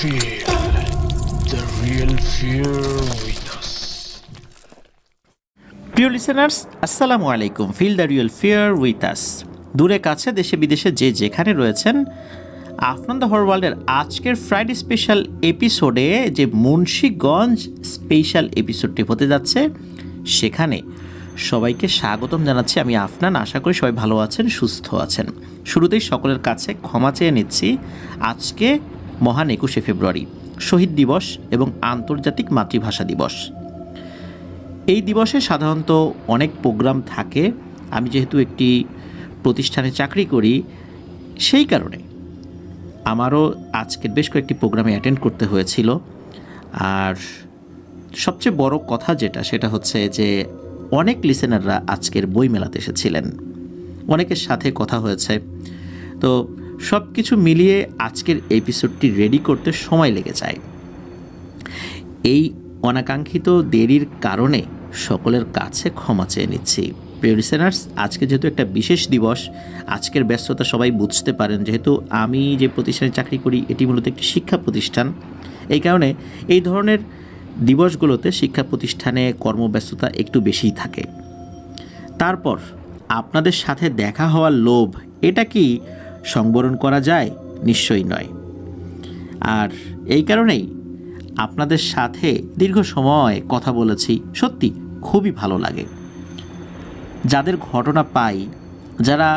Feel the real fear with us. প্রিয় listeners, আসসালামু আলাইকুম। Feel the real fear with us. দূরে কাছে দেশে বিদেশে যে যেখানে রয়েছেন, আফটার দ্য হোল ওয়ার্ল্ডের আজকের ফ্রাইডে স্পেশাল এপিসোডে যে মুন্সিগঞ্জ স্পেশাল এপিসোডটি হতে যাচ্ছে, সেখানে সবাইকে স্বাগতম জানাচ্ছি। আমি আফনান। আশা করি সবাই ভালো আছেন, সুস্থ আছেন। শুরুতেই সকলের কাছে ক্ষমা চেয়ে নিচ্ছি। আজকে মহান 21শে ফেব্রুয়ারি, শহীদ দিবস এবং আন্তর্জাতিক মাতৃভাষা দিবস। এই দিবসে সাধারণত অনেক প্রোগ্রাম থাকে। আমি যেহেতু একটি প্রতিষ্ঠানে চাকরি করি, সেই কারণে আমারও আজকের বেশ কয়েকটি প্রোগ্রামে অ্যাটেন্ড করতে হয়েছিল। আর সবচেয়ে বড় কথা সেটা হচ্ছে যে অনেক লিসেনাররা আজকের বই মেলাতে এসেছিলেন, অনেকের সাথে কথা হয়েছে। তো সব কিছু মিলিয়ে আজকের এপিসোডটি রেডি করতে সময় লেগে যায়। এই অনাকাঙ্ক্ষিত দেরির কারণে সকলের কাছে ক্ষমা চেয়ে নিচ্ছি। প্রিয় লিসেনার্স, আজকে যেহেতু একটা বিশেষ দিবস, আজকের ব্যস্ততা সবাই বুঝতে পারেন। যেহেতু আমি যে প্রতিষ্ঠানে চাকরি করি এটি মূলত একটি শিক্ষা প্রতিষ্ঠান, এই কারণে এই ধরনের দিবসগুলোতে শিক্ষা প্রতিষ্ঠানে কর্মব্যস্ততা একটু বেশিই থাকে। তারপর আপনাদের সাথে দেখা হওয়ার লোভ, এটা কি সংবরণ করা যায়? নিশ্চয়ই নয়। আর এই কারণেই আপনাদের সাথে দীর্ঘ সময় কথা বলেছি, সত্যি খুবই ভালো লাগে। যাদের ঘটনা পাই, যারা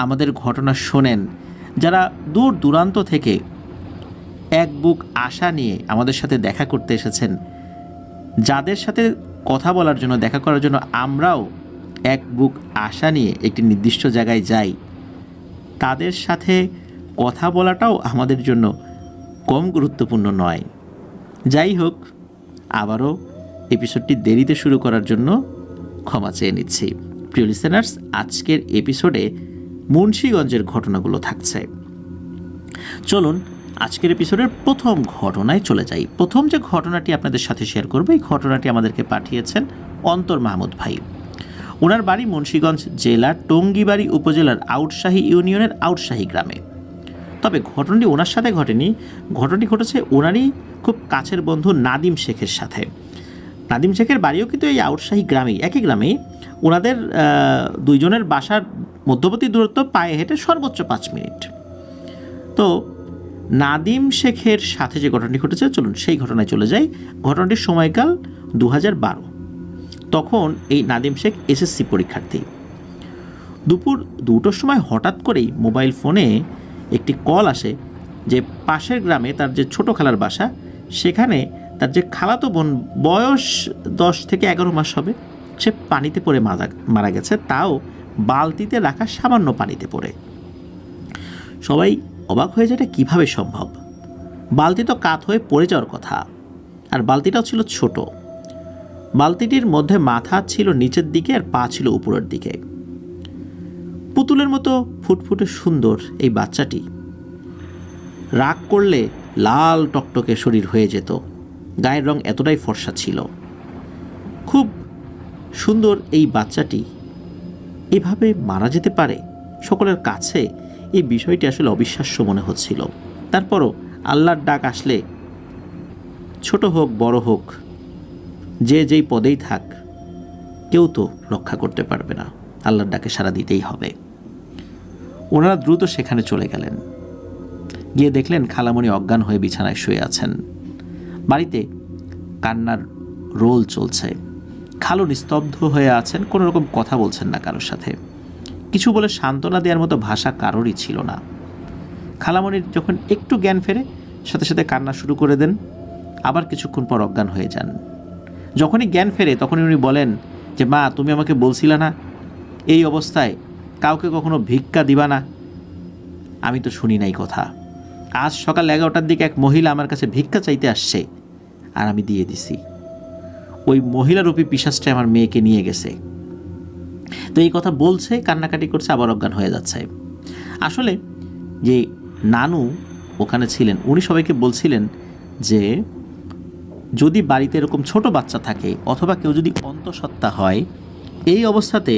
আমাদের ঘটনা শোনেন, যারা দূর দূরান্ত থেকে এক বুক আশা নিয়ে আমাদের সাথে দেখা করতে এসেছেন, যাদের সাথে কথা বলার জন্য, দেখা করার জন্য আমরাও এক বুক আশা নিয়ে একটি নির্দিষ্ট জায়গায় যাই, তাদের সাথে কথা বলাটাও আমাদের জন্য কম গুরুত্বপূর্ণ নয়। যাই হোক, আবারও এপিসোডটি দেরিতে শুরু করার জন্য ক্ষমা চেয়ে নিচ্ছি। প্রিয় লিসেনার্স, আজকের এপিসোডে মুন্সিগঞ্জের ঘটনাগুলো থাকছে। চলুন আজকের এপিসোডের প্রথম ঘটনায় চলে যাই। প্রথম যে ঘটনাটি আপনাদের সাথে শেয়ার করব, এই ঘটনাটি আমাদেরকে পাঠিয়েছেন অন্তর মাহমুদ ভাই। ওনার বাড়ি মুন্সিগঞ্জ জেলার টঙ্গীবাড়ি উপজেলার আউটশাহী ইউনিয়নের আউটশাহী গ্রামে। তবে ঘটনাটি ওনার সাথে ঘটেনি, ঘটনাটি ঘটেছে ওনারই খুব কাছের বন্ধু নাদিম শেখের সাথে। নাদিম শেখের বাড়িও কিন্তু এই আউটশাহী গ্রামেই, একই গ্রামেই। ওনাদের দুইজনের বাসার মধ্যবর্তী দূরত্ব পায়ে হেঁটে সর্বোচ্চ 5 মিনিট। তো নাদিম শেখের সাথে যে ঘটনাটি ঘটেছে, চলুন সেই ঘটনায় চলে যাই। ঘটনাটির সময়কাল 2012। তখন এই নাদিম শেখ এসএসসি পরীক্ষার্থী। দুপুর 2টোর সময় হঠাৎ করেই মোবাইল ফোনে একটি কল আসে যে পাশের গ্রামে তার যে ছোটো খালার বাসা, সেখানে তার যে খালাতো বোন, বয়স 10 থেকে 11 মাস হবে, সে পানিতে পড়ে মারা গেছে, তাও বালতিতে রাখা সামান্য পানিতে পড়ে। সবাই অবাক হয়ে যায়, এটা কীভাবে সম্ভব? বালতি তো কাত হয়ে পড়ে যাওয়ার কথা, আর বালতিটাও ছিল ছোট। বালতিটির মধ্যে মাথা ছিল নিচের দিকে আর পা ছিল উপরের দিকে। পুতুলের মতো ফুটফুটে সুন্দর এই বাচ্চাটি রাগ করলে লাল টকটকে শরীর হয়ে যেত, গায়ের রং এতটাই ফর্সা ছিল। খুব সুন্দর এই বাচ্চাটি এভাবে মারা যেতে পারে? সকলের কাছে এই বিষয়টি আসলে অবিশ্বাস্য মনে হচ্ছিল। তারপরও আল্লাহর ডাক আসলে, ছোট হোক বড় হোক, যে যেই পদেই থাক, কেউ তো রক্ষা করতে পারবে না। আল্লাহর ডাকে সাড়া দিতেই হবে। ওনারা দ্রুত সেখানে চলে গেলেন। গিয়ে দেখলেন খালামণি অজ্ঞান হয়ে বিছানায় শুয়ে আছেন। বাড়িতে কান্নার রোল চলছে। খালু নিস্তব্ধ হয়ে আছেন, কোনো রকম কথা বলছেন না কারোর সাথে। কিছু বলে সান্ত্বনা দেওয়ার মতো ভাষা কারোরই ছিল না। খালামণির যখন একটু জ্ঞান ফেরে, সাথে সাথে কান্না শুরু করে দেন, আবার কিছুক্ষণ পর অজ্ঞান হয়ে যান। যখনই জ্ঞান ফেরে তখনই উনি বলেন যে, মা, তুমি আমাকে বলছিলা না এই অবস্থায় কাউকে কখনো ভিক্ষা দিবা না? আমি তো শুনি নাই কথা। আজ সকাল 11টার দিকে এক মহিলা আমার কাছে ভিক্ষা চাইতে আসছে, আর আমি দিয়ে দিছি। ওই মহিলারূপী পিশাচটা আমার মেয়েকে নিয়ে গেছে। তো এই কথা বলছে, কান্নাকাটি করছে, আবার অজ্ঞান হয়ে যাচ্ছে। আসলে যে নানু ওখানে ছিলেন, উনি সবাইকে বলছিলেন যে যদি বাড়িতে এরকম ছোট বাচ্চা থাকে, অথবা কেউ যদি অন্তঃসত্ত্বা হয়, এই অবস্থাতে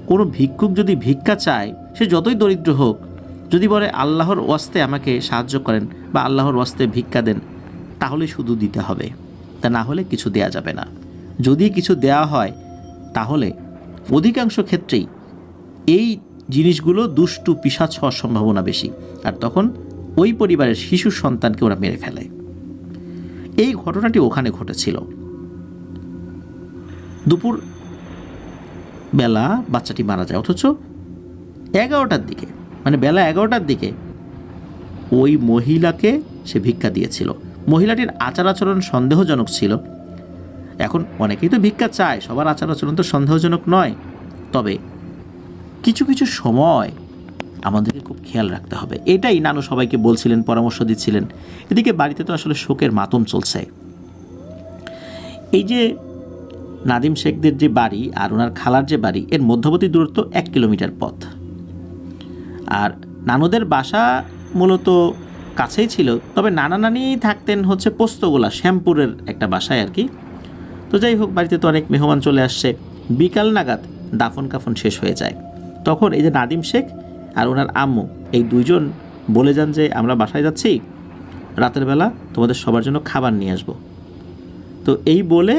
কোনো ভিক্ষুক যদি ভিক্ষা চায়, সে যতই দরিদ্র হোক, যদি বলে আল্লাহর ওয়াস্তে আমাকে সাহায্য করেন বা আল্লাহর ওয়াস্তে ভিক্ষা দেন, তাহলে শুধু দিতে হবে, তা না হলে কিছু দেয়া যাবে না। যদি কিছু দেয়া হয় তাহলে অধিকাংশ ক্ষেত্রেই এই জিনিসগুলো দুষ্টু পিশাচ হওয়ার সম্ভাবনা বেশি, আর তখন ওই পরিবারের শিশু সন্তানকে ওরা মেরে ফেলে। এই ঘটনাটি ওখানে ঘটেছিল। দুপুর বেলা বাচ্চাটি মারা যায়, অথচ 11টার দিকে, মানে বেলা 11টার দিকে ওই মহিলাকে সে ভিক্ষা দিয়েছিল। মহিলাটির আচার আচরণ সন্দেহজনক ছিল। এখন অনেকেই তো ভিক্ষা চায়, সবার আচার আচরণ তো সন্দেহজনক নয়, তবে কিছু কিছু সময় আমাদেরকে খুব খেয়াল রাখতে হবে। এটাই নানু সবাইকে বলছিলেন, পরামর্শ দিচ্ছিলেন। এদিকে বাড়িতে তো আসলে শোকের মাতম চলছে। এই যে নাদিম শেখদের যে বাড়ি আর ওনার খালার যে বাড়ি, এর মধ্যবর্তী দূরত্ব 1 কিলোমিটার পথ। আর নানুদের বাসা মূলত কাছেই ছিল, তবে নানা নানি থাকতেন হচ্ছে পোস্তগোলা, শ্যামপুরের একটা বাসায় আর কি। তো যাই হোক, বাড়িতে তো অনেক মেহমান চলে আসছে। বিকাল নাগাদ দাফন কাফন শেষ হয়ে যায়। তখন এই যে নাদিম শেখ আর ওনার আম্মু, এই দুইজন বলে যান যে আমরা বাসায় যাচ্ছি, রাতের বেলা তোমাদের সবার জন্য খাবার নিয়ে আসবো। তো এই বলে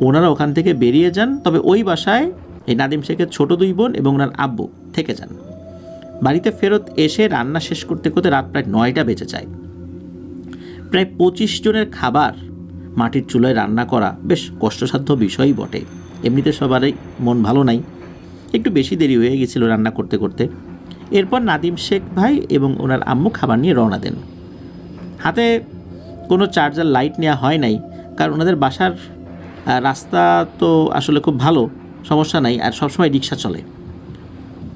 ওনারা ওখান থেকে বেরিয়ে যান। তবে ওই বাসায় এই নাদিম শেখের ছোট 2 বোন এবং ওনার আব্বু থেকে যান। বাড়িতে ফেরত এসে রান্না শেষ করতে করতে রাত প্রায় 9টা বেজে যায়। প্রায় 25 জনের খাবার মাটির চুলায় রান্না করা বেশ কষ্টসাধ্য বিষয়ই বটে। এমনিতে সবারই মন ভালো নাই, একটু বেশি দেরি হয়ে গেছিল রান্না করতে করতে। এরপর নাদিম শেখ ভাই এবং ওনার আম্মু খাবার নিয়ে রওনা দেন। হাতে কোনো চার্জার লাইট নেওয়া হয় নাই, কারণ ওনাদের বাসার রাস্তা তো আসলে খুব ভালো, সমস্যা নাই, আর সবসময় রিক্সা চলে,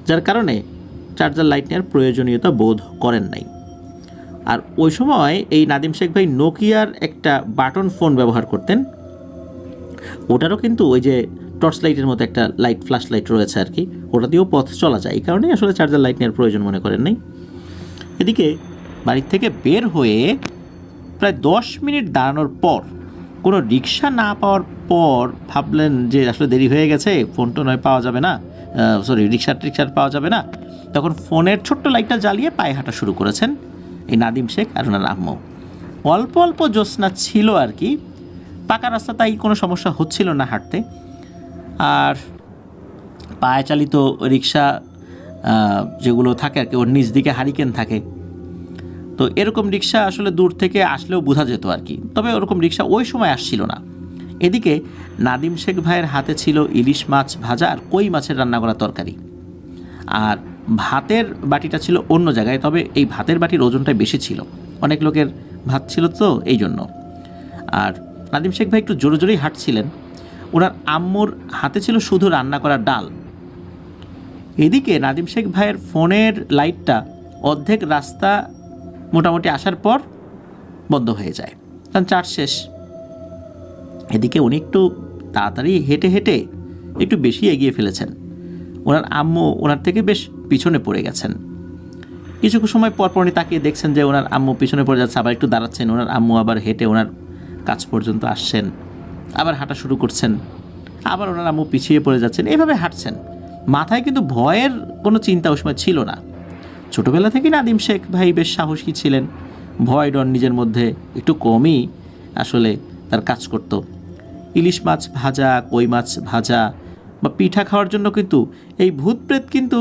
যার কারণে চার্জার লাইট নেওয়ার প্রয়োজনীয়তা বোধ করেন নাই। আর ওই সময় এই নাদিম শেখ ভাই নোকিয়ার একটা বাটন ফোন ব্যবহার করতেন। ওটারও কিন্তু ওই যে টর্চ লাইটের মতো একটা লাইট, ফ্ল্যাশ লাইট রয়েছে আর কি, ওটা দিয়েও পথ চলা যায়। এই কারণেই আসলে চার্জার লাইট নেওয়ার প্রয়োজন মনে করেন নাই। এদিকে বাড়ির থেকে বের হয়ে প্রায় 10 মিনিট দাঁড়ানোর পর, কোনো রিক্সা না পাওয়ার পর ভাবলেন যে আসলে দেরি হয়ে গেছে, ফোন তো নয় পাওয়া যাবে না, রিক্সার পাওয়া যাবে না। তখন ফোনের ছোট্ট লাইটটা জ্বালিয়ে পায়ে হাঁটা শুরু করেছেন এই নাদিম শেখ আর ওনার আম্মু। অল্প অল্প জ্যোৎস্না ছিল আর কি, পাকা রাস্তা, তাই কোনো সমস্যা হচ্ছিল না হাঁটতে। আর পায়ে চালিত রিক্সা যেগুলো থাকে আর কি, ওর নিচ দিকে হারিকেন থাকে, তো এরকম রিক্সা আসলে দূর থেকে আসলেও বোঝা যেত আর কি। তবে ওরকম রিক্সা ওই সময় আসছিল না। এদিকে নাদিম শেখ ভাইয়ের হাতে ছিল ইলিশ মাছ ভাজা আর কই মাছের রান্না করা তরকারি, আর ভাতের বাটিটা ছিল অন্য জায়গায়। তবে এই ভাতের বাটির ওজনটাই বেশি ছিল, অনেক লোকের ভাত ছিল তো এই জন্য। আর নাদিম শেখ ভাই একটু জোরে জোরেই হাঁটছিলেন। ওনার আম্মুর হাতে ছিল শুধু রান্না করা ডাল। এদিকে নাদিম শেখ ভাইয়ের ফোনের লাইটটা অর্ধেক রাস্তা মোটামুটি আসার পর বন্ধ হয়ে যায়, কারণ চার্জ শেষ। এদিকে উনি একটু তাড়াতাড়ি হেঁটে হেঁটে একটু বেশি এগিয়ে ফেলেছেন। ওনার আম্মু ওনার থেকে বেশ পিছনে পড়ে গেছেন। কিছু সময় পর উনি তাকিয়ে দেখছেন যে ওনার আম্মু পিছনে পড়ে যাচ্ছে, আবার একটু দাঁড়াচ্ছেন। ওনার আম্মু আবার হেঁটে ওনার কাছ পর্যন্ত আসছেন, আবার হাঁটা শুরু করছেন, আবার ওনার আম্মু পিছিয়ে পড়ে যাচ্ছেন, এভাবে হাঁটছেন। মাথায় কিন্তু ভয়ের কোনো চিন্তা ওই সময় ছিল না। ছোটোবেলা থেকেই নাদিম শেখ ভাই বেশ সাহসী ছিলেন, ভয় ডর নিজের মধ্যে একটু কমই আসলে তার কাজ করত। ইলিশ মাছ ভাজা, কই মাছ ভাজা বা পিঠা খাওয়ার জন্য কিন্তু এই ভূতপ্রেত কিন্তু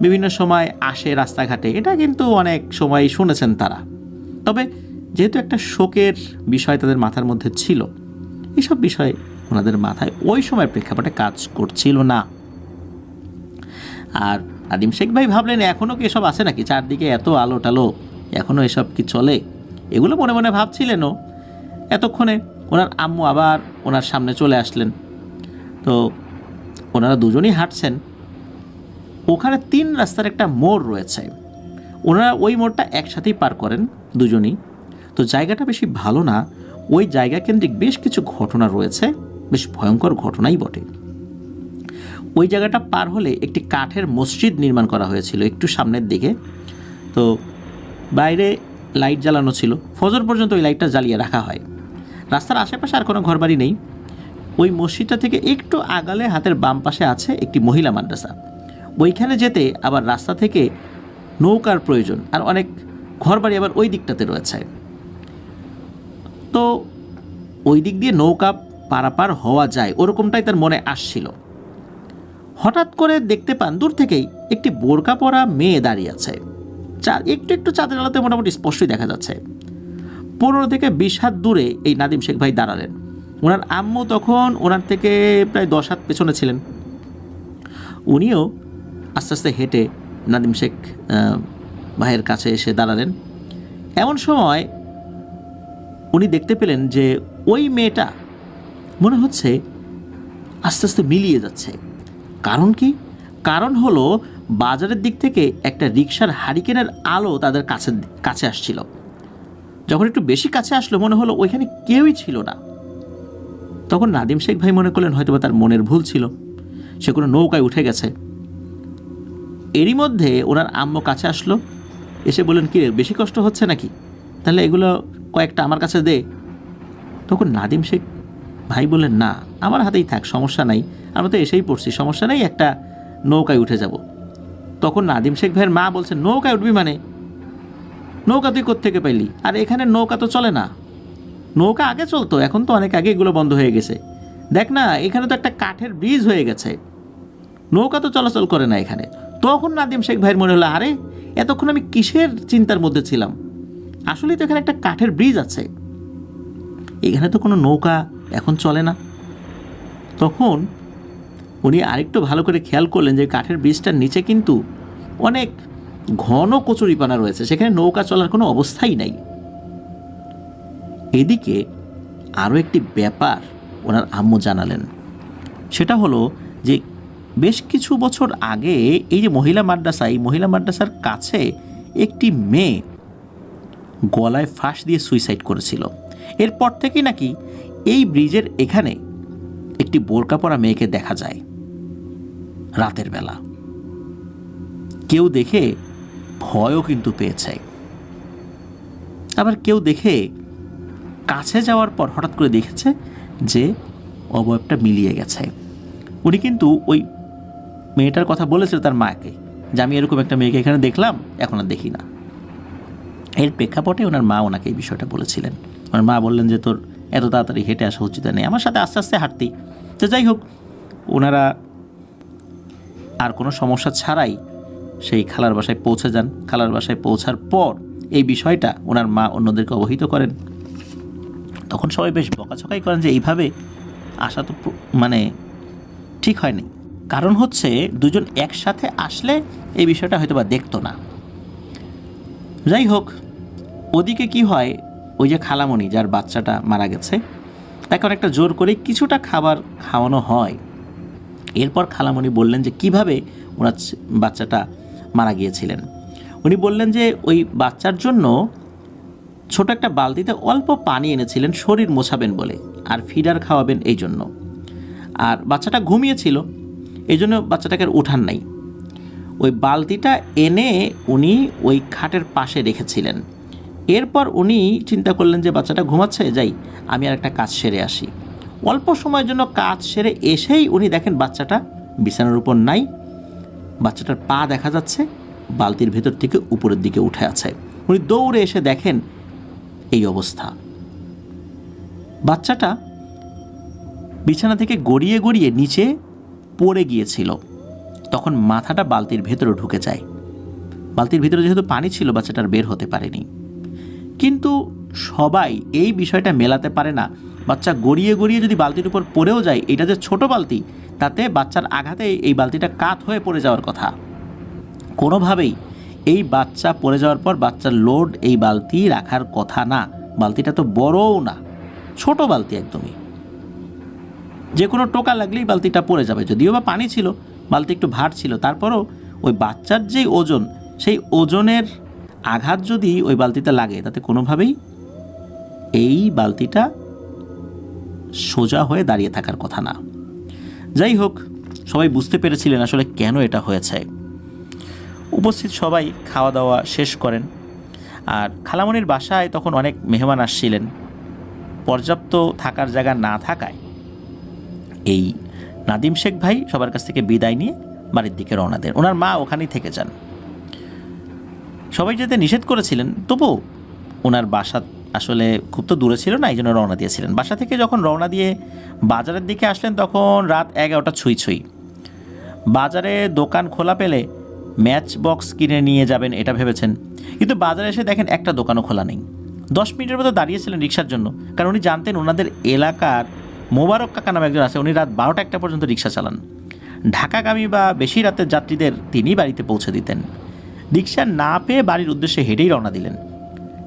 বিভিন্ন সময় আসে রাস্তাঘাটে, এটা কিন্তু অনেক সময় শুনেছেন তারা। তবে যেহেতু একটা শোকের বিষয় তাদের মাথার মধ্যে ছিল, এইসব বিষয় ওনাদের মাথায় ওই সময় প্রেক্ষাপটে কাজ করছিল না। আর নাদিম শেখ ভাই ভাবলেন এখনও কি এসব আছে নাকি, চারদিকে এত আলো টালো, এখনও এসব কি চলে, এগুলো মনে মনে ভাবছিলেনও। এতক্ষণে ওনার আম্মু আবার ওনার সামনে চলে আসলেন। তো ওনারা দুজনেই হাঁটছেন। ওখানে 3 রাস্তার একটা মোড় রয়েছে, ওনারা ওই মোড়টা একসাথেই পার করেন দুজনই। তো জায়গাটা বেশি ভালো না, ওই জায়গা কেন্দ্রিক বেশ কিছু ঘটনা রয়েছে, বেশ ভয়ঙ্কর ঘটনাই বটে। ওই জায়গাটা পার হলে একটি কাঠের মসজিদ নির্মাণ করা হয়েছিল একটু সামনের দিকে। তো বাইরে লাইট জ্বালানো ছিল, ফজর পর্যন্ত ওই লাইটটা জ্বালিয়ে রাখা হয়। রাস্তার আশেপাশে আর কোনো ঘরবাড়ি নেই। ওই মসজিদটা থেকে একটু আগালে হাতের বাম পাশে আছে একটি মহিলা মাদ্রাসা। ওইখানে যেতে আবার রাস্তা থেকে নৌকার প্রয়োজন, আর অনেক ঘরবাড়ি আবার ওই দিকটাতে রয়েছে। তো ওই দিক দিয়ে নৌকা পারাপার হওয়া যায় ওরকমটাই তার মনে আসছিল। হঠাৎ করে দেখতে পান দূর থেকেই একটি বোরকা পরা মেয়ে দাঁড়িয়ে আছে। একটু একটু চাঁদের আলোতে মোটামুটি স্পষ্টই দেখা যাচ্ছে। 15 থেকে 20 হাত দূরে এই নাদিম শেখ ভাই দাঁড়ালেন। ওনার আম্মু তখন ওনার থেকে প্রায় 10 হাত পেছনে ছিলেন। উনিও আস্তে আস্তে হেঁটে নাদিম শেখ ভাইয়ের কাছে এসে দাঁড়ালেন। এমন সময় উনি দেখতে পেলেন যে ওই মেয়েটা মনে হচ্ছে আস্তে আস্তে মিলিয়ে যাচ্ছে। কারণ কি? কারণ হলো বাজারের দিক থেকে একটা রিকশার হারিকেনের আলো তাদের কাছে আসছিল। যখন একটু বেশি কাছে আসলো মনে হলো ওইখানে কেউই ছিল না। তখন নাদিম শেখ ভাই মনে করলেন হয়তো তার মনের ভুল ছিল, সে কোনো নৌকায় উঠে গেছে। এরই মধ্যে ওনার আম্মু কাছে আসলো, এসে বললেন, কি রে, বেশি কষ্ট হচ্ছে নাকি? তাহলে এগুলো কয়েকটা আমার কাছে দে। তখন নাদিম শেখ ভাই বললেন, না, আমার হাতেই থাক, সমস্যা নাই, আমরা তো এসেই পড়ছি, সমস্যা নেই, একটা নৌকায় উঠে যাব। তখন নাদিম শেখ ভাইয়ের মা বলছেন, নৌকায় উঠবি মানে? নৌকা তুই কোত্থেকে পাইলি? আর এখানে নৌকা তো চলে না। নৌকা আগে চলতো, এখন তো অনেক আগে এগুলো বন্ধ হয়ে গেছে। দেখ না, এখানে তো একটা কাঠের ব্রিজ হয়ে গেছে, নৌকা তো চলাচল করে না এখানে। তখন নাদিম শেখ ভাইয়ের মনে হলো, আরে এতক্ষণ আমি কিসের চিন্তার মধ্যে ছিলাম, আসলেই তো এখানে একটা কাঠের ব্রিজ আছে, এখানে তো কোনো নৌকা এখন চলে না। তখন উনি আরেকটু ভালো করে খেয়াল করলেন যে কাঠের ব্রিজটার নিচে কিন্তু অনেক ঘন কচুরিপানা রয়েছে, সেখানে নৌকা চলার কোনো অবস্থাই নাই। এদিকে আরও একটি ব্যাপার ওনার আম্মু জানালেন, সেটা হলো যে বেশ কিছু বছর আগে এই যে মহিলা মাদ্রাসার কাছে একটি মেয়ে গলায় ফাঁস দিয়ে সুইসাইড করেছিল। এরপর থেকেই নাকি এই ব্রিজের এখানে একটি বোরকা পরা মেয়েকে দেখা যায় রাতের বেলা। কেউ দেখে ভয়ও কিন্তু পেয়েছে, আবার কেউ দেখে কাছে যাওয়ার পর হঠাৎ করে দেখেছে যে অবয়বটা মিলিয়ে গেছে। উনি কিন্তু ওই মেয়েটার কথা বলেছিল তার মাকে, যে আমি এরকম একটা মেয়েকে এখানে দেখলাম, এখন আর দেখি না। এর প্রেক্ষাপটে ওনার মা ওনাকে এই বিষয়টা বলেছিলেন। ওনার মা বললেন যে তোর এত তাড়াতাড়ি হেঁটে আসা উচিত নেই, আমার সাথে আস্তে আস্তে হাঁটতি। তো যাই হোক, ওনারা আর কোনো সমস্যা ছাড়াই সেই খালার বাসায় পৌঁছে যান। খালার বাসায় পৌঁছার পর এই বিষয়টা ওনার মা অন্যদেরকে অবহিত করেন। তখন সবাই বেশ বকাঝকাই করেন যে এইভাবে আসা তো মানে ঠিক হয়নি। কারণ হচ্ছে দুজন একসাথে আসলে এই বিষয়টা হয়তো বা দেখতো না। যাই হোক, ওদিকে কি হয়, ওই যে খালামণি যার বাচ্চাটা মারা গেছে, তাকে অনেকটা জোর করে কিছুটা খাবার খাওয়ানো হয়। এরপর খালামণি বললেন যে কিভাবে ওনার বাচ্চাটা মারা গিয়েছিলেন। উনি বললেন যে ওই বাচ্চার জন্য ছোট একটা বালতিতে অল্প পানি এনেছিলেন শরীর মোছাবেন বলে, আর ফিডার খাওয়াবেন এই জন্য। আর বাচ্চাটা ঘুমিয়েছিল, এই জন্য বাচ্চাটাকে আর উঠান নাই। ওই বালতিটা এনে উনি ওই খাটের পাশে রেখেছিলেন। এরপর উনি চিন্তা করলেন যে বাচ্চাটা ঘুমাচ্ছে, যাই আমি আর একটা কাজ সেরে আসি। অল্প সময়ের জন্য কাজ সেরে এসেই উনি দেখেন বাচ্চাটা বিছানার উপর নাই, বাচ্চাটার পা দেখা যাচ্ছে বালতির ভেতর থেকে উপরের দিকে উঠে আছে। উনি দৌড়ে এসে দেখেন এই অবস্থা। বাচ্চাটা বিছানা থেকে গড়িয়ে গড়িয়ে নিচে পড়ে গিয়েছিল। তখন মাথাটা বালতির ভেতরে ঢুকে যায়। বালতির ভিতরে যেহেতু পানি ছিল, বাচ্চাটার বের হতে পারেনি। কিন্তু সবাই এই বিষয়টা মেলাতে পারে না, বাচ্চা গড়িয়ে গড়িয়ে যদি বালতির উপর পড়েও যায়, এটা যে ছোট বালতি, তাতে বাচ্চার আঘাতে এই বালতিটা কাত হয়ে পড়ে যাওয়ার কথা। কোনোভাবেই এই বাচ্চা পড়ে যাওয়ার পর বাচ্চার লোড এই বালতি রাখার কথা না। বালতিটা তো বড়ও না, ছোট বালতি একদমই, যে কোনো টোকা লাগলেই বালতিটা পড়ে যাবে। যদিও বা পানি ছিল, বালতি একটু ভার ছিল, তারপরও ওই বাচ্চার যেই ওজন, সেই ওজনের আঘাত যদি ওই বালতিতে লাগে, তাতে কোনোভাবেই এই বালতিটা সোজা হয়ে দাঁড়িয়ে থাকার কথা না। যাই হোক, সবাই বুঝতে পেরেছিলেন আসলে কেন এটা হয়েছে। উপস্থিত সবাই খাওয়া দাওয়া শেষ করেন। আর খালামণির বাসায় তখন অনেক মেহমান আসছিলেন। পর্যাপ্ত থাকার জায়গা না থাকায় এই নাদিম শেখ ভাই সবার কাছ থেকে বিদায় নিয়ে বাড়ির দিকে রওনা দেন। ওনার মা ওখানেই থেকে যান। সবাই যেতে নিষেধ করেছিলেন, তবুও ওনার বাসা আসলে খুব তো দূরে ছিল না, এই জন্য রওনা দিয়েছিলেন। বাসা থেকে যখন রওনা দিয়ে বাজারের দিকে আসলেন তখন রাত 11টা ছুঁই ছুঁই। বাজারে দোকান খোলা পেলে ম্যাচ বক্স কিনে নিয়ে যাবেন এটা ভেবেছেন, কিন্তু বাজারে এসে দেখেন একটা দোকানও খোলা নেই। 10 মিনিটের মতো দাঁড়িয়েছিলেন রিক্সার জন্য, কারণ উনি জানতেন ওনাদের এলাকার মোবারক কাকা নামে একজন আছে, উনি রাত 12টা-1টা পর্যন্ত রিক্সা চালান। ঢাকাগামী বা বেশি রাতের যাত্রীদের তিনি বাড়িতে পৌঁছে দিতেন। রিক্সা না পেয়ে বাড়ির উদ্দেশ্যে হেঁটেই রওনা দিলেন।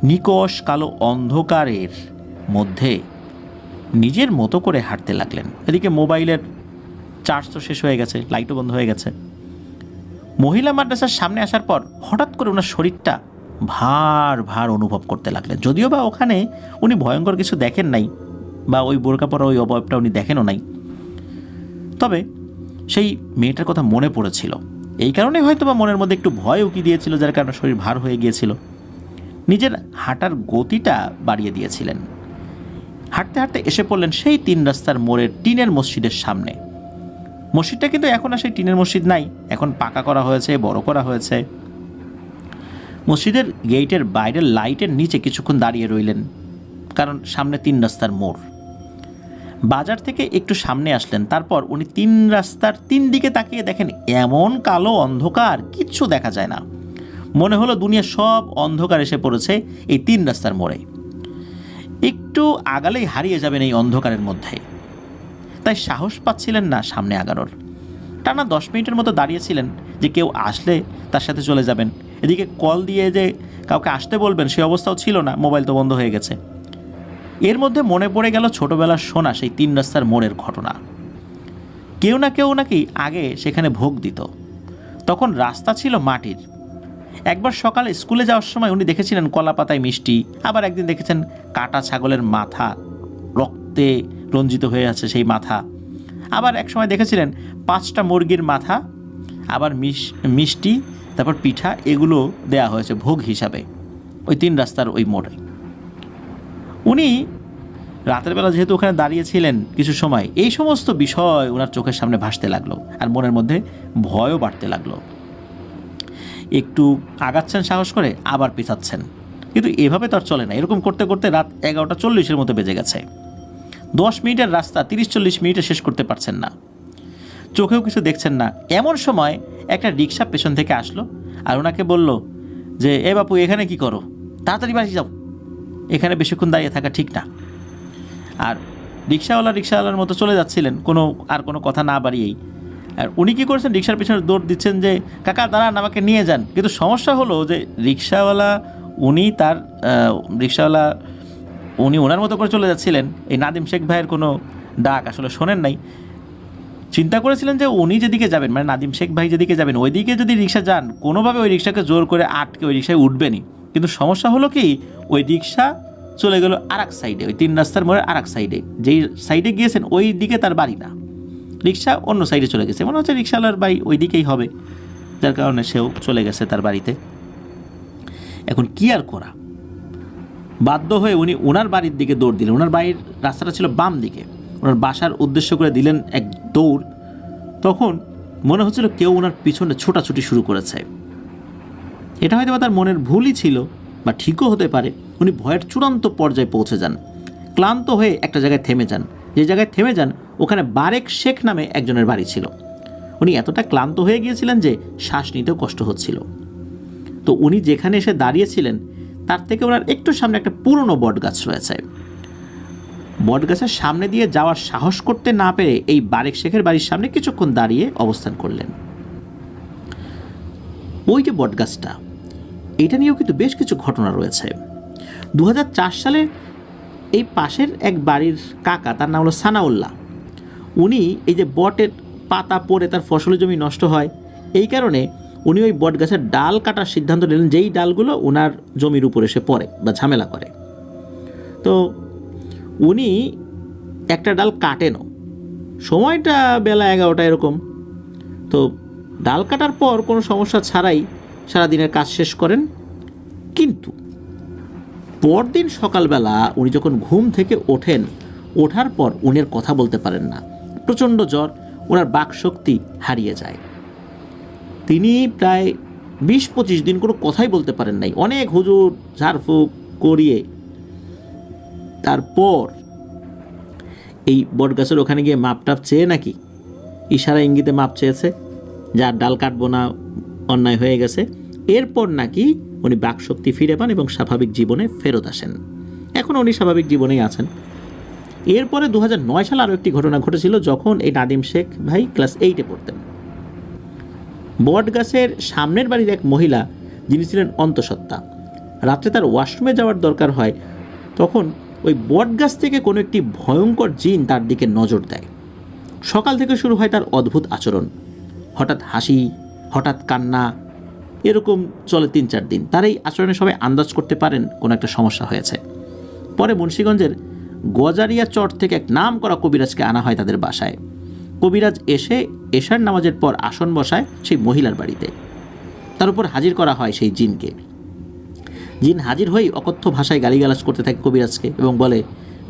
নিকষ কালো অন্ধকারের মধ্যে নিজের মতো করে হাঁটতে লাগলেন। এদিকে মোবাইলের চার্জ তো শেষ হয়ে গেছে, লাইটও বন্ধ হয়ে গেছে। মহিলা মাদ্রাসার সামনে আসার পর হঠাৎ করে ওনার শরীরটা ভার ভার অনুভব করতে লাগলেন। যদিও বা ওখানে উনি ভয়ঙ্কর কিছু দেখেন নাই, বা ওই বোরকা পরা ওই অবয়বটা উনি দেখেনও নাই, তবে সেই মেয়েটার কথা মনে পড়েছিল। এই কারণে হয়তো বা মনের মধ্যে একটু ভয় উকি দিয়েছিল, যার কারণে শরীর ভার হয়ে গিয়েছিল। নিজের হাঁটার গতিটা বাড়িয়ে দিয়েছিলেন। হাঁটতে হাঁটতে এসে পড়লেন সেই 3 রাস্তার মোড়ের টিনের মসজিদের সামনে। মসজিদটা কিন্তু এখন আর সেই টিনের মসজিদ নাই, এখন পাকা করা হয়েছে, বড় করা হয়েছে। মসজিদের গেটের বাইরের লাইটের নিচে কিছুক্ষণ দাঁড়িয়ে রইলেন, কারণ সামনে 3 রাস্তার মোড়। বাজার থেকে একটু সামনে আসলেন, তারপর উনি 3 রাস্তার 3 দিকে তাকিয়ে দেখেন এমন কালো অন্ধকার, কিচ্ছু দেখা যায় না। মনে হলো দুনিয়া সব অন্ধকার এসে পড়েছে এই 3 রাস্তার মোড়ে। একটু আগালেই হারিয়ে যাবেন এই অন্ধকারের মধ্যে, তাই সাহস পাচ্ছিলেন না সামনে আগানোর। টানা 10 মিনিটের মতো দাঁড়িয়েছিলেন যে কেউ আসলে তার সাথে চলে যাবেন। এদিকে কল দিয়ে যে কাউকে আসতে বলবেন সে অবস্থাও ছিল না, মোবাইল তো বন্ধ হয়ে গেছে। এর মধ্যে মনে পড়ে গেল ছোটবেলার শোনা সেই 3 রাস্তার মোড়ের ঘটনা। কেউ না কেউ নাকি আগে সেখানে ভোগ দিত, তখন রাস্তা ছিল মাটির। একবার সকালে স্কুলে যাওয়ার সময় উনি দেখেছিলেন কলা পাতায় মিষ্টি, আবার একদিন দেখেছেন কাটা ছাগলের মাথা, রক্তে রঞ্জিত হয়ে আছে সেই মাথা। আবার এক সময় দেখেছিলেন 5টা মুরগির মাথা, আবার মিষ্টি, তারপর পিঠা, এগুলো দেয়া হয়েছে ভোগ হিসাবে ওই 3 রাস্তার ওই মোড়ে। উনি রাতের বেলা যেহেতু ওখানে দাঁড়িয়েছিলেন কিছু সময়, এই সমস্ত বিষয় ওনার চোখের সামনে ভাসতে লাগলো, আর মনের মধ্যে ভয়ও বাড়তে লাগলো। একটু আগাচ্ছেন সাহস করে, আবার পেছাচ্ছেন, কিন্তু এভাবে তো আর চলে না। এরকম করতে করতে রাত 11:40 মতো বেজে গেছে। 10 মিনিটের রাস্তা 30-40 মিনিটে শেষ করতে পারছেন না, চোখেও কিছু দেখছেন না। এমন সময় একটা রিক্সা পেছন থেকে আসলো আর ওনাকে বলল যে, এ বাপু এখানে কি করো, তাড়াতাড়ি বাড়ি যাও, এখানে বেশিক্ষণ দাঁড়িয়ে থাকা ঠিক না। আর রিক্সাওয়ালার মতো চলে যাচ্ছিলেন কোনো কথা না বাড়িয়েই। আর উনি কী করেছেন, রিক্সার পেছনে দৌড় দিচ্ছেন যে কাকা দাঁড়ান, আমাকে নিয়ে যান। কিন্তু সমস্যা হলো যে রিক্সাওয়ালা উনি ওনার মতো করে চলে যাচ্ছিলেন। এই নাদিম শেখ ভাইয়ের কোনো ডাক আসলে শোনেন নাই। চিন্তা করেছিলেন যে উনি যেদিকে যাবেন, মানে নাদিম শেখ ভাই যেদিকে যাবেন, ওইদিকে যদি রিক্সা যান, কোনোভাবে ওই রিক্সাকে জোর করে আটকে ওই রিক্সায় উঠবেনই। কিন্তু সমস্যা হলো কি, ওই রিক্সা চলে গেল আরেক সাইডে, ওই 3 রাস্তার মোড়ের আরেক সাইডে। যেই সাইডে গিয়েছেন ওই দিকে তার বাড়ি না, রিক্সা অন্য সাইডে চলে গেছে। মনে হচ্ছে রিক্সাওয়ালার বাড়ি ওই দিকেই হবে, যার কারণে সেও চলে গেছে তার বাড়িতে। এখন কি আর করা, বাধ্য হয়ে উনি ওনার বাড়ির দিকে দৌড় দিলেন। ওনার বাড়ির রাস্তাটা ছিল বাম দিকে, ওনার বাসার উদ্দেশ্য করে দিলেন এক দৌড়। তখন মনে হচ্ছিল কেউ ওনার পিছনে ছোটাছুটি শুরু করেছে। এটা হয়তো তার মনের ভুলই ছিল, বা ঠিকও হতে পারে। উনি ভয়ের চূড়ান্ত পর্যায়ে পৌঁছে যান, ক্লান্ত হয়ে একটা জায়গায় থেমে যান। যে জায়গায় থেমে যান ওখানে বারেক শেখ নামে একজনের বাড়ি ছিল। উনি এতটা ক্লান্ত হয়ে গিয়েছিলেন যে শ্বাস নিতেও কষ্ট হচ্ছিল। তো উনি যেখানে এসে দাঁড়িয়েছিলেন তার থেকে ওনার একটু সামনে একটা পুরনো বটগাছ রয়েছে। বটগাছের সামনে দিয়ে যাওয়ার সাহস করতে না পেরে এই বারেক শেখের বাড়ির সামনে কিছুক্ষণ দাঁড়িয়ে অবস্থান করলেন। ওই যে বটগাছটা, এটা নিয়েও কিন্তু বেশ কিছু ঘটনা রয়েছে। 2004 সালে এই পাশের এক বাড়ির কাকা, তার নাম হলো সানাউল্লাহ, উনি এই যে বটের পাতা পড়ে তার ফসলের জমি নষ্ট হয়, এই কারণে উনি ওই বট গাছের ডাল কাটার সিদ্ধান্ত নিলেন, যেই ডালগুলো ওনার জমির উপর এসে পড়ে বা ঝামেলা করে। তো উনি একটা ডাল কাটেনও, সময়টা বেলা 11টা এরকম। তো ডাল কাটার পর কোনো সমস্যা ছাড়াই সারাদিনের কাজ শেষ করেন। কিন্তু পরদিন সকালবেলা উনি যখন ঘুম থেকে ওঠার পর উনি আর কথা বলতে পারেন না, প্রচণ্ড জ্বর, ওনার বাকশক্তি হারিয়ে যায়। তিনি প্রায় 20-25 দিন কোনো কথাই বলতে পারেন নাই। অনেক হুজুর ঝাড়ফুঁক করিয়ে তারপর এই বটগাছের ওখানে গিয়ে মাপটাপ চেয়ে নাকি ইশারা ইঙ্গিতে মাপ চেয়েছে, যার ডাল কাটবো না, অন্যায় হয়ে গেছে। এরপর নাকি উনি বাকশক্তি ফিরে পান এবং স্বাভাবিক জীবনে ফেরত আসেন। এখন উনি স্বাভাবিক জীবনেই আছেন। এরপরে 2009 সালে আরও একটি ঘটনা ঘটেছিল, যখন এই নাদিম শেখ ভাই ক্লাস 8-এ পড়তেন। বটগাছের সামনের বাড়ির এক মহিলা, যিনি ছিলেন অন্তঃসত্ত্বা, রাত্রে তার ওয়াশরুমে যাওয়ার দরকার হয়, তখন ওই বটগাছ থেকে কোনো একটি ভয়ঙ্কর জিন তার দিকে নজর দেয়। সকাল থেকে শুরু হয় তার অদ্ভুত আচরণ, হঠাৎ হাসি, হঠাৎ কান্না, এরকম চলে 3-4 দিন। তার এই আচরণে সবাই আন্দাজ করতে পারেন কোনো একটা সমস্যা হয়েছে। পরে মুন্সিগঞ্জের গজারিয়া চর থেকে এক নাম করা কবিরাজকে আনা হয় তাদের বাসায়। কবিরাজ এসে এশার নামাজের পর আসন বসায় সেই মহিলার বাড়িতে। তার উপর হাজির করা হয় সেই জিনকে। জিন হাজির হয়েই অকথ্য ভাষায় গালিগালাজ করতে থাকে কবিরাজকে এবং বলে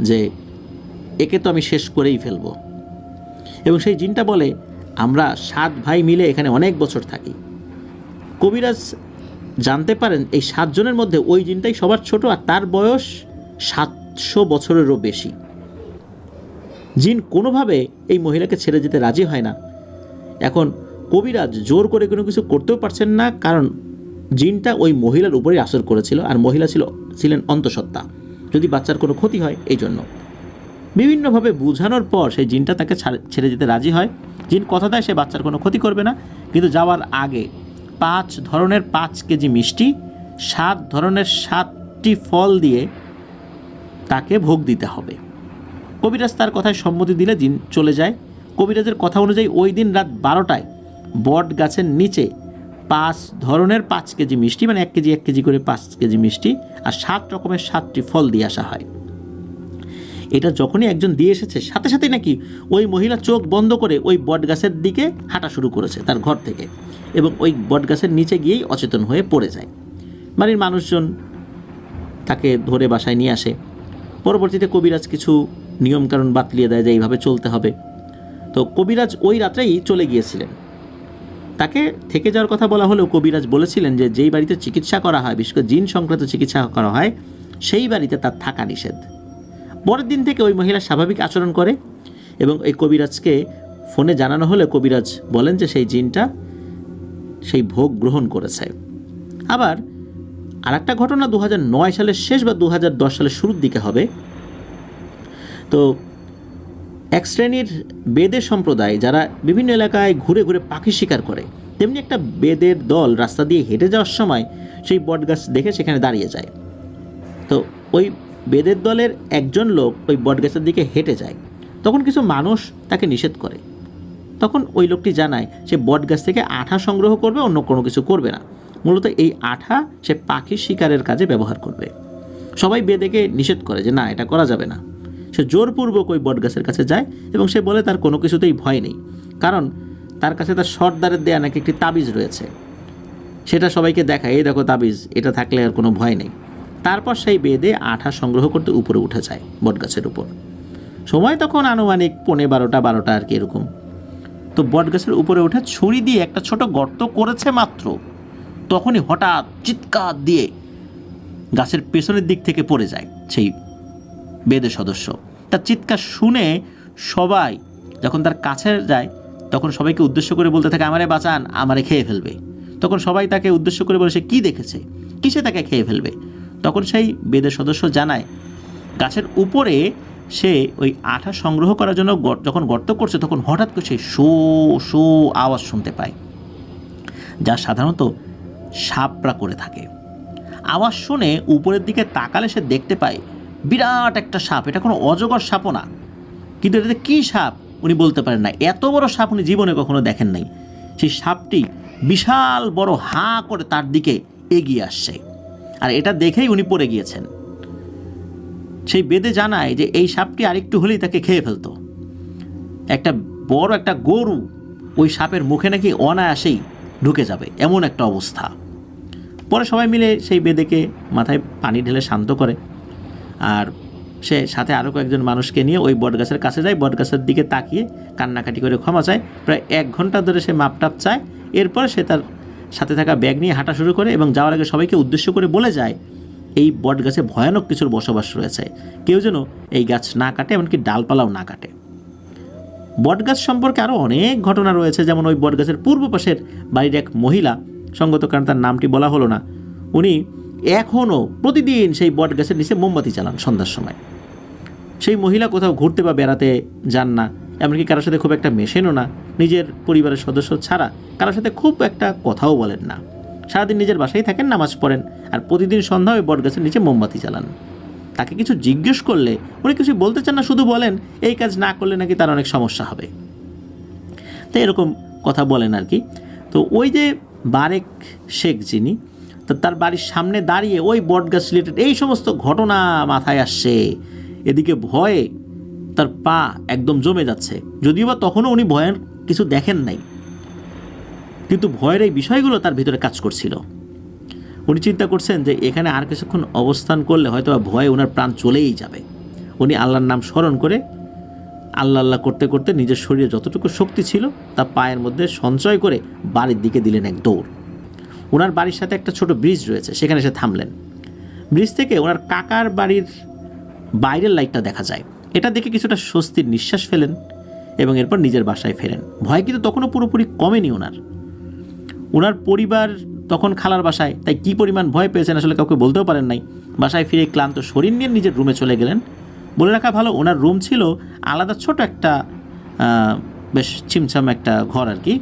যে একে তো আমি শেষ করেই ফেলবো। এবং সেই জিনটা বলে, আমরা 7 ভাই মিলে এখানে অনেক বছর থাকি। কবিরাজ জানতে পারেন এই 7 জনের মধ্যে ওই জিনটাই সবার ছোট, আর তার বয়স 700 বছরেরও বেশি। জিন কোনোভাবে এই মহিলাকে ছেড়ে যেতে রাজি হয় না। এখন কবিরাজ জোর করে কোনো কিছু করতেও পারছেন না, কারণ জিনটা ওই মহিলার উপরেই আসর করেছিল, আর মহিলা ছিলেন অন্তঃসত্ত্বা, যদি বাচ্চার কোনো ক্ষতি হয় এই জন্য। বিভিন্নভাবে বোঝানোর পর সেই জিনটা তাকে ছেড়ে যেতে রাজি হয়। জিন কথা দেয় সে বাচ্চার কোনো ক্ষতি করবে না, কিন্তু যাওয়ার আগে 5 ধরনের 5 কেজি মিষ্টি, 7 ধরনের 7টি ফল দিয়ে তাকে ভোগ দিতে হবে। কবিরাজ তার কথায় সম্মতি দিলে জিন চলে যায়। কবিরাজের কথা অনুযায়ী ওই দিন রাত 12টায় বট গাছের নিচে 5 ধরনের 5 কেজি মিষ্টি, মানে 1 কেজি করে 5 কেজি মিষ্টি আর 7 রকমের 7টি ফল দিয়ে আসা হয়। এটা যখনই একজন দিয়ে এসেছে, সাথে সাথে নাকি ওই মহিলা চোখ বন্ধ করে ওই বট গাছের দিকে হাঁটা শুরু করেছে তার ঘর থেকে, এবং ওই বট গাছের নিচে গিয়েই অচেতন হয়ে পড়ে যায়। বাড়ির মানুষজন তাকে ধরে বাসায় নিয়ে আসে। পরবর্তীতে কবিরাজ কিছু নিয়মকানুন বাতলিয়ে দেয় যে এইভাবে চলতে হবে। তো কবিরাজ ওই রাত্রেই চলে গিয়েছিলেন। তাকে থেকে যাওয়ার কথা বলা হলেও কবিরাজ বলেছিলেন যে যেই বাড়িতে চিকিৎসা করা হয়, বিশেষ করে জিন সংক্রান্ত চিকিৎসা করা হয়, সেই বাড়িতে তার থাকা নিষেধ। পরের দিন থেকে ওই মহিলা স্বাভাবিক আচরণ করে, এবং এই কবিরাজকে ফোনে জানানো হলে কবিরাজ বলেন যে সেই জিনটা সেই ভোগ গ্রহণ করেছে। আবার আরেকটা ঘটনা 2009 সালের শেষ বা 2010 সালের শুরুর দিকে হবে। তো এক শ্রেণীর বেদের সম্প্রদায়, যারা বিভিন্ন এলাকায় ঘুরে ঘুরে পাখি শিকার করে, তেমনি একটা বেদের দল রাস্তা দিয়ে হেঁটে যাওয়ার সময় সেই বটগাছ দেখে সেখানে দাঁড়িয়ে যায়। তো ওই বেদের দলের একজন লোক ওই বটগাছের দিকে হেঁটে যায়, তখন কিছু মানুষ তাকে নিষেধ করে। তখন ওই লোকটি জানায় সে বটগাছ থেকে আঠা সংগ্রহ করবে, অন্য কোনো কিছু করবে না। মূলত এই আঠা সে পাখি শিকারের কাজে ব্যবহার করবে। সবাই বেদেকে নিষেধ করে যে না, এটা করা যাবে না। সে জোরপূর্বক ওই বটগাছের কাছে যায় এবং সে বলে তার কোনো কিছুতেই ভয় নেই, কারণ তার কাছে তার সর্দারের দেয়া নাকি একটি তাবিজ রয়েছে। সেটা সবাইকে দেখায়, এই দেখো তাবিজ, এটা থাকলে আর কোনো ভয় নেই। তারপর সেই বেদে আঠা সংগ্রহ করতে উপরে উঠে যায় বটগাছের উপর। সময় তখন আনুমানিক 12টা আর কি এরকম। তো বটগাছের উপরে উঠে ছুরি দিয়ে একটা ছোট গর্ত করেছে মাত্র, তখনই হঠাৎ চিৎকার দিয়ে গাছের পেছনের দিক থেকে পড়ে যায় সেই বেদের সদস্য। তার চিৎকার শুনে সবাই যখন তার কাছে যায়, তখন সবাইকে উদ্দেশ্য করে বলতে থাকে, আমারে বাঁচান, আমারে খেয়ে ফেলবে। তখন সবাই তাকে উদ্দেশ্য করে বলে সে কী দেখেছে, কিসে তাকে খেয়ে ফেলবে। তখন সেই বেদের সদস্য জানায় গাছের উপরে সে ওই আঠা সংগ্রহ করার জন্য যখন গর্ত করছে, তখন হঠাৎ করে সে শো শো আওয়াজ শুনতে পায়, যা সাধারণত সাপরা করে থাকে। আওয়াজ শুনে উপরের দিকে তাকালে সে দেখতে পায় বিরাট একটা সাপ। এটা কোনো অজগর সাপও না, কিন্তু এটাতে কী সাপ উনি বলতে পারেন না। এত বড় সাপ উনি জীবনে কখনো দেখেন নাই। সেই সাপটি বিশাল বড় হাঁ করে তার দিকে এগিয়ে আসছে, আর এটা দেখেই উনি পড়ে গিয়েছেন। সেই বেদে জানায় যে এই সাপটি আরেকটু হলেই তাকে খেয়ে ফেলতো। একটা বড় একটা গরু ওই সাপের মুখে নাকি অনায়াসেই ঢুকে যাবে, এমন একটা অবস্থা। পরে সবাই মিলে সেই বেদেকে মাথায় পানি ঢেলে শান্ত করে, আর সে সাথে আরও কয়েকজন মানুষকে নিয়ে ওই বটগাছের কাছে যায়। বটগাছের দিকে তাকিয়ে কান্নাকাটি করে ক্ষমা চায়। প্রায় 1 ঘন্টা ধরে সে মাপটাপ চায়। এরপরে সে তার সাথে থাকা ব্যাগ নিয়ে হাঁটা শুরু করে এবং যাওয়ার আগে সবাইকে উদ্দেশ্য করে বলে যায় এই বট গাছে ভয়ানক কিছুর বসবাস রয়েছে, কেউ যেন এই গাছ না কাটে, এমনকি ডালপালাও না কাটে। বটগাছ সম্পর্কে আরও অনেক ঘটনা রয়েছে, যেমন ওই বটগাছের পূর্ব পাশের বাড়ির এক মহিলা, সঙ্গত কারণ তার নামটি বলা হলো না, উনি এখনও প্রতিদিন সেই বটগাছের নিচে মোমবাতি চালান সন্ধ্যার সময়। সেই মহিলা কোথাও ঘুরতে বা বেড়াতে যান না, এমনকি কারোর সাথে খুব একটা মেশেনও না, নিজের পরিবারের সদস্য ছাড়া কারোর সাথে খুব একটা কথাও বলেন না, সারাদিন নিজের বাসায় থাকেন, নামাজ পড়েন, আর প্রতিদিন সন্ধ্যা ওই বটগাছের নিচে মোমবাতি চালান। তাকে কিছু জিজ্ঞেস করলে উনি কিছু বলতে চান না, শুধু বলেন এই কাজ না করলে নাকি তার অনেক সমস্যা হবে। তো এরকম কথা বলেন আর কি। তো ওই যে বারেক শেখ যিনি, তো তার বাড়ির সামনে দাঁড়িয়ে ওই বটগাছ রিলেটেড এই সমস্ত ঘটনা মাথায় আসছে, এদিকে ভয়ে তার পা একদম জমে যাচ্ছে। যদিও বা তখনও উনি ভয়ের কিছু দেখেন নাই, কিন্তু ভয়ের এই বিষয়গুলো তার ভিতরে কাজ করছিল। উনি চিন্তা করছেন যে এখানে আর কিছুক্ষণ অবস্থান করলে হয়তো ভয়ে ওনার প্রাণ চলেই যাবে। উনি আল্লাহর নাম স্মরণ করে আল্লাহ আল্লাহ করতে করতে নিজের শরীরে যতটুকু শক্তি ছিল তা পায়ের মধ্যে সঞ্চয় করে বাড়ির দিকে দিলেন এক দৌড়। ওনার বাড়ির সাথে একটা ছোট ব্রিজ রয়েছে, সেখানে এসে থামলেন। ব্রিজ থেকে ওনার কাকার বাড়ির বাইরের লাইটটা দেখা যায়। এটা দেখে কিছুটা স্বস্তির নিঃশ্বাস ফেলেন এবং এরপর নিজের বাসায় ফেরেন। ভয় কিন্তু তখনও পুরোপুরি কমেনি ওনার পরিবার তখন খালার বাসায়, তাই কী পরিমাণ ভয় পেয়েছেন আসলে কাউকে বলতেও পারেন নাই। বাসায় ফিরে ক্লান্ত শরীর নিয়ে নিজের রুমে চলে গেলেন। বলে রাখা ভালো, ওনার রুম ছিল আলাদা ছোট একটা বেশ ছিমছাম একটা ঘর আর কি।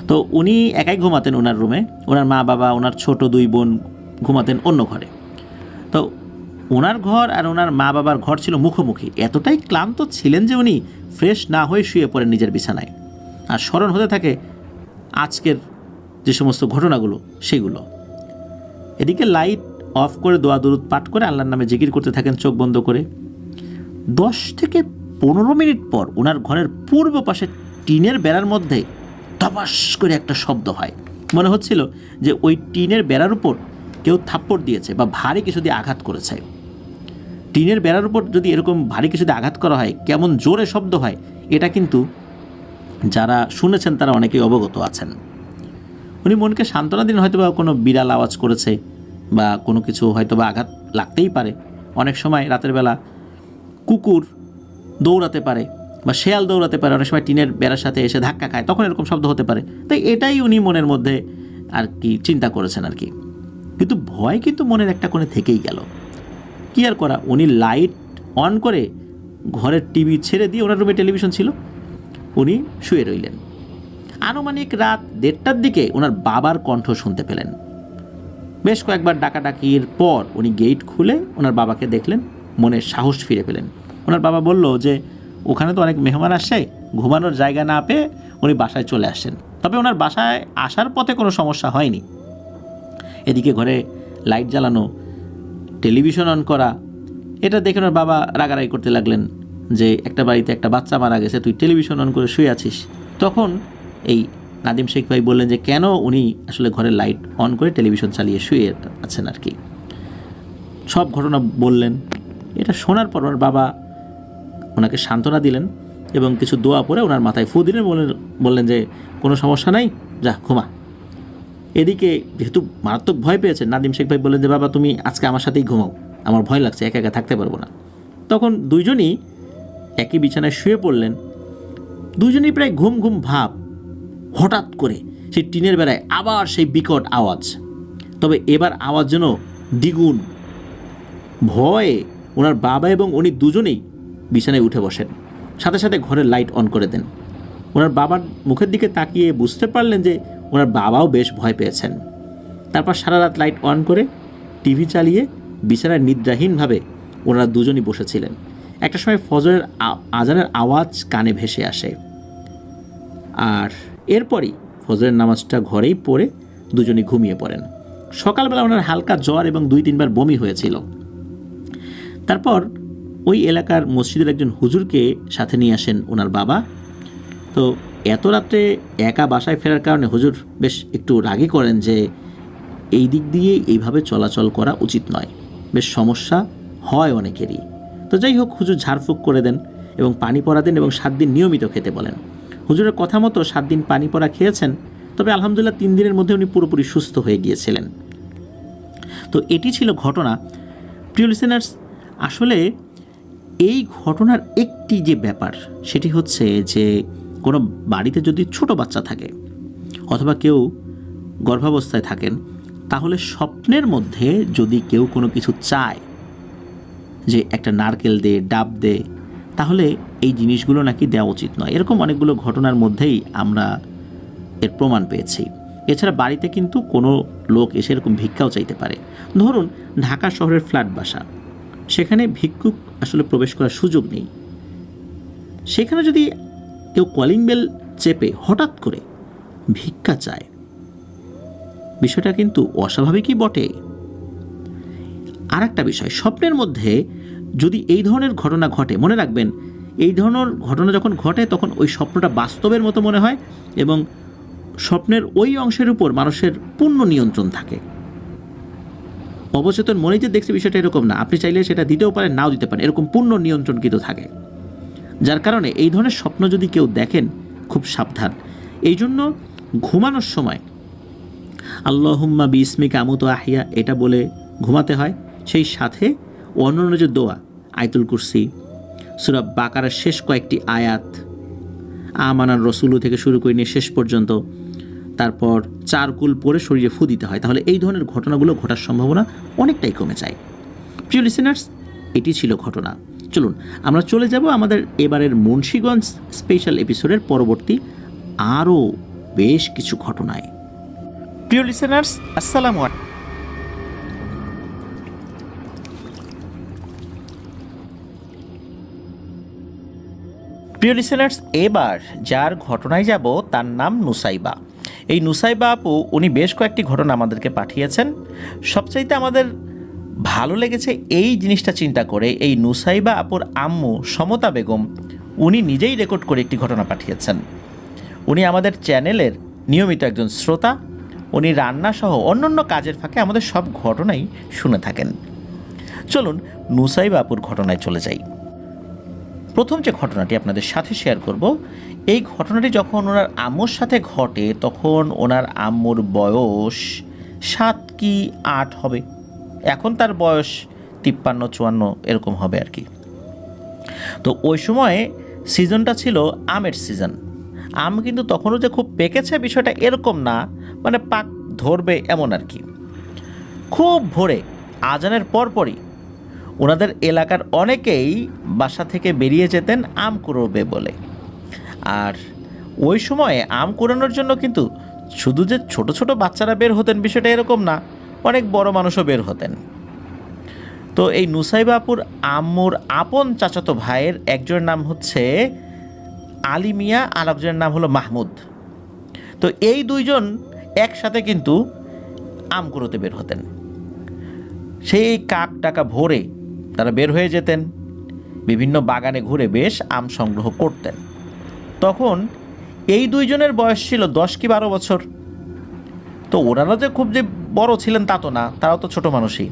তো উনি একাই ঘুমাতেন ওনার রুমে, ওনার মা বাবা, ওনার ছোট 2 বোন ঘুমাতেন অন্য ঘরে। তো ওনার ঘর আর ওনার মা বাবার ঘর ছিল মুখোমুখি। এতটাই ক্লান্ত ছিলেন যে উনি ফ্রেশ না হয়ে শুয়ে পড়েন নিজের বিছানায়, আর স্মরণ হতে থাকে আজকের যে সমস্ত ঘটনাগুলো সেগুলো। এদিকে লাইট অফ করে দোয়া দরুদ পাঠ করে আল্লাহর নামে জিকির করতে থাকেন চোখ বন্ধ করে। 10 থেকে 15 মিনিট পর ওনার ঘরের পূর্ব পাশে টিনের বেড়ার মধ্যে ধপাস করে একটা শব্দ হয়। মনে হচ্ছিল যে ওই টিনের বেড়ার উপর কেউ থাপ্পড় দিয়েছে বা ভারী কিছু দিয়ে আঘাত করেছে। টিনের বেড়ার উপর যদি এরকম ভারী কিছু দিয়ে আঘাত করা হয় কেমন জোরে শব্দ হয়, এটা কিন্তু যারা শুনেছেন তারা অনেকেই অবগত আছেন। উনি মনকে সান্ত্বনা দিন, হয়তো বা কোনো বিড়াল আওয়াজ করেছে বা কোনো কিছু হয়তো বা আঘাত লাগতেই পারে। অনেক সময় রাতের বেলা কুকুর দৌড়াতে পারে বা শেয়াল দৌড়াতে পারে, অনেক সময় টিনের বেড়ার সাথে এসে ধাক্কা খায়, তখন এরকম শব্দ হতে পারে। তাই এটাই উনি মনের মধ্যে আর কি চিন্তা করেছেন আর কি। কিন্তু ভয় কিন্তু মনের একটা কোণে থেকেই গেল। কি আর করা, উনি লাইট অন করে ঘরের টিভি ছেড়ে দিয়ে, ওনার রুমে টেলিভিশন ছিল, উনি শুয়ে রইলেন। আনুমানিক রাত 1:30টার দিকে ওনার বাবার কণ্ঠ শুনতে পেলেন। বেশ কয়েকবার ডাকাডাকির পর উনি গেট খুলে ওনার বাবাকে দেখলেন, মনের সাহস ফিরে পেলেন। ওনার বাবা বলল যে ওখানে তো অনেক মেহমান আসছে, ঘুমানোর জায়গা না পেয়ে উনি বাসায় চলে আসেন। তবে ওনার বাসায় আসার পথে কোনো সমস্যা হয়নি। এদিকে ঘরে লাইট জ্বালানো, টেলিভিশন অন করা, এটা দেখে ওনার বাবা রাগারাগি করতে লাগলেন যে একটা বাড়িতে একটা বাচ্চা মারা গেছে, তুই টেলিভিশন অন করে শুয়ে আছিস। তখন এই নাদিম শেখ ভাই বললেন যে কেন উনি আসলে ঘরে লাইট অন করে টেলিভিশন চালিয়ে শুয়ে আছেন আর কি। সব ঘটনা বললেন। এটা শোনার পর ওনার বাবা ওনাকে সান্ত্বনা দিলেন এবং কিছু দোয়া পরে ওনার মাথায় ফু দিলেন, বললেন যে কোনো সমস্যা নাই, যা ঘুমা। এদিকে যেহেতু মারাত্মক ভয় পেয়েছেন, নাদিম শেখ ভাই বললেন যে বাবা তুমি আজকে আমার সাথেই ঘুমাও, আমার ভয় লাগছে, একা একা থাকতে পারবো না। তখন দুইজনই একই বিছানায় শুয়ে পড়লেন। দুজনেই প্রায় ঘুম ঘুম ভাব। হঠাৎ করে সেই টিনের বেড়ায় আবার সেই বিকট আওয়াজ, তবে এবার আওয়াজ যেন দ্বিগুণ। ভয়ে ওনার বাবা এবং উনি দুজনেই বিছানায় উঠে বসেন, সাথে সাথে ঘরের লাইট অন করে দেন। ওনার বাবার মুখের দিকে তাকিয়ে বুঝতে পারলেন যে ওনার বাবাও বেশ ভয় পেয়েছেন। তারপর সারা রাত লাইট অন করে টিভি চালিয়ে বিছানায় নিদ্রাহীনভাবে ওনারা দুজনই বসেছিলেন। একটা সময় ফজরের আজানের আওয়াজ কানে ভেসে আসে, আর এরপরই ফজরের নামাজটা ঘরেই পড়ে দুজনই ঘুমিয়ে পড়েন। সকালবেলা ওনার হালকা জ্বর এবং 2-3 বার বমি হয়েছিল। তারপর ওই এলাকার মসজিদের একজন হুজুরকে সাথে নিয়ে আসেন ওনার বাবা। তো এত রাত্রে একা বাসায় ফেরার কারণে হুজুর বেশ একটু রাগী করেন যে এই দিক দিয়ে এইভাবে চলাচল করা উচিত নয়, বেশ সমস্যা হয় অনেকেরই। তো যাই হোক, হুজুর ঝাড়ফুঁক করে দেন এবং পানি পড়া দেন এবং 7 দিন নিয়মিত খেতে বলেন। হুজুরের কথা মতো 7 দিন পানি পড়া খেয়েছেন, তবে আলহামদুলিল্লাহ 3 দিনের মধ্যে উনি পুরোপুরি সুস্থ হয়ে গিয়েছিলেন। তো এটি ছিল ঘটনা। প্রিয় লিসেনার্স, আসলে এই ঘটনার একটি যে ব্যাপার সেটি হচ্ছে যে কোনো বাড়িতে যদি ছোট বাচ্চা থাকে অথবা কেউ গর্ভাবস্থায় থাকেন, তাহলে স্বপ্নের মধ্যে যদি কেউ কোনো কিছু চায় যে একটা নারকেল দে, ডাব দে, তাহলে এই জিনিসগুলো নাকি দেওয়া উচিত নয়। এরকম অনেকগুলো ঘটনার মধ্যেই আমরা এর প্রমাণ পেয়েছি। এছাড়া বাড়িতে কিন্তু কোনো লোক এসে এরকম ভিক্ষাও চাইতে পারে। ধরুন ঢাকা শহরের ফ্ল্যাট বাসা, সেখানে ভিক্ষুক আসলে প্রবেশ করার সুযোগ নেই। সেখানে যদি কেউ কলিং বেল চেপে হঠাৎ করে ভিক্ষা চায়, বিষয়টা কিন্তু অস্বাভাবিকই বটে। আর একটা বিষয়, স্বপ্নের মধ্যে যদি এই ধরনের ঘটনা ঘটে, মনে রাখবেন এই ধরনের ঘটনা যখন ঘটে তখন ওই স্বপ্নটা বাস্তবের মতো মনে হয় এবং স্বপ্নের ওই অংশের উপর মানুষের পূর্ণ নিয়ন্ত্রণ থাকে। অবচেতন মনেই যে দেখছে বিষয়টা এরকম না, আপনি চাইলে সেটা দিতেও পারেন, নাও দিতে পারেন, এরকম পূর্ণ নিয়ন্ত্রণ কিন্তু থাকে। যার কারণে এই ধরনের স্বপ্ন যদি কেউ দেখেন, খুব সাবধান। এই জন্য ঘুমানোর সময় আল্লাহুম্মা বিসমিকা আমুতু আহিয়া এটা বলে ঘুমাতে হয়। সেই সাথে অন্যান্য যে দোয়া, আয়াতুল কুরসি, সূরা বাকারার শেষ কয়েকটি আয়াত, আমানার রসুলু থেকে শুরু করে নিয়ে শেষ পর্যন্ত, তারপর চারকুল পরে শরীরে ফু দিতে হয়। তাহলে এই ধরনের ঘটনাগুলো ঘটার সম্ভাবনা অনেকটাই কমে যায়। প্রিয় লিসেনার্স, এটি ছিল ঘটনা। চলুন আমরা চলে যাব আমাদের এবারের মুন্সিগঞ্জ স্পেশাল এপিসোডের পরবর্তী আরও বেশ কিছু ঘটনায়। প্রিয় লিসেনার্স, আসসালামু আলাইকুম। প্রিয় লিসেনার্স, এবার যার ঘটনায় যাব তার নাম নুসাইবা। এই নুসাইবা আপু উনি বেশ কয়েকটি ঘটনা আমাদেরকে পাঠিয়েছেন। সবচাইতে আমাদের ভালো লেগেছে এই জিনিসটা চিন্তা করে, এই নুসাইবা আপুর আম্মু সমতা বেগম উনি নিজেই রেকর্ড করে একটি ঘটনা পাঠিয়েছেন। উনি আমাদের চ্যানেলের নিয়মিত একজন শ্রোতা। উনি রান্নাসহ অন্যান্য কাজের ফাঁকে আমাদের সব ঘটনাই শুনে থাকেন। চলুন নুসাইবা আপুর ঘটনায় চলে যাই। প্রথম যে ঘটনাটি আপনাদের সাথে শেয়ার করব, এই ঘটনাটি যখন ওনার আম্মুর সাথে ঘটে তখন ওনার আম্মুর বয়স 7 কি 8 হবে। এখন তার বয়স 53-54 এরকম হবে আর কি। তো ওই সময়ে সিজনটা ছিল আমের সিজন। আম কিন্তু তখনও যে খুব পেকেছে বিষয়টা এরকম না, মানে পাক ধরবে এমন আর কি। খুব ভোরে আজানের পরপরই ওনাদের এলাকার অনেকেই বাসা থেকে বেরিয়ে যেতেন আম কুড়োবে বলে। আর ওই সময়ে আম কুড়ানোর জন্য কিন্তু শুধু যে ছোট ছোট বাচ্চারা বের হতেন বিষয়টা এরকম না, অনেক বড় মানুষও বের হতেন। তো এই নুসাইবা আপুর আম্মুর আপন চাচাতো ভাইয়ের একজনের নাম হচ্ছে আলী মিয়া আর একজনের নাম হলো মাহমুদ। তো এই দুইজন একসাথে কিন্তু আম কুড়োতে বের হতেন। সেই কাক ডাকা ভোরে তারা বের হয়ে যেতেন, বিভিন্ন বাগানে ঘুরে বেশ আম সংগ্রহ করতেন। তখন এই দুইজনের বয়স ছিল 10 কি 12 বছর। তো ওনারা যে খুব যে বড় ছিলেন তা তো না, তারাও তো ছোট মানুষই।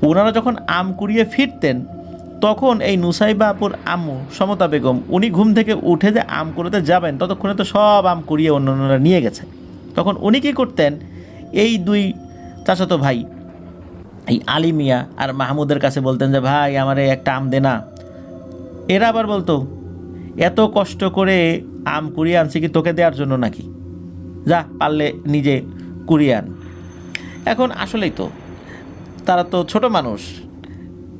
ওনারা যখন আম কুড়িয়ে ফিরতেন তখন এই নুসাইবা আপুর আম্মু সমতা বেগম উনি ঘুম থেকে উঠে যে আম কুড়োতে যাবেন ততক্ষণে তো সব আম কুড়িয়ে অন্যান্যরা নিয়ে গেছে। তখন উনি কী করতেন, এই দুই চাচাতো ভাই এই আলী মিয়া আর মাহমুদের কাছে বলতেন যে ভাই আমারে একটা আম দে না। এরা আবার বলতো এত কষ্ট করে আম কুড়িয়ে আনছি কি তোকে দেওয়ার জন্য নাকি, যা পারলে নিজে কুড়িয়ে আন। এখন আসলেই তো তারা তো ছোট মানুষ,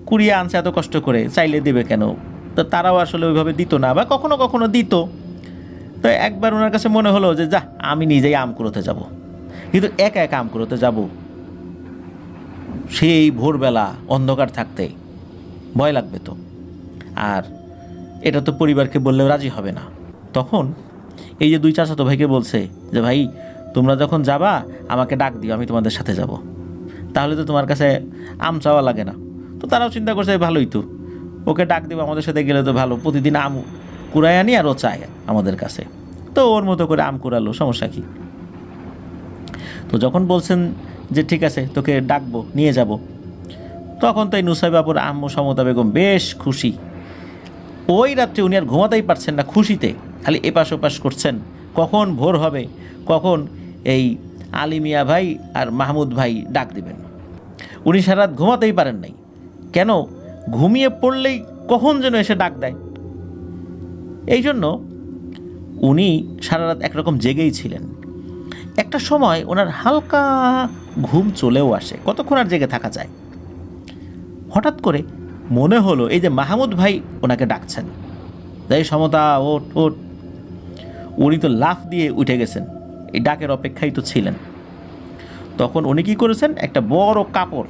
কুড়িয়ে আনছে এত কষ্ট করে, চাইলে দেবে কেন? তো তারাও আসলে ওইভাবে দিত না, বা কখনো কখনো দিত। তো একবার ওনার কাছে মনে হলো যে যা আমি নিজেই আম কুড়োতে যাব, কিন্তু একা একা আম কুড়োতে যাব সেই ভোরবেলা অন্ধকার থাকতে ভয় লাগবে তো, আর এটা তো পরিবারকে বললেও রাজি হবে না। তখন এই যে দুই চাচাতো ভাইকে বলছে যে ভাই তোমরা যখন যাবা আমাকে ডাক দিও, আমি তোমাদের সাথে যাব, তাহলে তো তোমার কাছে আম চাওয়া লাগে না। তো তারাও চিন্তা করছে ভালোই তো, ওকে ডাক দেবো, আমাদের সাথে গেলে তো ভালো, প্রতিদিন আম কুড়াই আনি আর ও চায় আমাদের কাছে। তো ওর মতো করে আম কুড়ালো, সমস্যা কী। তো যখন বলছেন যে ঠিক আছে তোকে ডাকবো, নিয়ে যাব, তখন তো এই নুসাইবা আপুর আম্মু সমতা বেগম বেশ খুশি। ওই রাত্রে উনি আর ঘুমাতেই পারছেন না খুশিতে, খালি এপাশ ওপাশ করছেন কখন ভোর হবে, কখন এই আলী মিয়া ভাই আর মাহমুদ ভাই ডাক দিবেন। উনি সারা রাত ঘুমাতেই পারেন নাই। কেন? ঘুমিয়ে পড়লেই কখন যেন এসে ডাক দেয়। এই জন্য উনি সারা রাত একরকম জেগেই ছিলেন। একটা সময় ওনার হালকা ঘুম চলেও আসে, কতক্ষণ আর জেগে থাকা যায়। হঠাৎ করে মনে হলো এই যে মাহমুদ ভাই ওনাকে ডাকছেন, এই সমতা ওঠ ওঠ। উনি তো লাফ দিয়ে উঠে গেছেন, এই ডাকের অপেক্ষায় তো ছিলেন। তখন উনি কী করেছেন, একটা বড় কাপড়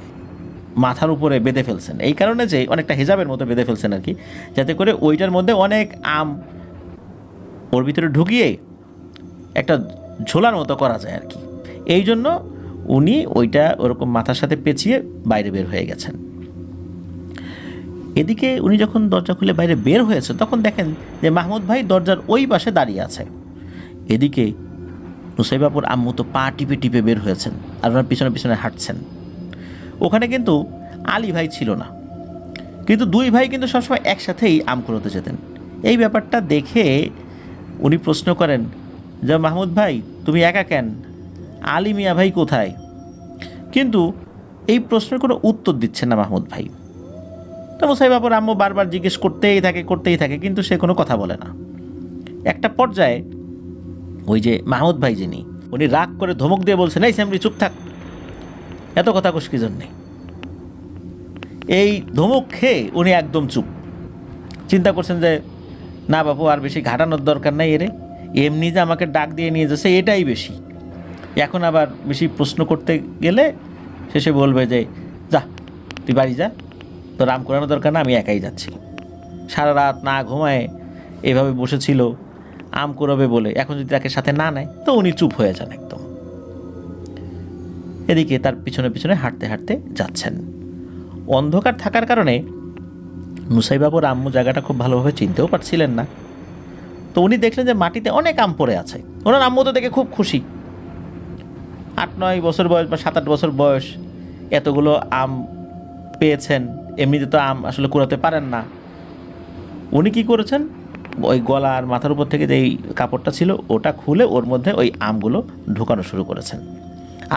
মাথার উপরে বেঁধে ফেলছেন, এই কারণে যে অনেকটা হিজাবের মতো বেঁধে ফেলছেন আর কি, যাতে করে ওইটার মধ্যে অনেক আম ওর ভিতরে ঢুকিয়ে একটা ঝোলার মতো করা যায় আর কি। এই জন্য উনি ওইটা ওরকম মাথার সাথে পেঁচিয়ে বাইরে বের হয়ে গেছেন। এদিকে উনি যখন দরজা খুলে বাইরে বের হয়েছে তখন দেখেন যে মাহমুদ ভাই দরজার ওই পাশে দাঁড়িয়ে আছে। এদিকে নুসাইবাপুর আম্মু তো পা টিপে টিপে বের হয়েছেন আর ওনার পিছনে পিছনে হাঁটছেন। ওখানে কিন্তু আলী ভাই ছিল না, কিন্তু দুই ভাই কিন্তু সবসময় একসাথেই আম কুড়োতে যেতেন। এই ব্যাপারটা দেখে উনি প্রশ্ন করেন যে মাহমুদ ভাই তুমি একা কেন, আলী মিয়া ভাই কোথায়? কিন্তু এই প্রশ্নের কোনো উত্তর দিচ্ছেন না মাহমুদ ভাই। তো মুসাইবাপুর আম্মু বারবার জিজ্ঞেস করতেই থাকে, কিন্তু সে কোনো কথা বলে না। একটা পর্যায়ে ওই যে মাহমুদ ভাই যিনি, উনি রাগ করে ধমক দিয়ে বলছেন, এই স্যামরি চুপ থাক, এত কথা কোষ কি জন্যে। এই ধমক খেয়ে উনি একদম চুপ। চিন্তা করছেন যে না বাবু আর বেশি ঘাটানোর দরকার নাই, এরে এমনি যে আমাকে ডাক দিয়ে নিয়ে যাচ্ছে এটাই বেশি, এখন আবার বেশি প্রশ্ন করতে গেলে শেষে বলবে যে যা তুই বাড়ি যা, তো রাম করানোর দরকার না, আমি একাই যাচ্ছি। সারা রাত না ঘুমায় এভাবে বসেছিল আম কুড়াবে বলে, এখন যদি তাকে সাথে না নেয় তো উনি চুপ হয়ে যান একদম। এদিকে তার পিছনে পিছনে হাঁটতে হাঁটতে যাচ্ছেন। অন্ধকার থাকার কারণে নুসাইবাবুর আম্মু জায়গাটা খুব ভালোভাবে চিনতেও পারছিলেন না। তো উনি দেখলেন যে মাটিতে অনেক আম পড়ে আছে। ওনার আম্মু তো দেখে খুব খুশি, 8-9 বছর বয়স বা 7-8 বছর বয়স, এতগুলো আম পেয়েছেন। এমনিতে তো আম আসলে কুড়াতে পারেন না। উনি কি করেছেন, ওই গলা আর মাথার উপর থেকে যেই কাপড়টা ছিল ওটা খুলে ওর মধ্যে ওই আমগুলো ঢোকানো শুরু করেছেন।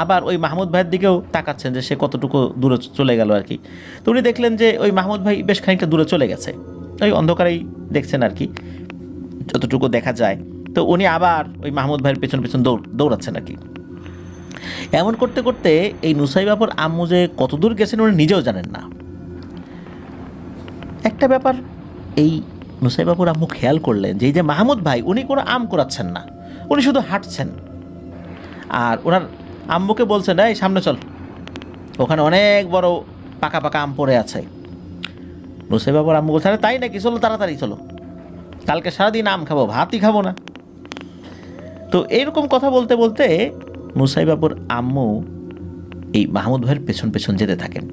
আবার ওই মাহমুদ ভাইয়ের দিকেও তাকাচ্ছেন যে সে কতটুকু দূরে চলে গেল আর কি। তো উনি দেখলেন যে ওই মাহমুদ ভাই বেশ খানিকটা দূরে চলে গেছে, ওই অন্ধকারেই দেখছেন আর কি, যতটুকু দেখা যায়। তো উনি আবার ওই মাহমুদ ভাইয়ের পেছন পেছন দৌড়াচ্ছেন আর কি। এমন করতে করতে এই নুসাইবাপুর আম্মু যে কত দূর গেছেন উনি নিজেও জানেন না। একটা ব্যাপার এই নুসাইবাপুর আম্মু খেয়াল করলেন যে এই যে মাহমুদ ভাই উনি কোনো আম কুড়াচ্ছেন না, উনি শুধু হাঁটছেন। আর ওনার আম্মুকে বলছেন এই সামনে চল, ওখানে অনেক বড় পাকা পাকা আম পড়ে আছে। নুসাইবাপুর আম্মু বলছে তাই নাকি, চলো তাড়াতাড়ি চলো, কালকে সারাদিন আম খাবো, ভাতই খাবো না। তো এইরকম কথা বলতে বলতে নুসাইবাপুর আম্মু এই মাহমুদ ভাইয়ের পেছন পেছন যেতে থাকেন।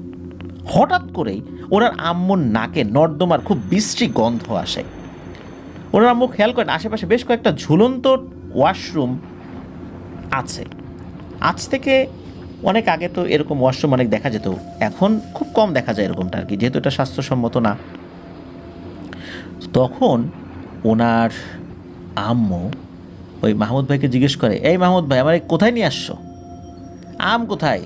হঠাৎ করেই ওনার আম্মুর নাকে নর্দমার খুব বিশ্রী গন্ধ আসে। ওনার আম্মু খেয়াল করেন আশেপাশে বেশ কয়েকটা ঝুলন্ত ওয়াশরুম আছে। আজ থেকে অনেক আগে তো এরকম ওয়াশরুম অনেক দেখা যেত, এখন খুব কম দেখা যায় এরকমটা আর কি, যেহেতু এটা স্বাস্থ্যসম্মত না। তখন ওনার আম্মু ওই মাহমুদ ভাইকে জিজ্ঞেস করে, এই মাহমুদ ভাই আমার কোথায় নিয়ে আসছো, আম কোথায়?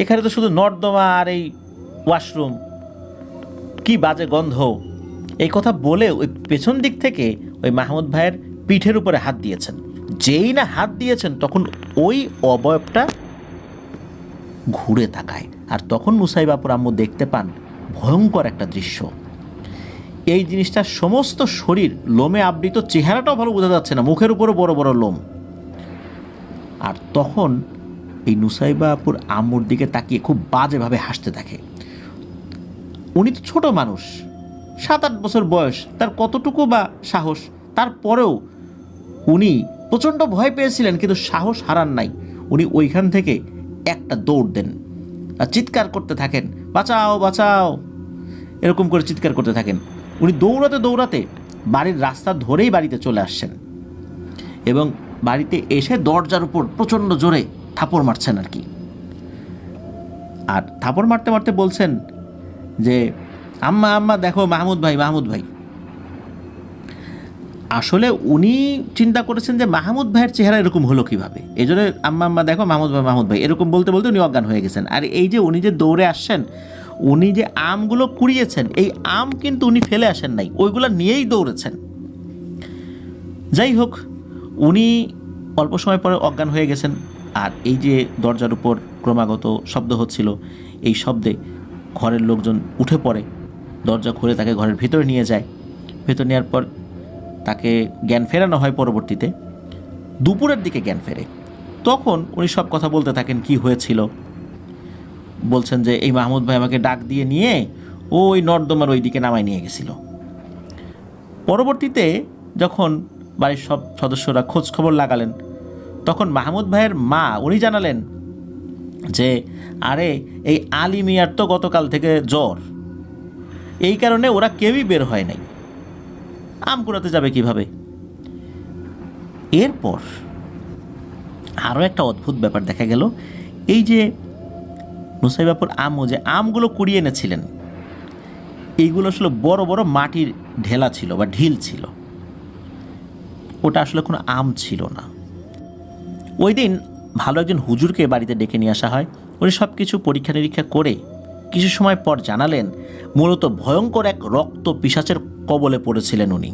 এখানে তো শুধু নর্দমা আর এই ওয়াশরুম, কি বাজে গন্ধ। এই কথা বলে ওই পেছন দিক থেকে ওই মাহমুদ ভাইয়ের পিঠের উপরে হাত দিয়েছেন। যেই না হাত দিয়েছেন তখন ওই অবয়বটা ঘুরে তাকায়, আর তখন নুসাইবাপুর আম্মু দেখতে পান ভয়ঙ্কর একটা দৃশ্য। এই জিনিসটা সমস্ত শরীর লোমে আবৃত, চেহারাটাও ভালো বোঝা যাচ্ছে না, মুখের উপরও বড় বড় লোম। আর তখন এই নুসাইবাপুর আম্মুর দিকে তাকিয়ে খুব বাজেভাবে হাসতে থাকে। উনি তো ছোট মানুষ, 7-8 বছর বয়স, তার কতটুকু বা সাহস, তারপরেও উনি প্রচণ্ড ভয় পেয়েছিলেন কিন্তু সাহস হারান নাই। উনি ওইখান থেকে একটা দৌড় দেন আর চিৎকার করতে থাকেন, বাঁচাও বাঁচাও, এরকম করে চিৎকার করতে থাকেন। উনি দৌড়াতে দৌড়াতে বাড়ির রাস্তা ধরেই বাড়িতে চলে আসছেন এবং বাড়িতে এসে দরজার উপর প্রচণ্ড জোরে থাপড় মারছেন আর কি। আর থাপড় মারতে মারতে বলছেন যে আম্মা আম্মা দেখো মাহমুদ ভাই, মাহমুদ ভাই। আসলে উনি চিন্তা করেছেন যে মাহমুদ ভাইয়ের চেহারা এরকম হলো কীভাবে, এই জন্য আম্মা দেখো মাহমুদ ভাই এরকম বলতে বলতে উনি অজ্ঞান হয়ে গেছেন। আর এই যে উনি যে দৌড়ে আসছেন, উনি যে আমগুলো কুড়িয়েছেন, এই আম কিন্তু উনি ফেলে আসেন নাই, ওইগুলো নিয়েই দৌড়েছেন। যাই হোক, উনি অল্প সময় পরে অজ্ঞান হয়ে গেছেন। আর এই যে দরজার উপর ক্রমাগত শব্দ হচ্ছিল, এই শব্দে ঘরের লোকজন উঠে পড়ে, দরজা খুলে তাকে ঘরের ভেতরে নিয়ে যায়। ভেতর নেওয়ার পর তাকে জ্ঞান ফেরানো হয়। পরবর্তীতে দুপুরের দিকে জ্ঞান ফেরে। তখন উনি সব কথা বলতে থাকেন কি হয়েছিল। বলছেন যে এই মাহমুদ ভাই আমাকে ডাক দিয়ে নিয়ে ওই নর্দমার ওই দিকে নামায় নিয়ে গেছিল। পরবর্তীতে যখন বাড়ির সব সদস্যরা খোঁজ খবর লাগালেন, তখন মাহমুদ ভাইয়ের মা উনি জানালেন যে আরে এই আলী মিয়ার তো গতকাল থেকে জ্বর, এই কারণে ওরা কেউই বের হয় নাই, আম কুড়াতে যাবে কিভাবে। এরপর আরও একটা অদ্ভুত ব্যাপার দেখা গেল। এই যে নুসাইবাপুর আম্মু যে আমগুলো কুড়িয়ে এনেছিলেন, এইগুলো আসলে বড় বড় মাটির ঢেলা ছিল বা ঢিল ছিল, ওটা আসলে কোনো আম ছিল না। ওই দিন ভালো একজন হুজুরকে বাড়িতে ডেকে নিয়ে আসা হয়। উনি সব কিছু পরীক্ষা নিরীক্ষা করে কিছু সময় পর জানালেন মূলত ভয়ঙ্কর এক রক্ত পিশাচের কবলে পড়েছিলেন উনি।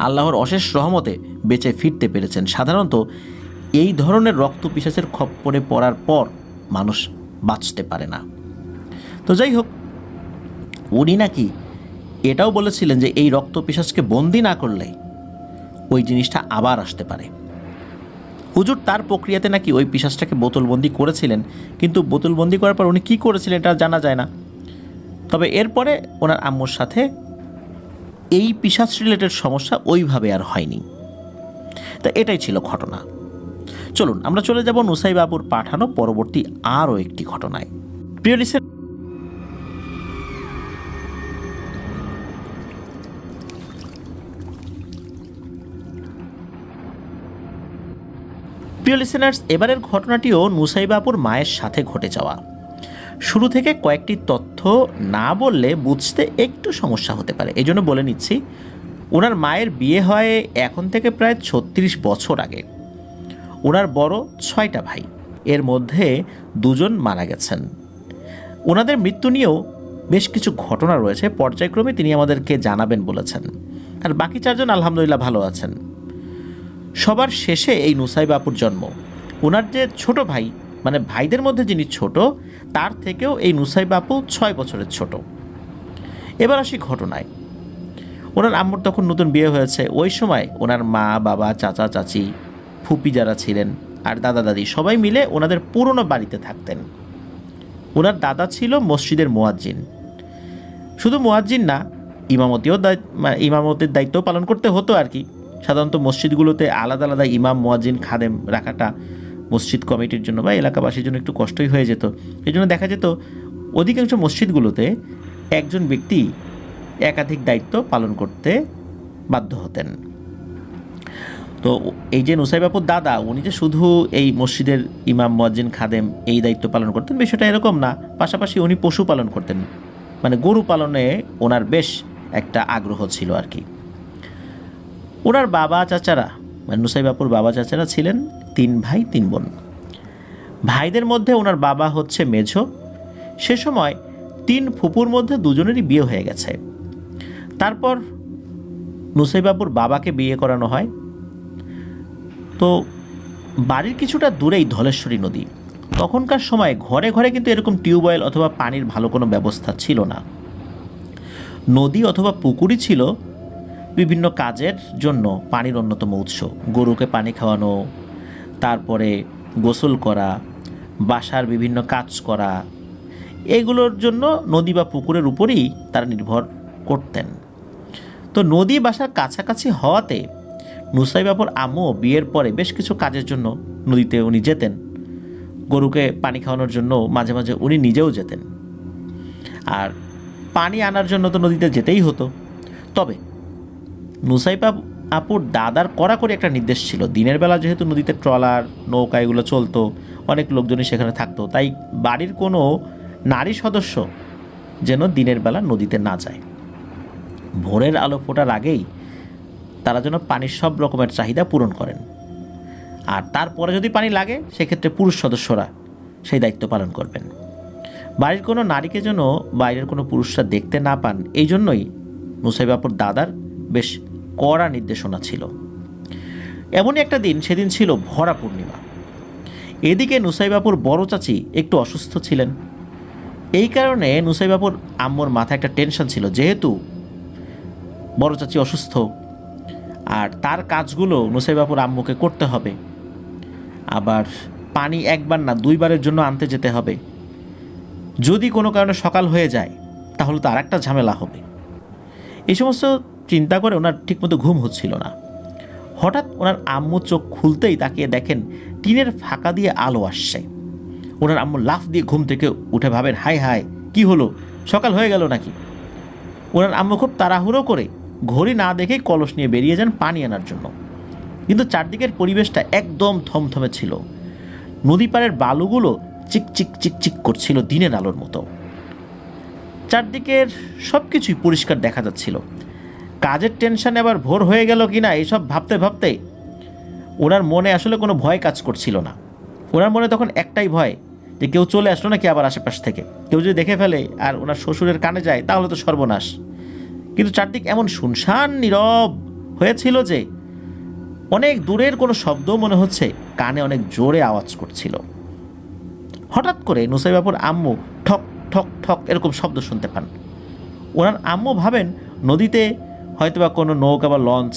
আল্লাহর অশেষ রহমতে বেঁচে ফিরতে পেরেছেন। সাধারণত এই ধরনের রক্ত পিশাচের খপ্পরে পড়ার পর মানুষ বাঁচতে পারে না। তো যাই হোক, উনি নাকি এটাও বলেছিলেন যে এই রক্ত পিশাচকে বন্দি না করলে ওই জিনিসটা আবার আসতে পারে। হুজুর তার প্রক্রিয়াতে নাকি ওই পিশাচটাকে বোতলবন্দি করেছিলেন, কিন্তু বোতলবন্দি করার পর উনি কী করেছিলেন এটা জানা যায় না। তবে এরপরে ওনার আম্মুর সাথে এই পিশাচ রিলেটেড সমস্যা ওইভাবে আর হয়নি। তা এটাই ছিল ঘটনা। চলুন আমরা চলে যাব নুসাইবাবুর পাঠানো পরবর্তী আরও একটি ঘটনায়। প্রিয় লিসেনার, এবারের ঘটনাটিও নুসাইবাবুর মায়ের সাথে ঘটে যাওয়া। শুরু থেকে কয়েকটি তথ্য না বললে বুঝতে একটু সমস্যা হতে পারে, এই জন্য বলে নিচ্ছি। ওনার মায়ের বিয়ে হয় এখন থেকে প্রায় 36 বছর আগে। ওনার বড় 6টা ভাই, এর মধ্যে 2জন মারা গেছেন। ওনাদের মৃত্যু নিয়েও বেশ কিছু ঘটনা রয়েছে, পর্যায়ক্রমে তিনি আমাদেরকে জানাবেন বলেছেন। আর বাকি 4জন আলহামদুলিল্লাহ ভালো আছেন। সবার শেষে এই নুসাইবাপুর জন্ম। ওনার যে ছোট ভাই, মানে ভাইদের মধ্যে যিনি ছোট, তার থেকেও এই নুসাইবাপু 6 বছরের ছোট। এবার আসি ঘটনায়। ওনার আম্মুর তখন নতুন বিয়ে হয়েছে। ওই সময় ওনার মা, বাবা, চাচা, চাচি, ফুপি যারা ছিলেন আর দাদা দাদি সবাই মিলে ওনাদের পুরনো বাড়িতে থাকতেন। ওনার দাদা ছিল মসজিদের মুয়াজ্জিন। শুধু মুয়াজ্জিন না, ইমামতের দায়িত্ব পালন করতে হতো আর কি। সাধারণত মসজিদগুলোতে আলাদা আলাদা ইমাম, মুয়াজ্জিন, খাদেম রাখাটা মসজিদ কমিটির জন্য বা এলাকাবাসীর জন্য একটু কষ্টই হয়ে যেত। এই জন্য দেখা যেত অধিকাংশ মসজিদগুলোতে একজন ব্যক্তি একাধিক দায়িত্ব পালন করতে বাধ্য হতেন। তো এই যে নুসাইবাপুর দাদা, উনি যে শুধু এই মসজিদের ইমাম, মুয়াজ্জিন, খাদেম এই দায়িত্ব পালন করতেন বিষয়টা এরকম না, পাশাপাশি উনি পশু পালন করতেন, মানে গরু পালনে ওনার বেশ একটা আগ্রহ ছিল আর কি। ওনার বাবা চাচারা, মানে নুসাইবাপুর বাবা চাচারা ছিলেন 3 ভাই 3 বোন। ভাইদের মধ্যে ওনার বাবা হচ্ছে মেঝো। সে সময় 3 ফুপুর মধ্যে 2জনেরই বিয়ে হয়ে গেছে। তারপর নুসাইবাপুর বাবাকে বিয়ে করানো হয়। তো বাড়ির কিছুটা দূরেই ধলেশ্বরী নদী। তখনকার সময় ঘরে ঘরে কিন্তু এরকম টিউবওয়েল অথবা পানির ভালো কোনো ব্যবস্থা ছিল না। নদী অথবা পুকুরই ছিল বিভিন্ন কাজের জন্য পানির অন্যতম উৎস। গরুকে পানি খাওয়ানো, তারপরে গোসল করা, বাসার বিভিন্ন কাজ করা, এগুলোর জন্য নদী বা পুকুরের উপরেই তারা নির্ভর করতেন। তো নদী বাসার কাছাকাছি হওয়াতে নুসাইবাপুর আম্মু বিয়ের পরে বেশ কিছু কাজের জন্য নদীতে উনি যেতেন। গরুকে পানি খাওয়ানোর জন্য মাঝে মাঝে উনি নিজেও যেতেন। আর পানি আনার জন্য তো নদীতে যেতেই হতো। তবে নুসাইবাপুর দাদার কড়াকড়ি একটা নির্দেশ ছিল, দিনের বেলা যেহেতু নদীতে ট্রলার, নৌকা এগুলো চলতো, অনেক লোকজনই সেখানে থাকতো, তাই বাড়ির কোনো নারী সদস্য যেন দিনের বেলা নদীতে না যায়। ভোরের আলো ফোটার আগেই তারা যেন পানির সব রকমের চাহিদা পূরণ করেন। আর তারপরে যদি পানি লাগে সেক্ষেত্রে পুরুষ সদস্যরা সেই দায়িত্ব পালন করবেন। বাড়ির কোনো নারীকে যেন বাইরের কোনো পুরুষরা দেখতে না পান, এই জন্যই নুসাইবাপুর দাদার বেশ কড়া নির্দেশনা ছিল। এমনই একটা দিন, সেদিন ছিল ভরা পূর্ণিমা। এদিকে নুসাইবাপুর বড় চাচি একটু অসুস্থ ছিলেন। এই কারণে নুসাইবাপুর আম্মুর মাথায় একটা টেনশন ছিল, যেহেতু বড় চাচি অসুস্থ আর তার কাজগুলো নুসাইবাপুর আম্মুকে করতে হবে, আবার পানি একবার না 2 বারের জন্য আনতে যেতে হবে। যদি কোনো কারণে সকাল হয়ে যায় তাহলে তো আর একটা ঝামেলা হবে। এই সমস্ত চিন্তা করে ওনার ঠিকমতো ঘুম হচ্ছিল না। হঠাৎ ওনার আম্মু চোখ খুলতেই তাকিয়ে দেখেন টিনের ফাঁকা দিয়ে আলো আসছে। ওনার আম্মু লাফ দিয়ে ঘুম থেকে উঠে ভাবেন, হায় হায়, কি হলো, সকাল হয়ে গেল নাকি? ওনার আম্মু খুব তাড়াহুড়ো করে ঘড়ি না দেখেই কলস নিয়ে বেরিয়ে যান পানি আনার জন্য। কিন্তু চারদিকের পরিবেশটা একদম থমথমে ছিল। নদী পাড়ের বালুগুলো চিকচিক চিকচিক করছিল দিনের আলোর মতো। চারদিকের সব কিছুই পরিষ্কার দেখা যাচ্ছিল। কাজের টেনশন আবার ভোর হয়ে গেল কিনা এইসব ভাবতে ভাবতে ওনার মনে আসলে কোনো ভয় কাজ করছিল না। ওনার মনে তখন একটাই ভয়, যে কেউ চলে আসলো নাকি আবার আশেপাশ থেকে, কেউ যদি দেখে ফেলে আর ওনার শ্বশুরের কানে যায় তাহলে তো সর্বনাশ। কিন্তু চারদিক এমন শুনশান নীরব হয়েছিল যে অনেক দূরের কোনো শব্দ মনে হচ্ছে কানে অনেক জোরে আওয়াজ করছিল। হঠাৎ করে নুসাইবাপুর আম্মু ঠক ঠক ঠক এরকম শব্দ শুনতে পান। ওনার আম্মু ভাবেন নদীতে হয়তোবা কোনো নৌকা বা লঞ্চ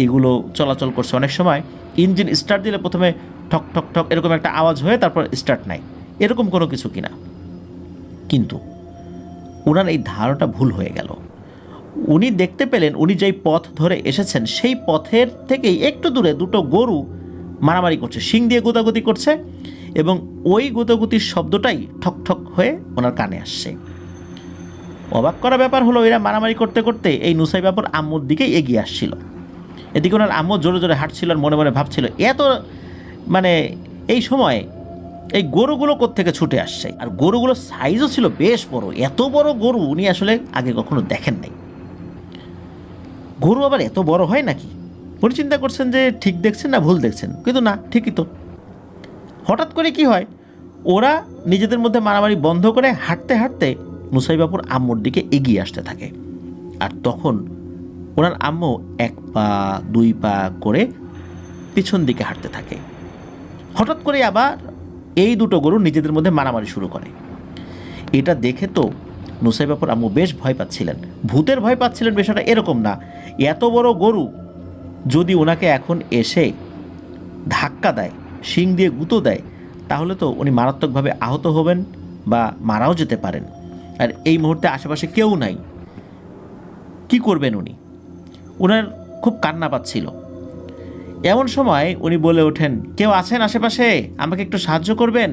এগুলো চলাচল করছে। অনেক সময় ইঞ্জিন স্টার্ট দিলে প্রথমে ঠক ঠক ঠক এরকম একটা আওয়াজ হয়ে তারপর স্টার্ট নেয়, এরকম কোনো কিছু কিনা। কিন্তু ওনার এই ধারণাটা ভুল হয়ে গেল। উনি দেখতে পেলেন উনি যেই পথ ধরে এসেছেন সেই পথের থেকেই একটু দূরে 2টো গরু মারামারি করছে, শিং দিয়ে গোতাগুতি করছে, এবং ওই গোতাগুতির শব্দটাই ঠক ঠক হয়ে ওনার কানে আসছে। অবাক করা ব্যাপার হলো, এরা মারামারি করতে করতে এই নুসাইবাপুর আম্মুর দিকেই এগিয়ে আসছিল। এদিকে ওনার আম্মু জোরে জোরে হাঁটছিল আর মনে মনে ভাবছিল, এত এই সময় এই গরুগুলো কোত্থেকে ছুটে আসছে। আর গরুগুলোর সাইজও ছিল বেশ বড়। এত বড় গরু উনি আসলে আগে কখনো দেখেন নাই। গরু আবার এত বড় হয় নাকি? উনি চিন্তা করছেন যে ঠিক দেখছেন না ভুল দেখছেন, কিন্তু না, ঠিকই তো। হঠাৎ করে কি হয়, ওরা নিজেদের মধ্যে মারামারি বন্ধ করে হাঁটতে হাঁটতে নুসাইবাপুর আম্মুর দিকে এগিয়ে আসতে থাকে। আর তখন ওনার আম্মু 1 পা 2 পা করে পিছন দিকে হাঁটতে থাকে। হঠাৎ করে আবার এই 2টো গরু নিজেদের মধ্যে মারামারি শুরু করে। এটা দেখে তো নুসাইবাপুর আম্মু বেশ ভয় পাচ্ছিলেন। ভূতের ভয় পাচ্ছিলেন বিষয়টা এরকম না, এত বড় গরু যদি ওনাকে এখন এসে ধাক্কা দেয়, শিং দিয়ে গুঁতো দেয়, তাহলে তো উনি মারাত্মকভাবে আহত হবেন বা মারাও যেতে পারেন। আর এই মুহূর্তে আশেপাশে কেউ নাই, কি করবেন উনি? ওনার খুব কান্না পাচ্ছিল। এমন সময় উনি বলে ওঠেন, কেউ আছেন আশেপাশে, আমাকে একটু সাহায্য করবেন?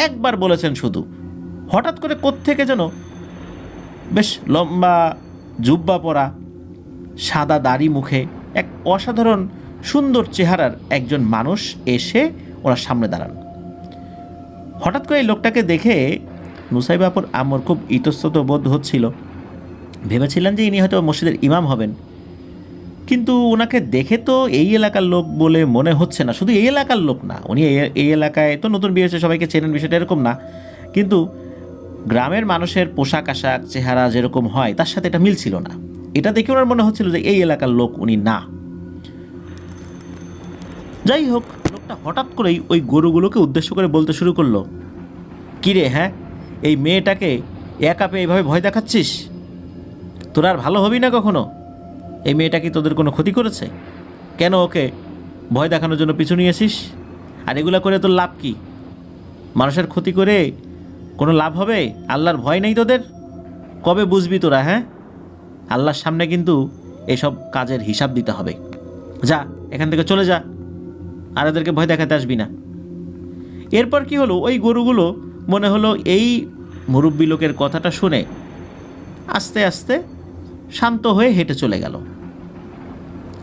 একবার বলেছেন শুধু, হঠাৎ করে কোত্থেকে যেন বেশ লম্বা জুব্বা পরা, সাদা দাড়ি মুখে এক অসাধারণ সুন্দর চেহারার একজন মানুষ এসে ওনার সামনে দাঁড়ান। হঠাৎ করে এই লোকটাকে দেখে নুসাইবাপুর আম্মুর খুব ইতস্তত বোধ হচ্ছিল। ভেবেছিলেন যে ইনি হয়তো মসজিদের ইমাম হবেন, কিন্তু ওনাকে দেখে তো এই এলাকার লোক বলে মনে হচ্ছে না। শুধু এই এলাকার লোক না, উনি এই এলাকায় তো নতুন বিয়ে হয়েছে, সবাইকে চেনেন, বিষয়টা এরকম না। কিন্তু গ্রামের মানুষের পোশাক আশাক চেহারা যেরকম হয় তার সাথে এটা মিলছিল না। এটা দেখে ওনার মনে হচ্ছিল যে এই এলাকার লোক উনি না। যাই হোক, লোকটা হঠাৎ করেই ওই গরুগুলোকে উদ্দেশ্য করে বলতে শুরু করলো, কিরে, হ্যাঁ, এই মেয়েটাকে একা পেয়ে এইভাবে ভয় দেখাচ্ছিস? তোরা আর ভালো হবি না কখনো? এই মেয়েটা কি তোদের কোনো ক্ষতি করেছে? কেন ওকে ভয় দেখানোর জন্য পিছু নিয়েছিস? আর এগুলা করে তোর লাভ কি? মানুষের ক্ষতি করে কোনো লাভ হবে? আল্লাহর ভয় নেই তোদের? কবে বুঝবি তোরা? হ্যাঁ, আল্লাহর সামনে কিন্তু এসব কাজের হিসাব দিতে হবে। যা, এখান থেকে চলে যা, আর এদেরকে ভয় দেখাতে আসবি না। এরপর কি হলো, ওই গরুগুলো মনে হলো এই মুরব্বী লোকের কথাটা শুনে আস্তে আস্তে শান্ত হয়ে হেঁটে চলে গেল।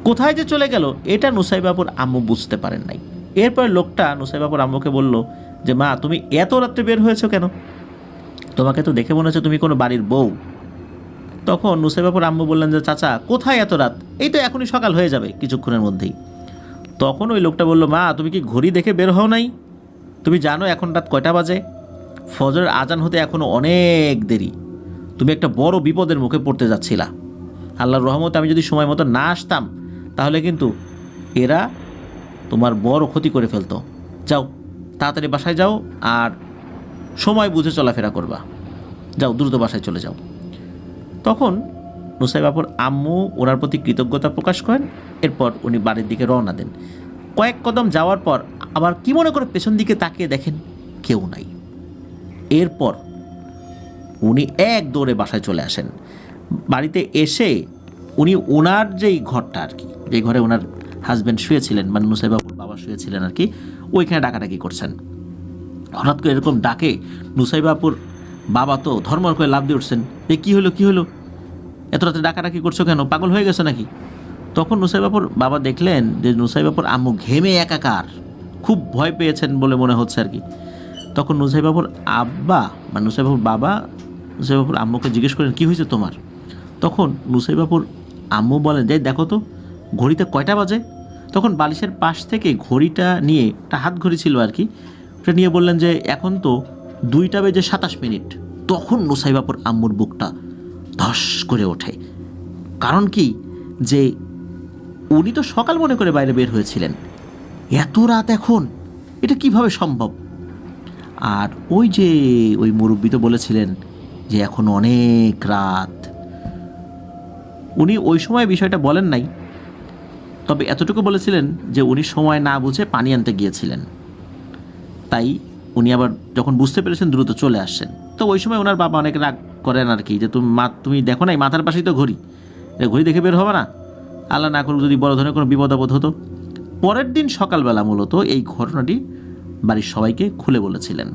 কোথায় যে চলে গেল এটা নুসাইবাপুর আম্মু বুঝতে পারেন নাই। এরপর লোকটা নুসাইবাপুর আম্মুকে বলল যে, মা, তুমি এত রাত্রে বের হয়েছো কেন? তোমাকে তো দেখে মনে হচ্ছে তুমি কোনো বাড়ির বউ, তখন নুসাইবাপুর আম্মু বললেন যে চাচা কোথায় এত রাত, এই তো এখনই সকাল হয়ে যাবে কিছুক্ষণের মধ্যেই। তখন ওই লোকটা বলল, মা তুমি কি ঘড়ি দেখে বের হও নাই? তুমি জানো এখন রাত কয়টা বাজে? ফজরের আজান হতে এখনও অনেক দেরি। তুমি একটা বড় বিপদের মুখে পড়তে যাচ্ছিলা। আল্লাহর রহমতে আমি যদি সময় মতো না আসতাম তাহলে কিন্তু এরা তোমার বড় ক্ষতি করে ফেলতো। যাও তাড়াতাড়ি বাসায় যাও আর সময় বুঝে চলাফেরা করবা। যাও দ্রুত বাসায় চলে যাও। তখন নুসাইবাপুর আম্মু ওনার প্রতি কৃতজ্ঞতা প্রকাশ করেন। এরপর উনি বাড়ির দিকে রওনা দেন। কয়েক কদম যাওয়ার পর আবার কি মনে করে পেছন দিকে তাকিয়ে দেখেন কেউ নাই। এরপর উনি এক দৌড়ে বাসায় চলে আসেন। বাড়িতে এসে উনি ওনার যেই ঘরটা আর কি, যে ঘরে ওনার হাজব্যান্ড শুয়েছিলেন, মানে নুসাইবাপুর বাবা শুয়েছিলেন আর কি, ওইখানে ডাকাডাকি করছেন। হঠাৎ করে এরকম ডাকে নুসাইবাপুর বাবা তো ধর্মর করে লাফ দিয়ে উঠছেন, এ কী হলো কী হলো, এত রাতে ডাকাডাকি করছো কেন, পাগল হয়ে গেছো নাকি? তখন নুসাইবাপুর বাবা দেখলেন যে নুসাইবাপুর আম্মু ঘেমে একাকার, খুব ভয় পেয়েছেন বলে মনে হচ্ছে আর কি। তখন নুসাইবাপুর আব্বা মানে নুসাইবাপুর বাবা নুসাইবাপুর আম্মুকে জিজ্ঞেস করেন, কী হয়েছে তোমার? তখন নুসাইবাপুর আম্মু বলেন, যে দেখো তো ঘড়িতে কয়টা বাজে। তখন বালিশের পাশ থেকে ঘড়িটা নিয়ে, একটা হাত ঘড়ি ছিল আর কি, ওটা নিয়ে বললেন যে এখন তো 2:27। তখন নুসাইবাপুর আম্মুর বুকটা ধস করে ওঠে। কারণ কি, যে উনি তো সকাল মনে করে বাইরে বের হয়েছিলেন, এত রাত এখন, এটা কিভাবে সম্ভব? আর ওই মুরব্বি তো বলেছিলেন যে এখন অনেক রাত। উনি ওই সময় বিষয়টা বলেন নাই, তবে এতটুকু বলেছিলেন যে উনি সময় না বুঝে পানি আনতে গিয়েছিলেন, তাই উনি আবার যখন বুঝতে পেরেছেন দ্রুত চলে আসছেন। তো ওই সময় ওনার বাবা অনেক রাগ করেন আর কি, যে তুমি দেখো নাই মাথার পাশেই তো ঘড়ি, ঘড়ি দেখে বের হবে না, আল্লাহ না করুক যদি বড় ধরনের কোনো বিপদ আপদ হতো। পরের দিন সকালবেলা মূলত এই ঘটনাটি বাড়ির সবাইকে খুলে বলেছিলেন।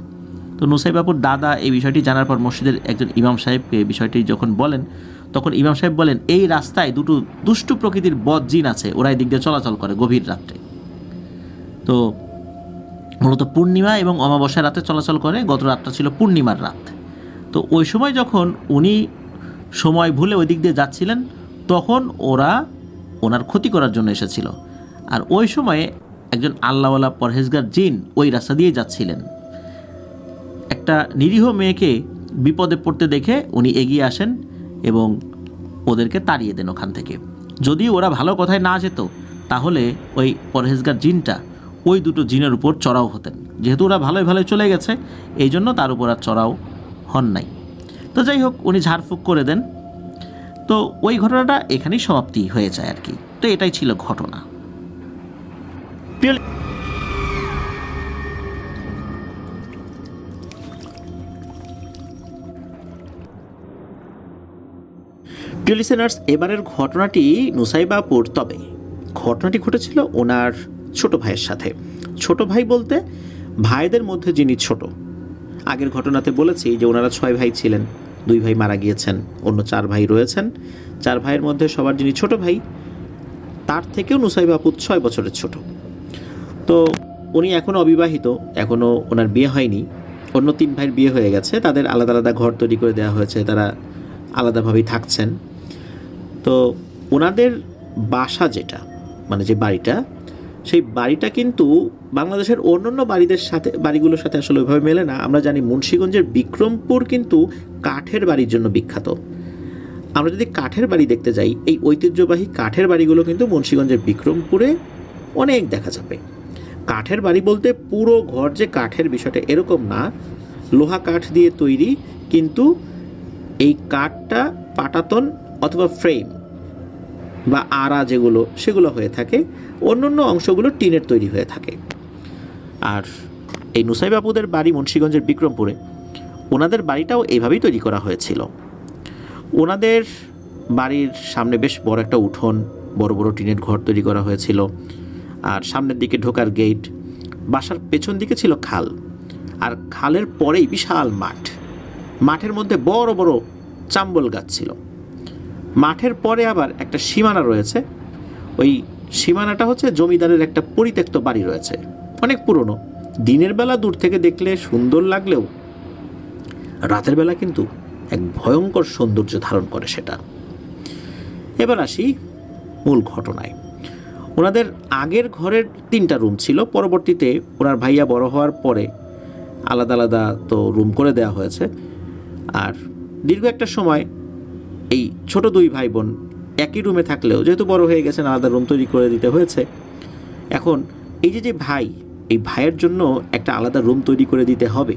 তো নুসাইবাপুর দাদা এই বিষয়টি জানার পর মসজিদের একজন ইমাম সাহেবকে বিষয়টি যখন বলেন, তখন ইমাম সাহেব বলেন, এই রাস্তায় দুটো দুষ্টু প্রকৃতির বদ জিন আছে, ওরা এই দিক দিয়ে চলাচল করে গভীর রাত্রে। তো মূলত পূর্ণিমা এবং অমাবস্যার রাতে চলাচল করে, গত রাতটা ছিল পূর্ণিমার রাত। তো ওই সময় যখন উনি সময় ভুলে ওই দিক দিয়ে যাচ্ছিলেন, তখন ওরা ওনার ক্ষতি করার জন্য এসেছিল। আর ওই সময়ে একজন আল্লাহওয়ালা পরহেজগার জিন ওই রাস্তা দিয়ে যাচ্ছিলেন। একটা নিরীহ মেয়েকে বিপদে পড়তে দেখে উনি এগিয়ে আসেন এবং ওদেরকে তাড়িয়ে দেন ওখান থেকে। যদি ওরা ভালো কথায় না যেত তাহলে ওই পরহেজগার জিনটা ওই দুটো জিনের উপর চড়াও হতেন। যেহেতু ওরা ভালোই ভালোই চলে গেছে, এই জন্য তার উপর আর চড়াও হন নাই। তো যাই হোক, উনি ঝাড়ফুঁক করে দেন। তো ওই ঘটনাটা এখানেই সমাপ্তি হয়ে যায় আর কি। তো এটাই ছিল ঘটনা। প্রিয় লিসেনার্স, এবারের ঘটনাটি নুসাইবাপুর, তবে ঘটনাটি ঘটেছিল ওনার ছোট ভাইয়ের সাথে। ছোট ভাই বলতে ভাইদের মধ্যে যিনি ছোট। আগের ঘটনাতে বলেছি যে ওনারা 6 ভাই ছিলেন, 2 ভাই মারা গিয়েছেন, অন্য 4 ভাই রয়েছেন। 4 ভাইয়ের মধ্যে সবার যিনি ছোট ভাই, তার থেকেও নুসাইবাপুর 6 বছরের ছোট। তো উনি এখনও অবিবাহিত, এখনও ওনার বিয়ে হয়নি। অন্য 3 ভাইয়ের বিয়ে হয়ে গেছে, তাদের আলাদা আলাদা ঘর তৈরি করে দেওয়া হয়েছে, তারা আলাদাভাবেই থাকছেন। তো ওনাদের বাসা যেটা, মানে যে বাড়িটা, সেই বাড়িটা কিন্তু বাংলাদেশের অন্যান্য বাড়িগুলোর সাথে আসলে ওইভাবে মেলে না। আমরা জানি মুন্সিগঞ্জের বিক্রমপুর কিন্তু কাঠের বাড়ির জন্য বিখ্যাত। আমরা যদি কাঠের বাড়ি দেখতে যাই, এই ঐতিহ্যবাহী কাঠের বাড়িগুলো কিন্তু মুন্সিগঞ্জের বিক্রমপুরে অনেক দেখা যাবে। কাঠের বাড়ি বলতে পুরো ঘর যে কাঠের, বিষয়টা এরকম না, লোহা কাঠ দিয়ে তৈরি, কিন্তু এই কাঠটা পাটাতন অথবা ফ্রেম বা আড়া যেগুলো, সেগুলো হয়ে থাকে। অন্য অংশগুলো টিনের তৈরি হয়ে থাকে। আর এই নুসাইবাপুদের বাড়ি মুন্সিগঞ্জের বিক্রমপুরে, ওনাদের বাড়িটাও এইভাবেই তৈরি করা হয়েছিল। ওনাদের বাড়ির সামনে বেশ বড় একটা উঠোন, বড় বড় টিনের ঘর তৈরি করা হয়েছিল। আর সামনের দিকে ঢোকার গেট, বাসার পেছন দিকে ছিল খাল, আর খালের পরেই বিশাল মাঠ। মাঠের মধ্যে বড় বড় চাম্বল গাছ ছিল। মাঠের পরে আবার একটা সীমানা রয়েছে। ওই সীমানাটা হচ্ছে জমিদারের একটা পরিত্যক্ত বাড়ি রয়েছে, অনেক পুরনো। দিনের বেলা দূর থেকে দেখলে সুন্দর লাগলেও রাতের বেলা কিন্তু এক ভয়ঙ্কর সৌন্দর্য ধারণ করে সেটা। এবার আসি মূল ঘটনায়। ওনাদের আগের ঘরের 3টা রুম ছিল, পরবর্তীতে ওনার ভাইয়া বড় হওয়ার পরে আলাদা আলাদা তো রুম করে দেওয়া হয়েছে। আর দীর্ঘ একটা সময় এই ছোট 2 ভাই বোন একই রুমে থাকলেও যেহেতু বড় হয়ে গেছেন আলাদা রুম তৈরি করে দিতে হয়েছে। এখন এই যে ভাই, এই ভাইয়ের জন্য একটা আলাদা রুম তৈরি করে দিতে হবে।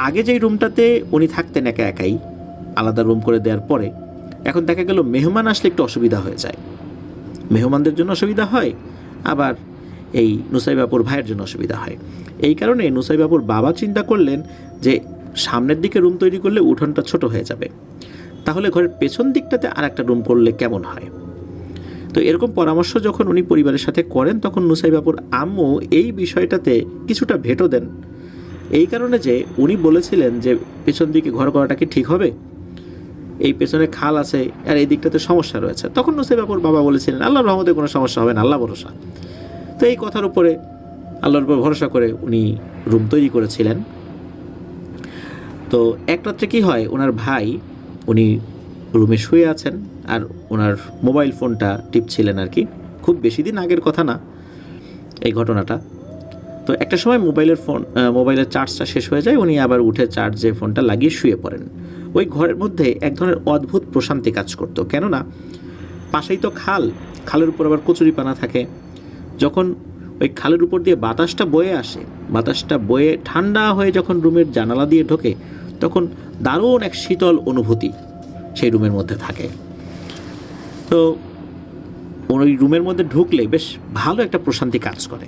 আগে যেই রুমটাতে উনি থাকতেন একা একাই, আলাদা রুম করে দেওয়ার পরে এখন দেখা গেল মেহমান আসলে একটু অসুবিধা হয়ে যায়, মেহমানদের জন্য অসুবিধা হয়, আবার এই নুসাইবাপুর ভাইয়ের জন্য অসুবিধা হয়। এই কারণে নুসাইবাপুর বাবা চিন্তা করলেন যে সামনের দিকে রুম তৈরি করলে উঠোনটা ছোট হয়ে যাবে, তাহলে ঘরের পেছন দিকটাতে আর একটা রুম করলে কেমন হয়। তো এরকম পরামর্শ যখন উনি পরিবারের সাথে করেন, তখন নুসাইবাপুর আম্মু এই বিষয়টাতে কিছুটা ভেটো দেন। এই কারণে যে উনি বলেছিলেন যে পেছন দিকে ঘর করাটা কি ঠিক হবে, এই পেছনে খাল আছে আর এই দিকটাতে সমস্যা রয়েছে। তখন নুসাইবাপুর বাবা বলেছিলেন আল্লাহর রহমতে কোনো সমস্যা হবে না, আল্লাহ ভরসা। তো এই কথার উপরে আল্লাহর উপর ভরসা করে উনি রুম তৈরি করেছিলেন। তো এক রাত্রে কী হয়, ওনার ভাই উনি রুমে শুয়ে আছেন আর ওনার মোবাইল ফোনটা টিপছিলেন আর কি। খুব বেশি দিন আগের কথা না এই ঘটনাটা। তো একটা সময় মোবাইলের চার্জটা শেষ হয়ে যায়, উনি আবার উঠে চার্জে ফোনটা লাগিয়ে শুয়ে পড়েন। ওই ঘরের মধ্যে এক ধরনের অদ্ভুত প্রশান্তি কাজ করতো, কেননা পাশেই তো খালের উপর আবার কচুরিপানা থাকে। যখন ওই খালের উপর দিয়ে বাতাসটা বয়ে আসে, বাতাসটা বয়ে ঠান্ডা হয়ে যখন রুমের জানালা দিয়ে ঢোকে, তখন দারুণ এক শীতল অনুভূতি সেই রুমের মধ্যে থাকে। তো ওই রুমের মধ্যে ঢুকলে বেশ ভালো একটা প্রশান্তি কাজ করে।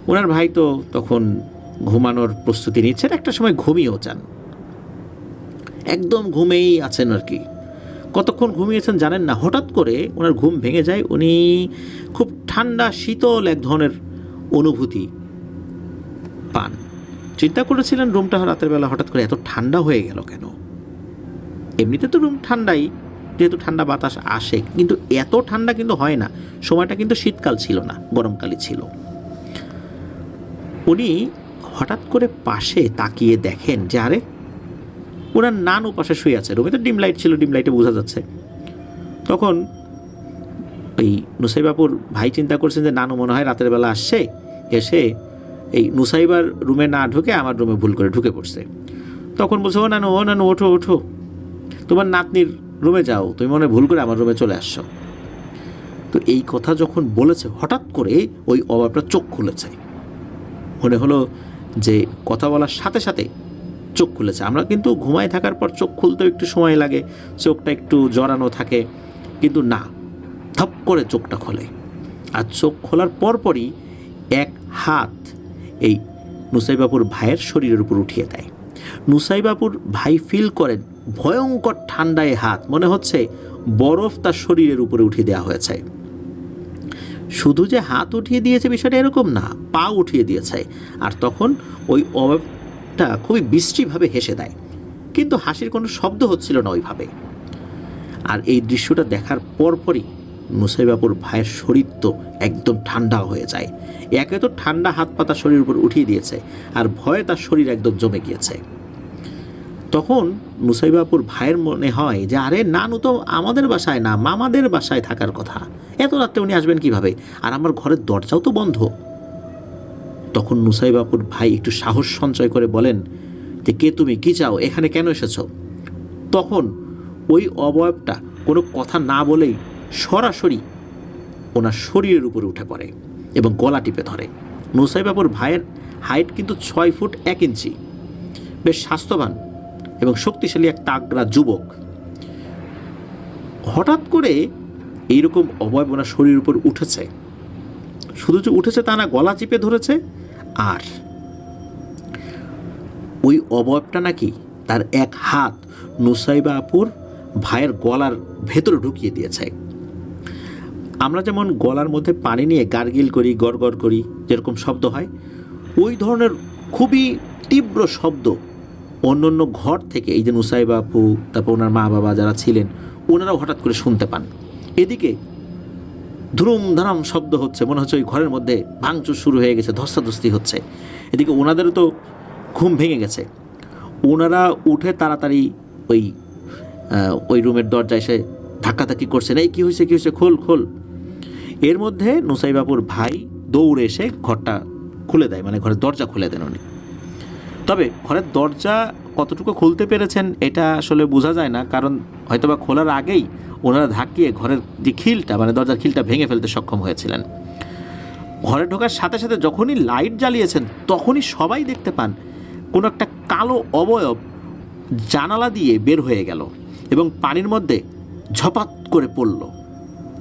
ওনার ভাই তো তখন ঘুমানোর প্রস্তুতি নিচ্ছেন, একটা সময় ঘুমিয়েও যান, একদম ঘুমেই আছেন আর কি। কতক্ষণ ঘুমিয়েছেন জানেন না, হঠাৎ করে ওনার ঘুম ভেঙে যায়। উনি খুব ঠান্ডা শীতল এক ধরনের অনুভূতি পান। চিন্তা করেছিলেন রুমটা রাতের বেলা হঠাৎ করে এত ঠান্ডা হয়ে গেল কেন। এমনিতে তো রুম ঠান্ডাই, যেহেতু ঠান্ডা বাতাস আসে, কিন্তু এত ঠান্ডা কিন্তু হয় না। সময়টা কিন্তু শীতকাল ছিল না, গরমকালই ছিল। উনি হঠাৎ করে পাশে তাকিয়ে দেখেন যে আরে ওনার নানু পাশে শুয়ে আছে। রুমে তো ডিম লাইট ছিল, ডিম লাইটে বোঝা যাচ্ছে। তখন এই নুসাইবাপুর ভাই চিন্তা করছেন যে নানু মনে হয় রাতের বেলা আসছে, এসে এই নুসাইবার রুমে না ঢুকে আমার রুমে ভুল করে ঢুকে পড়ছে। তখন বলছে ও নানু ওঠো ওঠো, তোমার নাতনির রুমে যাও, তুমি মনে ভুল করে আমার রুমে চলে আসছো। তো এই কথা যখন বলেছে, হঠাৎ করে ওই অবাবটা চোখ খুলেছে। মনে হলো যে কথা বলার সাথে সাথে চোখ খুলেছে। আমরা কিন্তু ঘুমায় থাকার পর চোখ খুলতেও একটু সময় লাগে, চোখটা একটু জড়ানো থাকে, কিন্তু না, ধপ করে চোখটা খোলে। আর চোখ খোলার পরপরই এক হাত এই নুসাইবাপুর ভাইয়ের শরীরের উপর উঠিয়ে দেয়। নুসাইবাপুর ভাই ফিল করেন ভয়ঙ্কর ঠান্ডায় হাত, মনে হচ্ছে বরফ তার শরীরের উপরে উঠিয়ে দেওয়া হয়েছে। শুধু যে হাত উঠিয়ে দিয়েছে বিষয়টা এরকম না, পা উঠিয়ে দিয়েছে। আর তখন ওই অভাবটা খুবই বিশ্রীভাবে হেসে দেয়, কিন্তু হাসির কোনো শব্দ হচ্ছিল না ওইভাবে। আর এই দৃশ্যটা দেখার পরপরই নুসাইবাপুর ভাইয়ের শরীর তো একদম ঠান্ডা হয়ে যায়। একে তো ঠান্ডা হাত পা তার শরীরের উপর উঠিয়ে দিয়েছে, আর ভয়ে তার শরীর একদম জমে গিয়েছে। তখন নুসাইবাপুর ভাইয়ের মনে হয় যে আরে নানু তো আমাদের বাসায় না, মামাদের বাসায় থাকার কথা, এত রাত্রে উনি আসবেন কিভাবে, আর আমার ঘরের দরজাও তো বন্ধ। তখন নুসাইবাপুর ভাই একটু সাহস সঞ্চয় করে বলেন যে কে তুমি, কি চাও, এখানে কেন এসেছ। তখন ওই অবয়বটা কোনো কথা না বলেই সরাসরি ওনার শরীরের উপরে উঠে পড়ে এবং গলা টিপে ধরে। নুসাইবাপুর ভাইয়ের হাইট কিন্তু 6 ফুট 1 ইঞ্চি, বেশ স্বাস্থ্যবান এবং শক্তিশালী এক তাগড়া যুবক। হঠাৎ করে এইরকম অবয়ব ওনার শরীরের উপর উঠেছে। শুধু যে উঠেছে তা না, গলা চিপে ধরেছে। আর ওই অবয়বটা নাকি তার এক হাত নুসাইবাপুর ভাইয়ের গলার ভেতরে ঢুকিয়ে দিয়েছে। আমরা যেমন গলার মধ্যে পানি নিয়ে গার্গিল করি, গড়গড় করি, যেরকম শব্দ হয়, ওই ধরনের খুবই তীব্র শব্দ অন্য অন্য ঘর থেকে এই যে নুসাইবাপু, তারপর ওনার মা বাবা যারা ছিলেন, ওনারাও হঠাৎ করে শুনতে পান। এদিকে ধুরুম ধারাম শব্দ হচ্ছে, মনে হচ্ছে ওই ঘরের মধ্যে ভাঙচুর শুরু হয়ে গেছে, ধস্তাধস্তি হচ্ছে। এদিকে ওনাদেরও তো ঘুম ভেঙে গেছে। ওনারা উঠে তাড়াতাড়ি ওই রুমের দরজা এসে ধাক্কাধাক্কি করছেন, এই কী হয়েছে, খোল খোল। এর মধ্যে নুসাইবাপুর ভাই দৌড়ে এসে ঘরটা খুলে দেয়, মানে ঘরের দরজা খুলে দেন উনি। তবে ঘরের দরজা কতটুকু খুলতে পেরেছেন এটা আসলে বোঝা যায় না, কারণ হয়তোবা খোলার আগেই ওনারা ধাক্কিয়ে ঘরের যে খিলটা, মানে দরজার খিলটা ভেঙে ফেলতে সক্ষম হয়েছিলেন। ঘরে ঢোকার সাথে সাথে যখনই লাইট জ্বালিয়েছেন তখনই সবাই দেখতে পান কোনো একটা কালো অবয়ব জানালা দিয়ে বের হয়ে গেল এবং পানির মধ্যে ঝপাত করে পড়ল।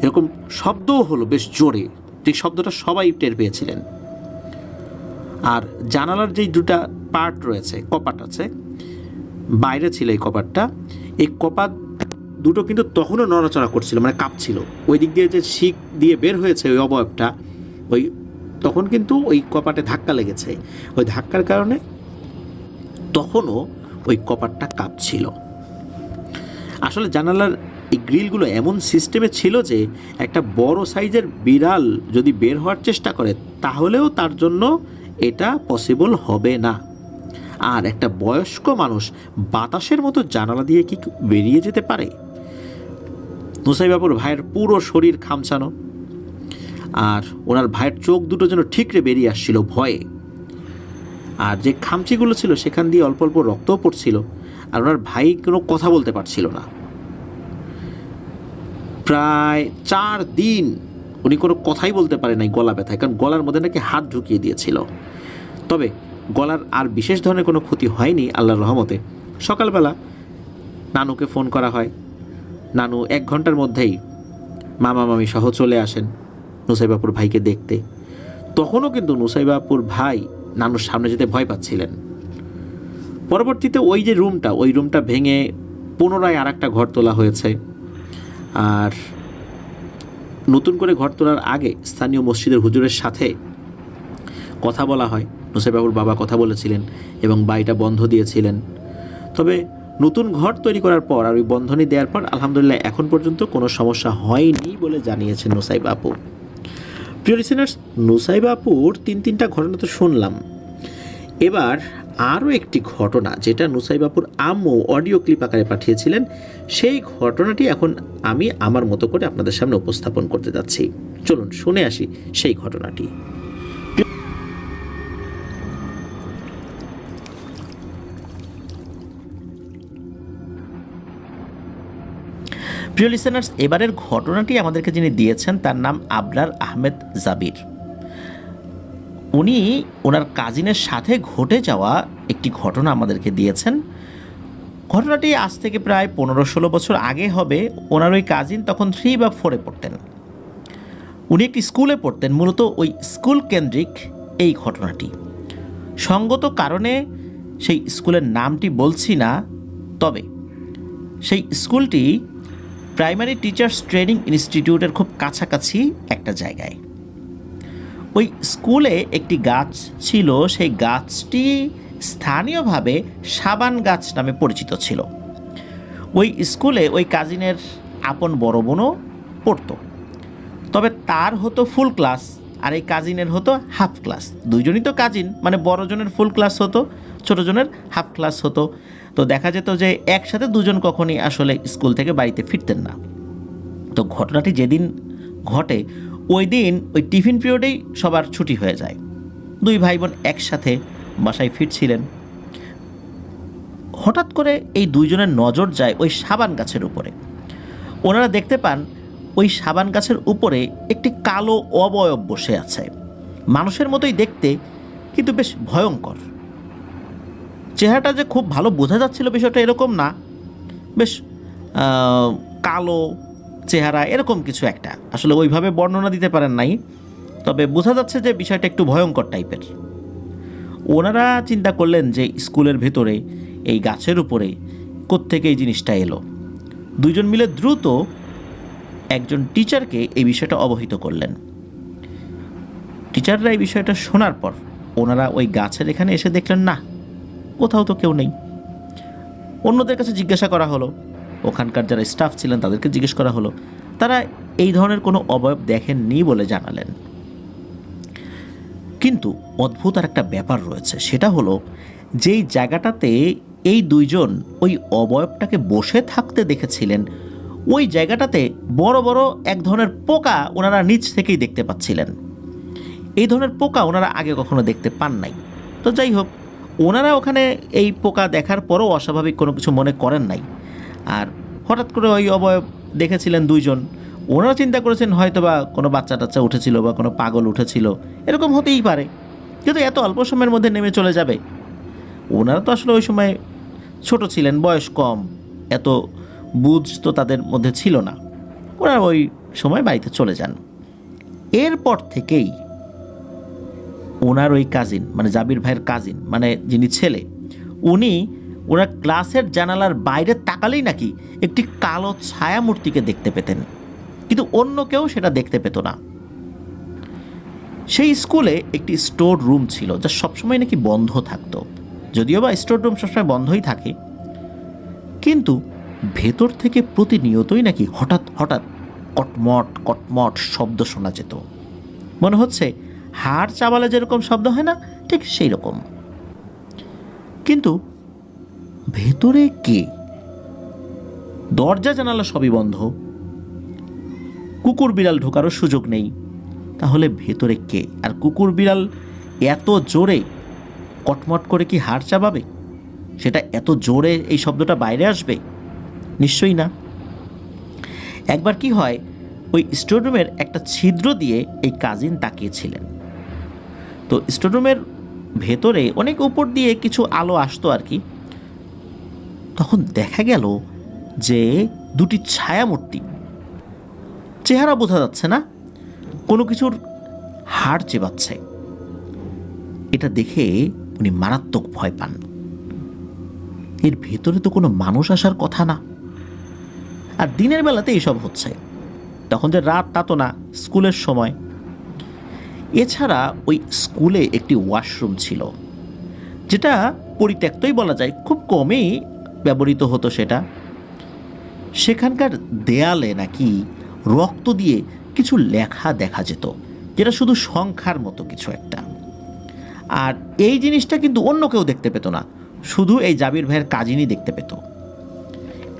এরকম শব্দও হলো বেশ জোরে, যে শব্দটা সবাই টের পেয়েছিলেন। আর জানালার যেই দুটা পার্ট রয়েছে, কপাট আছে, বাইরে ছিল এই কপাটটা, এই কপাট দুটো কিন্তু তখনও নড়াচড়া করছিল, মানে কাঁপছিল। ওই দিক দিয়ে যে শিক দিয়ে বের হয়েছে ওই অবয়বটা, তখন কিন্তু ওই কপাটে ধাক্কা লেগেছে। ওই ধাক্কার কারণে তখনও ওই কপাটটা কাঁপছিল। আসলে জানালার এই গ্রিলগুলো এমন সিস্টেমে ছিল যে একটা বড় সাইজের বিড়াল যদি বের হওয়ার চেষ্টা করে তাহলেও তার জন্য এটা পসিবল হবে না। আর একটা বয়স্ক মানুষ বাতাসের মতো জানালা দিয়ে কি বেরিয়ে যেতে পারে? নুসাইবাপুর ভাইয়ের পুরো শরীর খামচানো, আর ওনার ভাইয়ের চোখ দুটো যেন ঠিকরে বেরিয়ে আসছিল ভয়ে। আর যে খামচিগুলো ছিল সেখান দিয়ে অল্প অল্প রক্তও পড়ছিল, আর ওনার ভাই কোনো কথা বলতে পারছিল না। প্রায় 4 দিন উনি কোনো কথাই বলতে পারে নাই গলা ব্যথায়, কারণ গলার মধ্যে নাকি হাত ঢুকিয়ে দিয়েছিল। তবে গলার আর বিশেষ ধরনের কোনো ক্ষতি হয়নি আল্লাহর রহমতে। সকালবেলা নানুকে ফোন করা হয়, নানু 1 ঘন্টার মধ্যেই মামা মামি সহ চলে আসেন নুসাইবাপুর ভাইকে দেখতে। তখনও কিন্তু নুসাইবাপুর ভাই নানুর সামনে যেতে ভয় পাচ্ছিলেন। পরবর্তীতে ওই রুমটা ভেঙে পুনরায় আর একটা ঘর তোলা হয়েছে। আর নতুন করে ঘর তোলার আগে স্থানীয় মসজিদের হুজুরের সাথে কথা বলা হয়। নুসাইবাবুর বাবা কথা বলেছিলেন এবং বাড়িটা বন্ধ দিয়েছিলেন। তবে নতুন ঘর তৈরি করার পর আর ওই বন্ধনী দেওয়ার পর আলহামদুলিল্লাহ এখন পর্যন্ত কোনো সমস্যা হয়নি বলে জানিয়েছেন নুসাইবাপু। প্রিয় লিসেনার্স, নুসাইবাপুর 3টা ঘটনা তো শুনলাম। এবার আরও একটি ঘটনা, যেটা নুসাইবাপুর আম্মু অডিও ক্লিপ আকারে পাঠিয়েছিলেন, সেই ঘটনাটি এখন আমি আমার মতো করে আপনাদের সামনে উপস্থাপন করতে যাচ্ছি। চলুন শুনে আসি সেই ঘটনাটি। প্রিয় লিসেনার্স, এবারের ঘটনাটি আমাদেরকে যিনি দিয়েছেন তার নাম আবরার আহমেদ জাবির। উনি ওনার কাজিনের সাথে ঘটে যাওয়া একটি ঘটনা আমাদেরকে দিয়েছেন। ঘটনাটি আজ থেকে প্রায় 15-16 বছর আগে হবে। ওনার ওই কাজিন তখন 3 বা 4-এ পড়তেন। উনি একটি স্কুলে পড়তেন, মূলত ওই স্কুল কেন্দ্রিক এই ঘটনাটি। সঙ্গত কারণে সেই স্কুলের নামটি বলছি না, তবে সেই স্কুলটি প্রাইমারি টিচার্স ট্রেনিং ইনস্টিটিউটের খুব কাছাকাছি একটা জায়গায়। ওই স্কুলে একটি গাছ ছিল, সেই গাছটি স্থানীয়ভাবে সাবান গাছ নামে পরিচিত ছিল। ওই স্কুলে ওই কাজিনের আপন বড় বোনও পড়তো, তবে তার হতো ফুল ক্লাস আর এই কাজিনের হতো হাফ ক্লাস। দুইজনই তো কাজিন, মানে বড়জনের ফুল ক্লাস হতো, ছোটোজনের হাফ ক্লাস হতো। তো দেখা যেত যে একসাথে দুজন কখনই আসলে স্কুল থেকে বাড়িতে ফিরতেন না। তো ঘটনাটি যেদিন ঘটে ওই দিন ওই টিফিন পিরিয়ডেই সবার ছুটি হয়ে যায়। 2 ভাই বোন একসাথে বাসায় ফিরছিলেন। হঠাৎ করে এই 2 জনের নজর যায় ওই সাবান গাছের উপরে। ওনারা দেখতে পান ওই সাবান গাছের উপরে একটি কালো অবয়ব বসে আছে, মানুষের মতোই দেখতে কিন্তু বেশ ভয়ঙ্কর। চেহারাটা যে খুব ভালো বোঝা যাচ্ছিল বিষয়টা এরকম না, বেশ কালো চেহারা, এরকম কিছু একটা। আসলে ওইভাবে বর্ণনা দিতে পারেন নাই, তবে বোঝা যাচ্ছে যে বিষয়টা একটু ভয়ঙ্কর টাইপের। ওনারা চিন্তা করলেন যে স্কুলের ভেতরে এই গাছের উপরে কোত্থেকে এই জিনিসটা এলো। 2 জন মিলে দ্রুত একজন টিচারকে এই বিষয়টা অবহিত করলেন। টিচাররা এই বিষয়টা শোনার পর ওনারা ওই গাছের এখানে এসে দেখলেন না, কোথাও তো কেউ নেই। অন্যদের কাছে জিজ্ঞাসা করা হলো, ওখানকার যারা স্টাফ ছিলেন তাদেরকে জিজ্ঞেস করা হলো, তারা এই ধরনের কোনো অবয়ব দেখেননি বলে জানালেন। কিন্তু অদ্ভুত আর একটা ব্যাপার রয়েছে, সেটা হলো যেই জায়গাটাতে এই দুইজন ওই অবয়বটাকে বসে থাকতে দেখেছিলেন ওই জায়গাটাতে বড় বড় এক ধরনের পোকা ওনারা নিচ থেকেই দেখতে পাচ্ছিলেন। এই ধরনের পোকা ওনারা আগে কখনো দেখতে পান নাই। তো যাই হোক, ওনারা ওখানে এই পোকা দেখার পরও অস্বাভাবিক কোনো কিছু মনে করেন নাই। আর হঠাৎ করে ওই অবয়ব দেখেছিলেন দুইজন, ওনারা চিন্তা করেছেন হয়তো বা কোনো বাচ্চা টাচ্চা উঠেছিল বা কোনো পাগল উঠেছিল, এরকম হতেই পারে, কিন্তু এত অল্প সময়ের মধ্যে নেমে চলে যাবে। ওনারা তো আসলে ওই সময় ছোট ছিলেন, বয়স কম, এত বুঝ তো তাদের মধ্যে ছিল না। ওরা ওই সময় বাড়িতে চলে যান। এরপর থেকেই ওনার ওই কাজিন, মানে জাবির ভাইয়ের কাজিন, মানে যিনি ছেলে, উনি ওনার ক্লাসের জানালার বাইরে তাকালেই নাকি একটি কালো ছায়ামূর্তিকে দেখতে পেতেন, কিন্তু অন্য কেউ সেটা দেখতে পেত না। সেই স্কুলে একটি স্টোর রুম ছিল যা সবসময় নাকি বন্ধ থাকতো, যদিও বা স্টোর রুম সবসময় বন্ধই থাকে, কিন্তু ভেতর থেকে প্রতিনিয়তই নাকি হঠাৎ হঠাৎ কটমট কটমট শব্দ শোনা যেত। মনে হচ্ছে হাড় চাবালে যেরকম শব্দ হয় না, ঠিক সেই রকম। কিন্তু ভেতরে কে? দরজা জানালা সবই বন্ধ, কুকুর বিড়াল ঢোকারও সুযোগ নেই, তাহলে ভেতরে কে? আর কুকুর বিড়াল এত জোরে কটমট করে কি হাড় চাবাবে? সেটা এত জোরে এই শব্দটা বাইরে আসবে? নিশ্চয়ই না। একবার কি হয়, ওই স্টোররুমের একটা ছিদ্র দিয়ে এই কাজিন তাকিয়েছিলেন। তো স্টোররুমের ভেতরে অনেক উপর দিয়ে কিছু আলো আসতো আর কি। তখন দেখা গেল যে দুটি ছায়ামূর্তি, চেহারা বোঝা যাচ্ছে না, কোনো কিছুর হাড় চেবাচ্ছে। এটা দেখে উনি মারাত্মক ভয় পান। এর ভেতরে তো কোনো মানুষ আসার কথা না, আর দিনের বেলাতে এইসব হচ্ছে। তখন যে রাত তা তো না, স্কুলের সময়। এছাড়া ওই স্কুলে একটি ওয়াশরুম ছিল, যেটা পরিত্যক্তই বলা যায়, খুব কমই ব্যবহৃত হতো সেটা। সেখানকার দেয়ালে নাকি রক্ত দিয়ে কিছু লেখা দেখা যেত, যেটা শুধু সংখ্যার মতো কিছু একটা। আর এই জিনিসটা কিন্তু অন্য কেউ দেখতে পেত না, শুধু এই জাবির ভাইয়ের কাজিনই দেখতে পেত।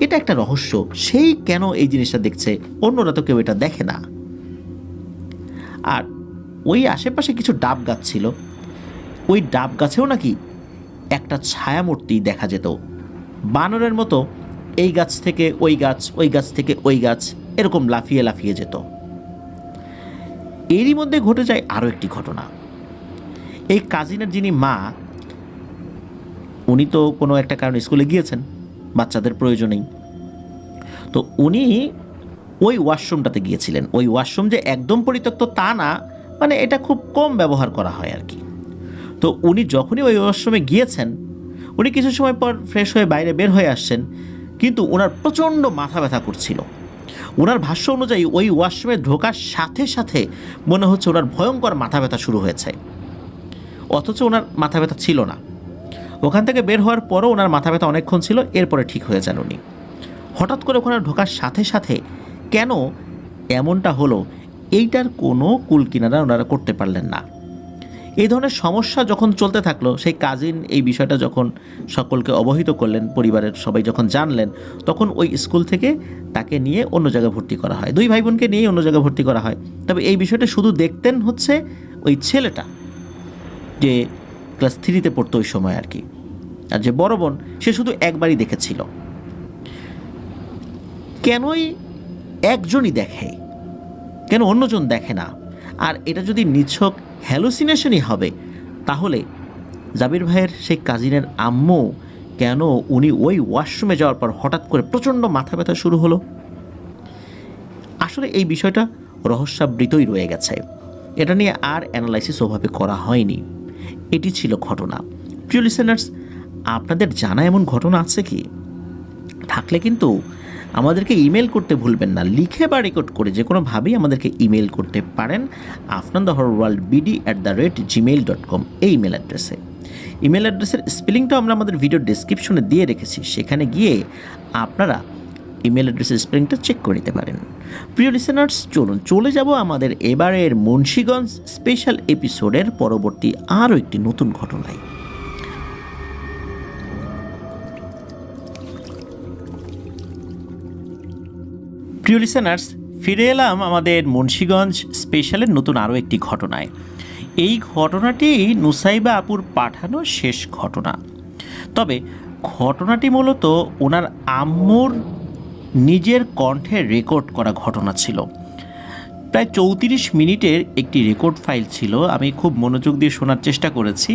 এটা একটা রহস্য, সেই কেন এই জিনিসটা দেখছে, অন্যরা তো কেউ এটা দেখে না। আর ওই আশেপাশে কিছু ডাব গাছ ছিল, ওই ডাব গাছেও নাকি একটা ছায়ামূর্তি দেখা যেত, বানরের মতো এই গাছ থেকে ওই গাছ, ওই গাছ থেকে ওই গাছ, এরকম লাফিয়ে লাফিয়ে যেত। এরই মধ্যে ঘটে যায় আরও একটি ঘটনা। এই কাজিনের যিনি মা, উনি তো কোনো একটা কারণে স্কুলে গিয়েছেন, বাচ্চাদের প্রয়োজনেই। তো উনি ওই ওয়াশরুমটাতে গিয়েছিলেন। ওই ওয়াশরুম যে একদম পরিত্যক্ত তা না, মানে এটা খুব কম ব্যবহার করা হয় আর কি। তো উনি যখনই ওই ওয়াশরুমে গিয়েছেন, উনি কিছু সময় পর ফ্রেশ হয়ে বাইরে বের হয়ে আসছেন, কিন্তু ওনার প্রচণ্ড মাথা ব্যথা করছিল। ওনার ভাষ্য অনুযায়ী ওই ওয়াশরুমে ঢোকার সাথে সাথে মনে হচ্ছে ওনার ভয়ঙ্কর মাথা ব্যথা শুরু হয়েছে, অথচ ওনার মাথা ব্যথা ছিল না। ওখান থেকে বের হওয়ার পরও ওনার মাথা ব্যথা অনেকক্ষণ ছিল, এরপরে ঠিক হয়ে যান উনি। হঠাৎ করে ওখানে ঢোকার সাথে সাথে কেন এমনটা হলো, এইটার কোনো কুল কিনারা ওনারা করতে পারলেন না। এই ধরনের সমস্যা যখন চলতে থাকলো, সেই কাজিন এই বিষয়টা যখন সকলকে অবহিত করলেন, পরিবারের সবাই যখন জানলেন, তখন ওই স্কুল থেকে তাকে নিয়ে অন্য জায়গায় ভর্তি করা হয়। দুই ভাই বোনকে নিয়ে অন্য জায়গায় ভর্তি করা হয়। তবে এই বিষয়টা শুধু দেখতেন হচ্ছে ওই ছেলেটা, যে ক্লাস 3-তে পড়তো ওই সময় আর কি। আর যে বড় বোন, সে শুধু একবারই দেখেছিল। কেনই একজনই দেখে, কেন অন্যজন দেখে না? আর এটা যদি নিছক হ্যালুসিনেশনই হবে, তাহলে জাবির ভাইয়ের সেই কাজিনের আম্মু কেন উনি ওই ওয়াশরুমে যাওয়ার পর হঠাৎ করে প্রচণ্ড মাথা ব্যথা শুরু হলো? আসলে এই বিষয়টা রহস্যাবৃতই রয়ে গেছে। এটা নিয়ে আর অ্যানালাইসিস ওভাবে করা হয়নি। এটি ছিল ঘটনা। প্রিয় লিসেনার্স, আপনাদের জানা এমন ঘটনা আছে কি? থাকলে কিন্তু আমাদেরকে ইমেল করতে ভুলবেন না। লিখে বা রেকর্ড করে যে কোনোভাবেই আমাদেরকে ইমেল করতে পারেন afnanthehorrorworldbd@gmail.com এই ইমেল অ্যাড্রেসে। ইমেল অ্যাড্রেসের স্পেলিংটাও আমরা আমাদের ভিডিও ডেসক্রিপশনে দিয়ে রেখেছি, সেখানে গিয়ে আপনারা ইমেল অ্যাড্রেসের স্পেলিংটা চেক করে নিতে পারেন। প্রিয় লিসেনার্স, চলুন চলে যাব আমাদের এবারের মুন্সিগঞ্জ স্পেশাল এপিসোডের পরবর্তী আরও একটি নতুন ঘটনায়। প্রিয় লিসেনার্স, ফিরে এলাম আমাদের মুন্সিগঞ্জ স্পেশালের নতুন আরও একটি ঘটনায়। এই ঘটনাটি নুসাইবা আপুর পাঠানো শেষ ঘটনা। তবে ঘটনাটি মূলত ওনার আম্মুর নিজের কণ্ঠে রেকর্ড করা ঘটনা ছিল। প্রায় 34 মিনিটের একটি রেকর্ড ফাইল ছিল। আমি খুব মনোযোগ দিয়ে শোনার চেষ্টা করেছি।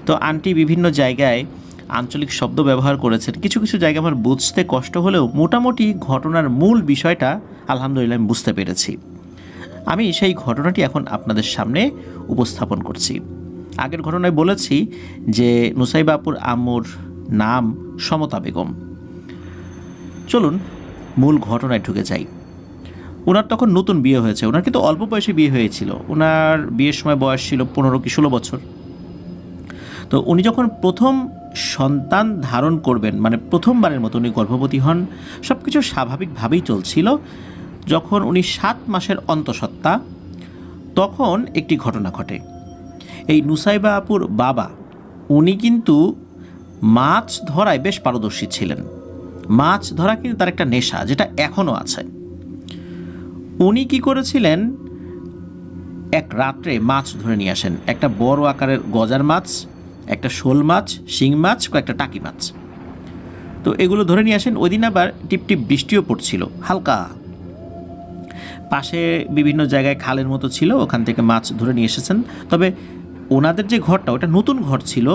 তো আন্টি বিভিন্ন জায়গায় আঞ্চলিক শব্দ ব্যবহার করেছেন, কিছু কিছু জায়গায় আমার বুঝতে কষ্ট হলেও মোটামুটি ঘটনার মূল বিষয়টা আলহামদুলিল্লাহ আমি বুঝতে পেরেছি। আমি সেই ঘটনাটি এখন আপনাদের সামনে উপস্থাপন করছি। আগের ঘটনায় বলেছি যে নুসাইবা আপুর আম্মুর নাম সমতা বেগম। চলুন মূল ঘটনায় ঢুকে যাই। ওনার তখন নতুন বিয়ে হয়েছে। ওনার কিন্তু অল্প বয়সে বিয়ে হয়েছিল। ওনার বিয়ের সময় বয়স ছিল 15 কি 16 বছর। তো উনি যখন প্রথম সন্তান ধারণ করবেন, মানে প্রথমবারের মতো উনি গর্ভবতী হন, সব কিছু স্বাভাবিকভাবেই চলছিল। যখন উনি 7 মাসের অন্তঃসত্ত্বা, তখন একটি ঘটনা ঘটে। এই নুসাইবা আপুর বাবা উনি কিন্তু মাছ ধরায় বেশ পারদর্শী ছিলেন। মাছ ধরা কিন্তু তার একটা নেশা, যেটা এখনও আছে। উনি কি করেছিলেন, এক রাত্রে মাছ ধরে নিয়ে আসেন। একটা বড় আকারের গজার মাছ, একটা শোল মাছ, শিং মাছ, কয়েকটা টাকি মাছ। তো এগুলো ধরে নিয়ে আসেন। ওই দিন আবার টিপটিপ বৃষ্টিও পড়ছিল হালকা। পাশে বিভিন্ন জায়গায় খালের মতো ছিল, ওখান থেকে মাছ ধরে নিয়ে এসেছেন। তবে ওনাদের যে ঘরটা, ওটা নতুন ঘর ছিল।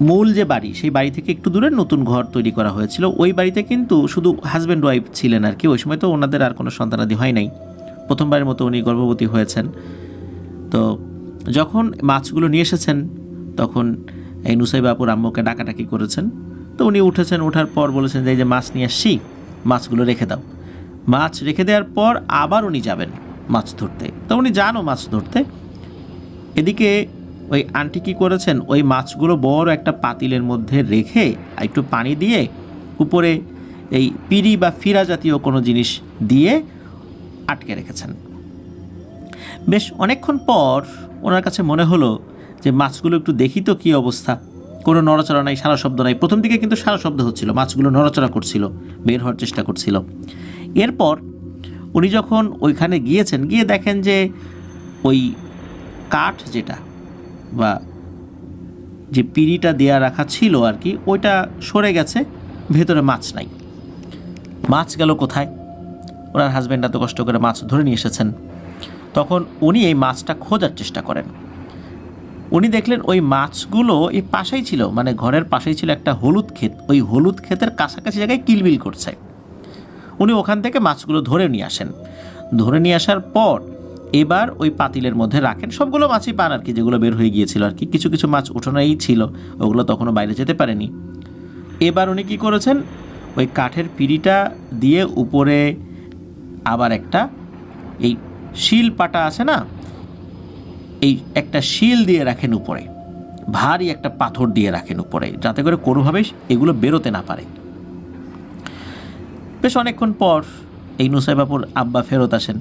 মূল যে বাড়ি, সেই বাড়ি থেকে একটু দূরে নতুন ঘর তৈরি করা হয়েছিল। ওই বাড়িতে কিন্তু শুধু হাজব্যান্ড ওয়াইফ ছিলেন আর কি। ওই সময় তো ওনাদের আর কোনো সন্তানাদি হয় নাই, প্রথমবারের মতো উনি গর্ভবতী হয়েছেন। তো যখন মাছগুলো নিয়ে এসেছেন, তখন এই নুসাইবা আপুর আম্মুকে ডাকাডাকি করেছেন। তো উনি উঠেছেন, ওঠার পর বলেছেন যে এই যে মাছ নিয়ে আসছি, মাছগুলো রেখে দাও। মাছ রেখে দেওয়ার পর আবার উনি যাবেন মাছ ধরতে। তো উনি যানও মাছ ধরতে। এদিকে ওই আন্টি কী করেছেন, ওই মাছগুলো বড় একটা পাতিলের মধ্যে রেখে একটু পানি দিয়ে উপরে এই পিড়ি বা ফিরা জাতীয় কোনো জিনিস দিয়ে আটকে রেখেছেন। বেশ অনেকক্ষণ পর ওনার কাছে মনে হলো যে মাছগুলো একটু দেখি তো কী অবস্থা। কোনো নড়াচড়া নাই, সারা শব্দ নাই। প্রথম দিকে কিন্তু সারা শব্দ হচ্ছিল, মাছগুলো নড়াচড়া করছিল, বের হওয়ার চেষ্টা করছিল। এরপর উনি যখন ওইখানে গিয়েছেন, গিয়ে দেখেন যে ওই কাঠ যেটা বা যে পিড়িটা দেয়া রাখা ছিল আর কি, ওইটা সরে গেছে, ভেতরে মাছ নাই। মাছ গেল কোথায়? ওনার হাজব্যান্ড এত কষ্ট করে মাছ ধরে নিয়ে এসেছেন। তখন উনি এই মাছটা খোঁজার চেষ্টা করেন। উনি দেখলেন ওই মাছগুলো এই পাশেই ছিল, মানে ঘরের পাশেই ছিল একটা হলুদ ক্ষেত। ওই হলুদ ক্ষেতের কাছাকাছি জায়গায় কিলবিল করছে। উনি ওখান থেকে মাছগুলো ধরে নিয়ে আসেন। ধরে নিয়ে আসার পর এবার ওই পাতিলের মধ্যে রাখেন। সবগুলো মাছই পান আর কি, যেগুলো বের হয়ে গিয়েছিল আর কি। কিছু কিছু মাছ উঠোনেই ছিল, ওগুলো তখনও বাইরে যেতে পারেনি। এবার উনি কী করেছেন, ওই কাঠের পিড়িটা দিয়ে উপরে আবার একটা এই শিল পাটা আছে না, এই একটা শিল দিয়ে রাখেন উপরে, ভারী একটা পাথর দিয়ে রাখেন উপরে, যাতে করে কোনোভাবেই এগুলো বেরোতে না পারে। বেশ অনেকক্ষণ পর এই নুসাইবা আপুর আব্বা ফেরত আসেন।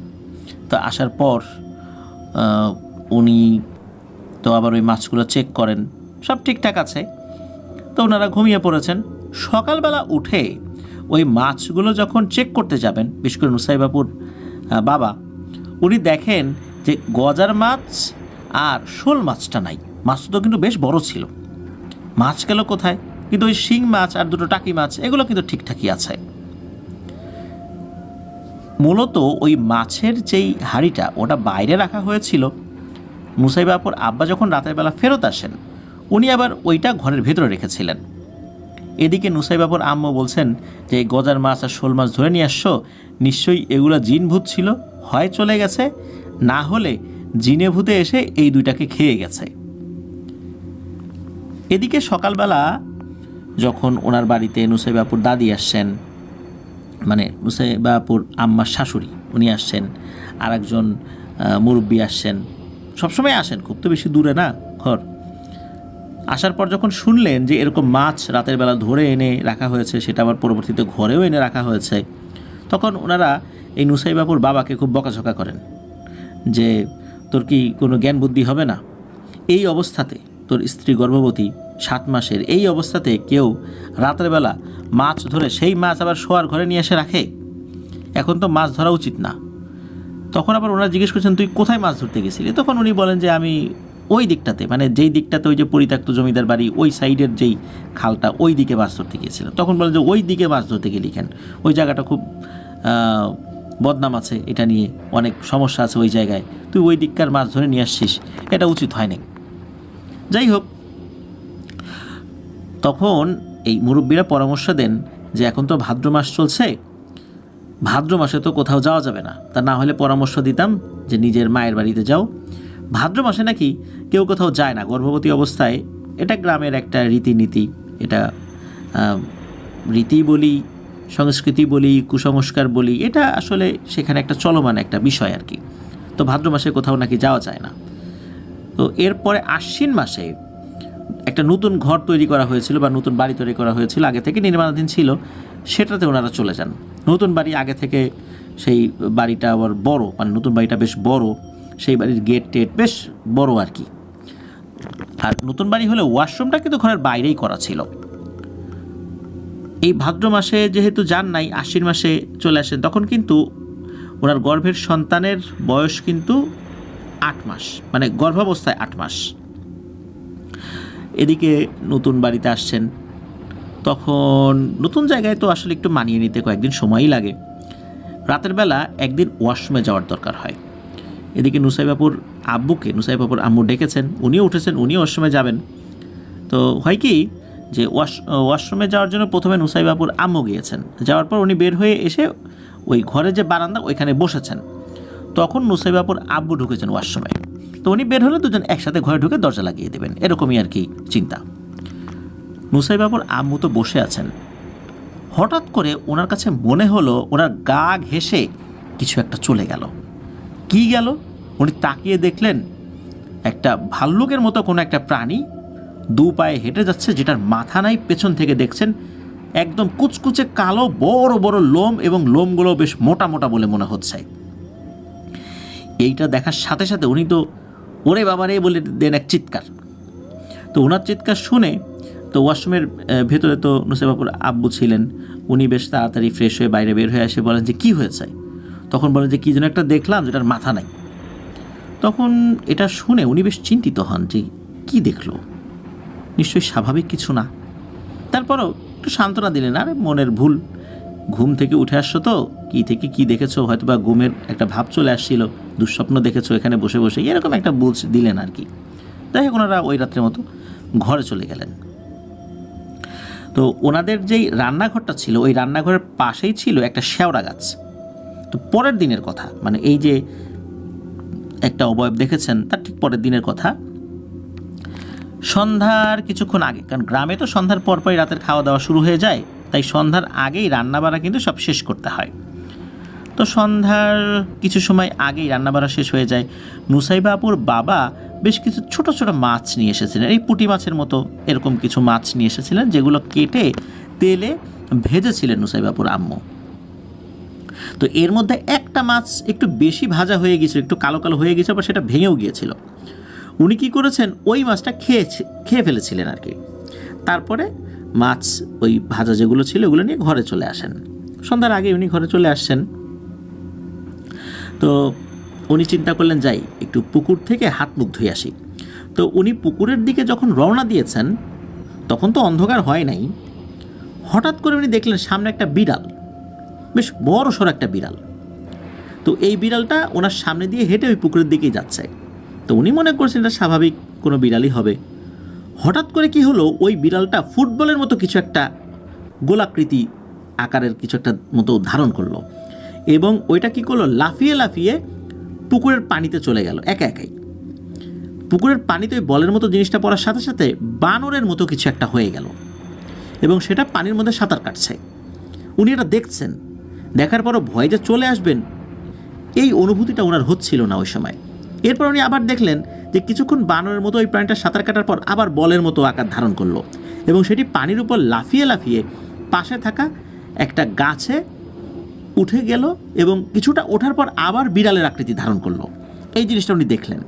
তো আসার পর উনি তো আবার ওই মাছগুলো চেক করেন, সব ঠিকঠাক আছে। তো ওনারা ঘুমিয়ে পড়েছেন। সকালবেলা উঠে ওই মাছগুলো যখন চেক করতে যাবেন, বিশেষ করে নুসাইবা আপুর বাবা, উনি দেখেন যে গজার মাছ আর শোল মাছটা নাই। মাছ তো কিন্তু বেশ বড় ছিল। মাছ গেল কোথায়? কিন্তু ওই শিং মাছ আর দুটো টাকি মাছ, এগুলো কিন্তু ঠিকঠাকই আছে। মূলত ওই মাছের যেই হাঁড়িটা, ওটা বাইরে রাখা হয়েছিল। নুসাইবা আপুর আব্বা যখন রাতের বেলা ফেরত আসেন, উনি আবার ওইটা ঘরের ভেতরে রেখেছিলেন। এদিকে নুসাইবা আপুর আম্মু বলছেন যে এই গজার মাছ আর শোল মাছ ধরে নিয়ে আসছো, নিশ্চয়ই এগুলো জিন ভূত ছিল, হয় চলে গেছে, না হলে জিনে ভূতে এসে এই দুইটাকে খেয়ে গেছে। এদিকে সকালবেলা যখন ওনার বাড়িতে নুসাইবা আপুর দাদি আসছেন, মানে নুসাইবা আপুর আম্মার শাশুড়ি, উনি আসছেন, আর একজন মুরব্বী আসছেন। সবসময় আসেন, খুব তো বেশি দূরে না ঘর। আসার পর যখন শুনলেন যে এরকম মাছ রাতের বেলা ধরে এনে রাখা হয়েছে, সেটা আবার পরবর্তীতে ঘরেও এনে রাখা হয়েছে, তখন ওনারা এই নুসাইবা আপুর বাবাকে খুব বকাঝকা করেন যে তোর কি কোনো জ্ঞান বুদ্ধি হবে না? এই অবস্থাতে, তোর স্ত্রী গর্ভবতী 7 মাসের, এই অবস্থাতে কেউ রাতের বেলা মাছ ধরে সেই মাছ আবার শোয়ার ঘরে নিয়ে এসে রাখে? এখন তো মাছ ধরা উচিত না। তখন আবার ওনারা জিজ্ঞেস করছেন তুই কোথায় মাছ ধরতে গেছিলি? তখন উনি বলেন যে আমি ওই দিকটাতে, মানে যেই দিকটাতে ওই যে পরিত্যক্ত জমিদার বাড়ি ওই সাইডের যেই খালটা ওই দিকে মাছ ধরতে গিয়েছিলাম। তখন বলেন যে ওই দিকে মাছ ধরতে গেলি কেন? ওই জায়গাটা খুব বদনাম আছে, এটা নিয়ে অনেক সমস্যা আছে ওই জায়গায়, তুই ওই দিককার মাছ ধরে নিয়ে আসছিস, এটা উচিত হয়নি। যাই হোক, তখন এই মুরব্বীরা পরামর্শ দেন যে এখন তো ভাদ্র মাস চলছে, ভাদ্র মাসে তো কোথাও যাওয়া যাবে না, তা না হলে পরামর্শ দিতাম যে নিজের মায়ের বাড়িতে যাও। ভাদ্র মাসে নাকি কেউ কোথাও যায় না গর্ভবতী অবস্থায়, এটা গ্রামের একটা রীতিনীতি, এটা রীতি বলি, সংস্কৃতি বলি, কুসংস্কার বলি, এটা আসলে সেখানে একটা চলমান একটা বিষয় আর কি। তো ভাদ্র মাসে কোথাও নাকি যাওয়া যায় না। তো এরপরে আশ্বিন মাসে একটা নতুন ঘর তৈরি করা হয়েছিল বা নতুন বাড়ি তৈরি করা হয়েছিল, আগে থেকে নির্মাণাধীন ছিল, সেটাতে ওনারা চলে যান। নতুন বাড়ি আগে থেকে, সেই বাড়িটা আবার বড়, মানে নতুন বাড়িটা বেশ বড়, সেই বাড়ির গেট টেট বেশ বড় আর কি। আর নতুন বাড়ি হলে ওয়াশরুমটা কিন্তু ঘরের বাইরেই করা ছিল। এই ভাদ্র মাসে যেহেতু যান নাই, আশ্বিন মাসে চলে আসেন, তখন কিন্তু ওনার গর্ভের সন্তানের বয়স কিন্তু 8 মাস, মানে গর্ভাবস্থায় 8 মাস। এদিকে নতুন বাড়িতে আসছেন, তখন নতুন জায়গায় তো আসলে একটু মানিয়ে নিতে কয়েকদিন সময়ই লাগে। রাতের বেলা একদিন ওয়াশরুমে যাওয়ার দরকার হয়। এদিকে নুসাইবাপুর নুসাইবাপুর আম্মু ডেকেছেন, উনিও উঠেছেন, উনিও ওয়াশরুমে যাবেন। তো হয় কি যে ওয়াশরুমে যাওয়ার জন্য প্রথমে নুসাইবাপুর আম্মু গিয়েছেন, যাওয়ার পর উনি বের হয়ে এসে ওই ঘরের যে বারান্দা ওইখানে বসেছেন। তখন নুসাইবাপুর আব্বু ঢুকেছেন ওয়াশরুমে। তো উনি বের হলে দুজন একসাথে ঘরে ঢুকে দরজা লাগিয়ে দেবেন, এরকমই আর কি চিন্তা। নুসাইবাপুর আম্মু তো বসে আছেন, হঠাৎ করে ওনার কাছে মনে হলো ওনার গা ঘেঁষে কিছু একটা চলে গেল। কি গেল? উনি তাকিয়ে দেখলেন একটা ভাল্লুকের মতো কোনো একটা প্রাণী 2 পায়ে হেঁটে যাচ্ছে, যেটার মাথা নাই, পেছন থেকে দেখছেন একদম কুচকুচে কালো বড় বড় লোম, এবং লোমগুলো বেশ মোটা মোটা বলে মনে হচ্ছে। এইটা দেখার সাথে সাথে উনি তো ওরে বাবারে বলে দেন এক চিৎকার। তো ওনার চিৎকার শুনে তো ওয়াশরুমের ভেতরে তো নুসাইবাপুর আব্বু ছিলেন, উনি বেশ তাড়াতাড়ি ফ্রেশ হয়ে বাইরে বের হয়ে এসে বলেন যে কী হয়েছে? তখন বলেন যে কী যেন একটা দেখলাম যেটার মাথা নাই। তখন এটা শুনে উনি বেশ চিন্তিত হন যে কী দেখলো, নিশ্চয়ই স্বাভাবিক কিছু না। তারপরও একটু সান্ত্বনা দিলেন, আরে মনের ভুল, ঘুম থেকে উঠে আসছো তো, কী থেকে কী দেখেছো, হয়তো বা ঘুমের একটা ভাব চলে আসছিল, দুঃস্বপ্ন দেখেছো এখানে বসে বসে, এরকম একটা বুঝ দিলেন আর কি। যাই হোক, ওনারা ওই রাত্রের মতো ঘরে চলে গেলেন। তো ওনাদের যেই রান্নাঘরটা ছিল, ওই রান্নাঘরের পাশেই ছিল একটা শেওড়া গাছ। তো পরের দিনের কথা, মানে এই যে একটা অবয়ব দেখেছেন তার ঠিক পরের দিনের কথা, সন্ধ্যার কিছুক্ষণ আগে, কারণ গ্রামে তো সন্ধ্যার পরপরই রাতের খাওয়া দাওয়া শুরু হয়ে যায়, তাই সন্ধ্যার আগেই রান্নাবাড়া কিন্তু সব শেষ করতে হয়। তো সন্ধ্যার কিছু সময় আগেই রান্নাবাড়া শেষ হয়ে যায়। নুসাইবাপুর বাবা বেশ কিছু ছোট ছোট মাছ নিয়ে এসেছিলেন, এই পুঁটি মাছের মতো এরকম কিছু মাছ নিয়ে এসেছিলেন, যেগুলো কেটে তেলে ভেজেছিলেন নুসাইবাপুর আম্মু। তো এর মধ্যে একটা মাছ একটু বেশি ভাজা হয়ে গিয়েছিল, একটু কালো কালো হয়ে গিয়েছিল, বা সেটা ভেঙেও গিয়েছিল। উনি কী করেছেন, ওই মাছটা খেয়ে ফেলেছিলেন আর কি। তারপরে মাছ ওই ভাজা যেগুলো ছিল ওগুলো নিয়ে ঘরে চলে আসেন। সন্ধ্যার আগে উনি ঘরে চলে আসছেন। তো উনি চিন্তা করলেন যাই একটু পুকুর থেকে হাত মুখ ধুয়ে আসি। তো উনি পুকুরের দিকে যখন রওনা দিয়েছেন, তখন তো অন্ধকার হয় নাই, হঠাৎ করে উনি দেখলেন সামনে একটা বিড়াল, বেশ বড় সড়ো একটা বিড়াল। তো এই বিড়ালটা ওনার সামনে দিয়ে হেঁটে ওই পুকুরের দিকেই যাচ্ছে। তো উনি মনে করছেন এটা স্বাভাবিক কোনো বিড়ালই হবে। হঠাৎ করে কি হলো, ওই বিড়ালটা ফুটবলের মতো কিছু একটা গোলাকৃতি আকারের কিছু একটা মতো ধারণ করলো, এবং ওইটা কি করলো, লাফিয়ে লাফিয়ে পুকুরের পানিতে চলে গেল একা একাই। পুকুরের পানিতে ওই বলের মতো জিনিসটা পড়ার সাথে সাথে বানরের মতো কিছু একটা হয়ে গেল, এবং সেটা পানির মধ্যে সাঁতার কাটছে। উনি এটা দেখছেন, দেখার পরও ভয় যে চলে আসবেন এই অনুভূতিটা ওনার হচ্ছিল না ওই সময়। এরপর উনি আবার দেখলেন যে কিছুক্ষণ বানরের মতো ওই প্রাণীটা সাঁতার কাটার পর আবার বলের মতো আকার ধারণ করলো, এবং সেটি পানির উপর লাফিয়ে লাফিয়ে পাশে থাকা একটা গাছে উঠে গেল, এবং কিছুটা ওঠার পর আবার বিড়ালের আকৃতি ধারণ করলো। এই জিনিসটা উনি দেখলেন।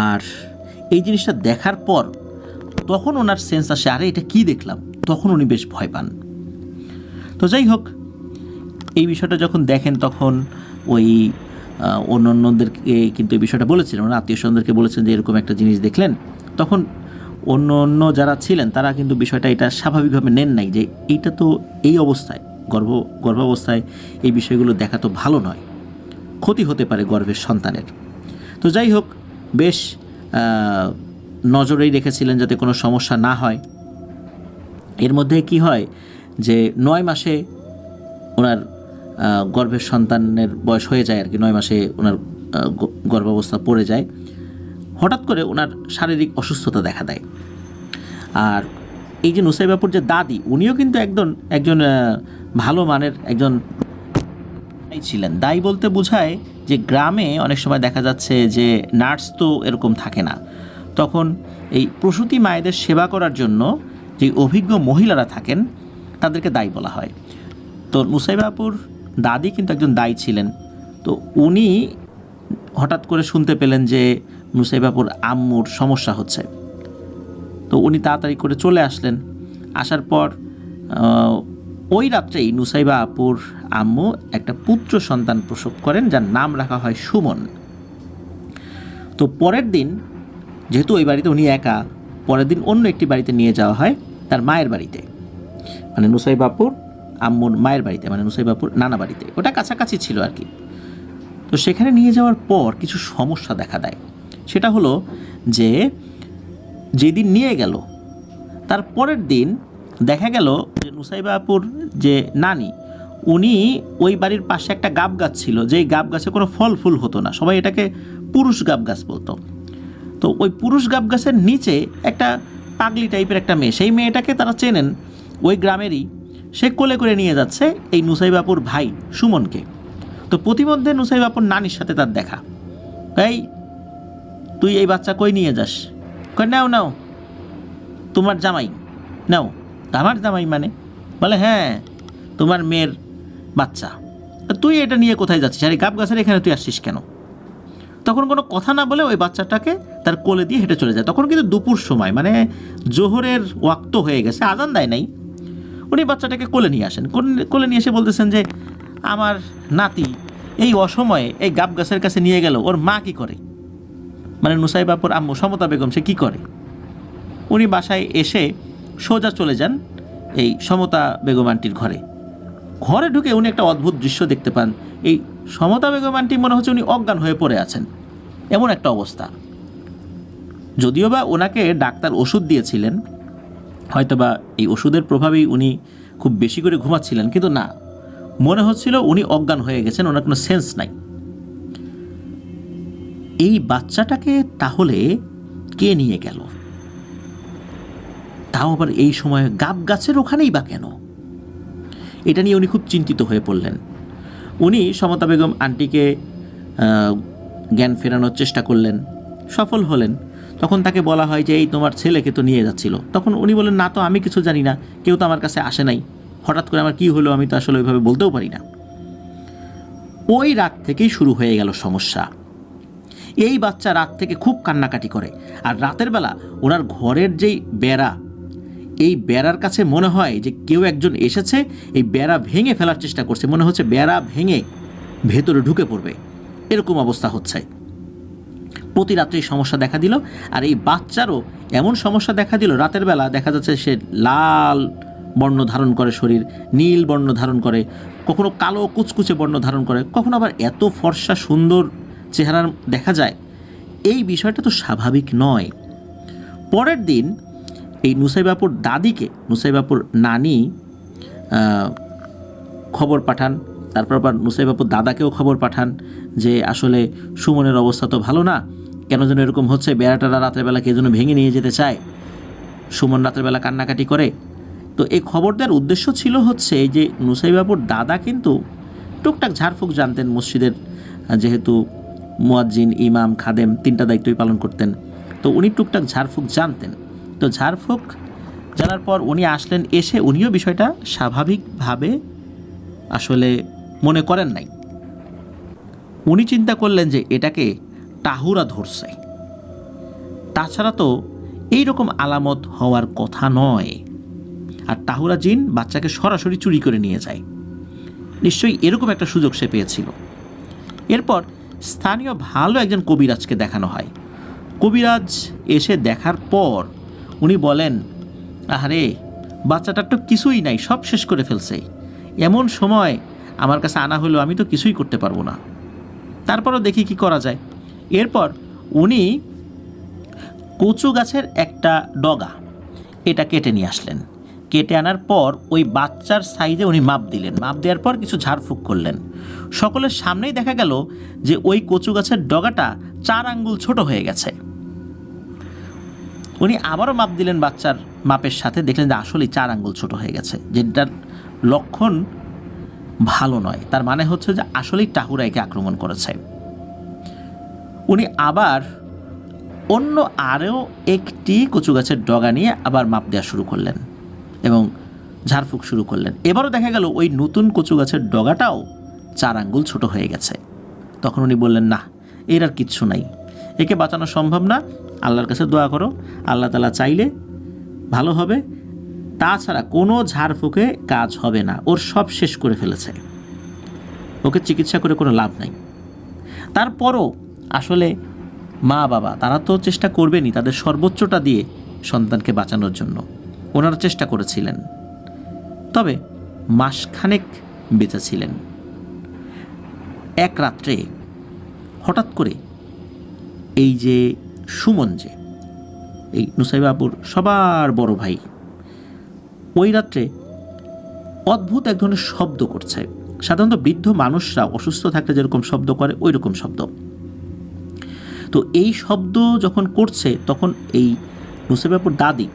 আর এই জিনিসটা দেখার পর তখন ওনার সেন্স আসে, আরে এটা কি দেখলাম। তখন উনি বেশ ভয় পান। তো যাই হোক, এই বিষয়টা যখন দেখেন তখন ওই অন্যদেরকে কিন্তু এই বিষয়টা বলেছিলেন, ওনার আত্মীয় স্বজনদেরকে বলেছেন যে এরকম একটা জিনিস দেখলেন। তখন অন্য যারা ছিলেন তারা কিন্তু বিষয়টা এটা স্বাভাবিকভাবে নেন নাই, যে এইটা তো এই অবস্থায় গর্ভাবস্থায় এই বিষয়গুলো দেখা তো ভালো নয়, ক্ষতি হতে পারে গর্ভের সন্তানের। তো যাই হোক, বেশ নজরেই রেখেছিলেন যাতে কোনো সমস্যা না হয়। এর মধ্যে কি হয় যে 9 মাসে ওনার গর্ভের সন্তানের বয়স হয়ে যায় আর কি, 9 মাসে ওনার গর্ভাবস্থা পড়ে যায়। হঠাৎ করে ওনার শারীরিক অসুস্থতা দেখা দেয়। আর এই যে নুসাইবাপুর যে দাদি, উনিও কিন্তু একজন ভালো মানের একজন দায়ী ছিলেন। দায়ী বলতে বোঝায় যে গ্রামে অনেক সময় দেখা যাচ্ছে যে নার্স তো এরকম থাকে না, তখন এই প্রসূতি মায়েদের সেবা করার জন্য যে অভিজ্ঞ মহিলারা থাকেন তাদেরকে দায়ী বলা হয়। তো নুসাইবাপুর দাদি কিন্তু একজন দায়ী ছিলেন। তো উনি হঠাৎ করে শুনতে পেলেন যে নুসাইবাপুর আম্মুর সমস্যা হচ্ছে। তো উনি তাড়াতাড়ি করে চলে আসলেন। আসার পর ওই রাত্রেই নুসাইবা আপুর আম্মু একটা পুত্র সন্তান প্রসব করেন, যার নাম রাখা হয় সুমন। তো পরের দিন যেহেতু ওই বাড়িতে উনি একা, পরের দিন অন্য একটি বাড়িতে নিয়ে যাওয়া হয়, তার মায়ের বাড়িতে, মানে নুসাইবাপুর আম্মুর মায়ের বাড়িতে, মানে নুসাইবাপুর নানা বাড়িতে। ওটা কাছাকাছি ছিল আর কি। তো সেখানে নিয়ে যাওয়ার পর কিছু সমস্যা দেখা দেয়। সেটা হলো যে যেদিন নিয়ে গেল তার পরের দিন দেখা গেল যে নুসাইবাপুর যে নানি, উনি ওই বাড়ির পাশে একটা গাব গাছ ছিল, যেই গাব গাছে কোনো ফল ফুল হতো না, সবাই এটাকে পুরুষ গাব গাছ বলতো। তো ওই পুরুষ গাব গাছের নিচে একটা পাগলি টাইপের একটা মেয়ে, সেই মেয়েটাকে তারা চেনেন, ওই গ্রামেরই। সে কোলে করে নিয়ে যাচ্ছে এই নুসাইবাপুর ভাই সুমনকে। তো প্রতিমধ্যে নুসাইবাপুর নানির সাথে তার দেখা। এই তুই এই বাচ্চা কই নিয়ে যাস? কই নাও নাও, তোমার জামাই নাও। আমার জামাই মানে? বলে হ্যাঁ, তোমার মেয়ের বাচ্চা। তুই এটা নিয়ে কোথায় যাচ্ছিস? আর এই গাব গাছের এখানে তুই আসছিস কেন? তখন কোনো কথা না বলে ওই বাচ্চাটাকে তার কোলে দিয়ে হেঁটে চলে যায়। তখন কিন্তু দুপুর সময়, মানে জোহরের ওয়াক্ত হয়ে গেছে, আজান দেয় নাই। উনি বাচ্চাটাকে কোলে নিয়ে আসেন। কোলে নিয়ে এসে বলতেছেন যে আমার নাতি এই অসময়ে এই গাব গাছের কাছে নিয়ে গেল, ওর মা কি করে? মানে নুসাইবাপুর আম্মু সমতা বেগম, সে কী করে? উনি বাসায় এসে সোজা চলে যান এই সমতা বেগম আন্টির ঘরে। ঘরে ঢুকে উনি একটা অদ্ভুত দৃশ্য দেখতে পান। এই সমতা বেগম আন্টি মনে হচ্ছে উনি অজ্ঞান হয়ে পড়ে আছেন, এমন একটা অবস্থা। যদিও বা ওনাকে ডাক্তার ওষুধ দিয়েছিলেন, হয়তোবা এই ওষুধের প্রভাবেই উনি খুব বেশি করে ঘুমাচ্ছিলেন, কিন্তু না, মনে হচ্ছিল উনি অজ্ঞান হয়ে গেছেন, ওনার কোনো সেন্স নাই। এই বাচ্চাটাকে তাহলে কে নিয়ে গেল? তাও আবার এই সময় গাব গাছের ওখানেই বা কেন? এটা নিয়ে উনি খুব চিন্তিত হয়ে পড়লেন। উনি সমতা বেগম আন্টিকে জ্ঞান ফেরানোর চেষ্টা করলেন, সফল হলেন। তখন তাকে বলা হয় যে এই তোমার ছেলেকে তো নিয়ে যাচ্ছিল। তখন উনি বলেন না তো, আমি কিছু জানি না, কেউ তো আমার কাছে আসে নাই, হঠাৎ করে আমার কী হলো আমি তো আসলে ওইভাবে বলতেও পারি না। ওই রাত থেকেই শুরু হয়ে গেল সমস্যা। এই বাচ্চা রাত থেকে খুব কান্নাকাটি করে, আর রাতের বেলা ওনার ঘরের যেই বেড়া, এই বেড়ার কাছে মনে হয় যে কেউ একজন এসেছে, এই বেড়া ভেঙে ফেলার চেষ্টা করছে, মনে হচ্ছে বেড়া ভেঙে ভেতরে ঢুকে পড়বে, এরকম অবস্থা হচ্ছে। প্রতি রাত্রেই সমস্যা দেখা দিল। আর এই বাচ্চারও এমন সমস্যা দেখা দিল, রাতের বেলা দেখা যাচ্ছে সে লাল বর্ণ ধারণ করে, শরীর নীল বর্ণ ধারণ করে, কখনো কালো কুচকুচে বর্ণ ধারণ করে, কখনো আবার এত ফর্সা সুন্দর চেহারার দেখা যায়। এই বিষয়টা তো স্বাভাবিক নয়। পরের দিন এই নুসাইবাপুর দাদিকে নুসাইবাপুর নানি খবর পাঠান, তারপর আবার নুসাইবাপুর দাদাকেও খবর পাঠান যে আসলে সুমনের অবস্থা তো ভালো না, কেন যেন এরকম হচ্ছে, বেড়াটারা রাতের বেলা কে যেন ভেঙে নিয়ে যেতে চায়, সুমন রাতের বেলা কান্নাকাটি করে। তো এই খবর দেওয়ার উদ্দেশ্য ছিল হচ্ছে যে নুসাইবাপুর দাদা কিন্তু টুকটাক ঝাড়ফুঁক জানতেন মসজিদের, যেহেতু মুয়াজ্জিন, ইমাম, খাদেম তিনটা দায়িত্বই পালন করতেন। তো উনি টুকটাক ঝাড়ফুঁক জানতেন। তো ঝাড়ফুঁক জানার পর উনি আসলেন, এসে উনিও বিষয়টা স্বাভাবিকভাবে আসলে মনে করেন নাই। উনি চিন্তা করলেন যে এটাকে টাহুরা ধরছে, তাছাড়া তো এই রকম আলামত হওয়ার কথা নয়। আর টাহুরা জিন বাচ্চাকে সরাসরি চুরি করে নিয়ে যায়, নিশ্চয়ই এরকম একটা সুযোগ সে পেয়েছিল। এরপর স্থানীয় ভালো একজন কবিরাজকে দেখানো হয়। কবিরাজ এসে দেখার পর উনি বলেন, আরে বাচ্চাটার তো কিছুই নাই, সব শেষ করে ফেলছে, এমন সময় আমার কাছে আনা হলো, আমি তো কিছুই করতে পারবো না, তারপরও দেখি কি করা যায়। এরপর উনি কচু গাছের একটা ডগা এটা কেটে নিয়ে আসলেন। কেটে আনার পর ওই বাচ্চার সাইজে উনি মাপ দিলেন। মাপ দেওয়ার পর কিছু ঝাড়ফুঁক করলেন। সকলের সামনেই দেখা গেল যে ওই কচু গাছের ডগাটা 4 আঙ্গুল ছোট হয়ে গেছে। উনি আবারও মাপ দিলেন বাচ্চার মাপের সাথে, দেখলেন যে আসলেই 4 আঙ্গুল ছোট হয়ে গেছে, যেটার লক্ষণ ভালো নয়। তার মানে হচ্ছে যে আসলেই টাহুরা একে আক্রমণ করেছে। উনি আবার অন্য আরও একটি কচু গাছের ডগা নিয়ে আবার মাপ দেওয়া শুরু করলেন এবং ঝাড়ফুঁক শুরু করলেন। এবারও দেখা গেল ওই নতুন কচু গাছের ডগাটাও 4 আঙ্গুল ছোট হয়ে গেছে। তখন উনি বললেন, না, এর আর কিচ্ছু নাই, একে বাঁচানো সম্ভব না, আল্লাহর কাছে দোয়া করো, আল্লাহ তাআলা চাইলে ভালো হবে, তাছাড়া কোনো ঝাড়ফুঁকে কাজ হবে না, ওর সব শেষ করে ফেলেছে, ওকে চিকিৎসা করে কোনো লাভ নাই। তারপরও আসলে মা বাবা তারা তো চেষ্টা করবেনই তাদের সর্বোচ্চটা দিয়ে সন্তানকে বাঁচানোর জন্য। ওনারা চেষ্টা করেছিলেন, তবে মাসখানেক বেঁচে ছিলেন। এক রাত্রে হঠাৎ করে এই যে সুমন, যে এই নুসাইবা আপুর সবার বড় ভাই, ওই রাত্রে অদ্ভুত এক ধরনের শব্দ করছে। সাধারণত বৃদ্ধ মানুষরা অসুস্থ থাকলে যেরকম শব্দ করে ওই রকম শব্দ। তো এই শব্দ যখন করছে তখন এই নুসাইবা আপুর দাদি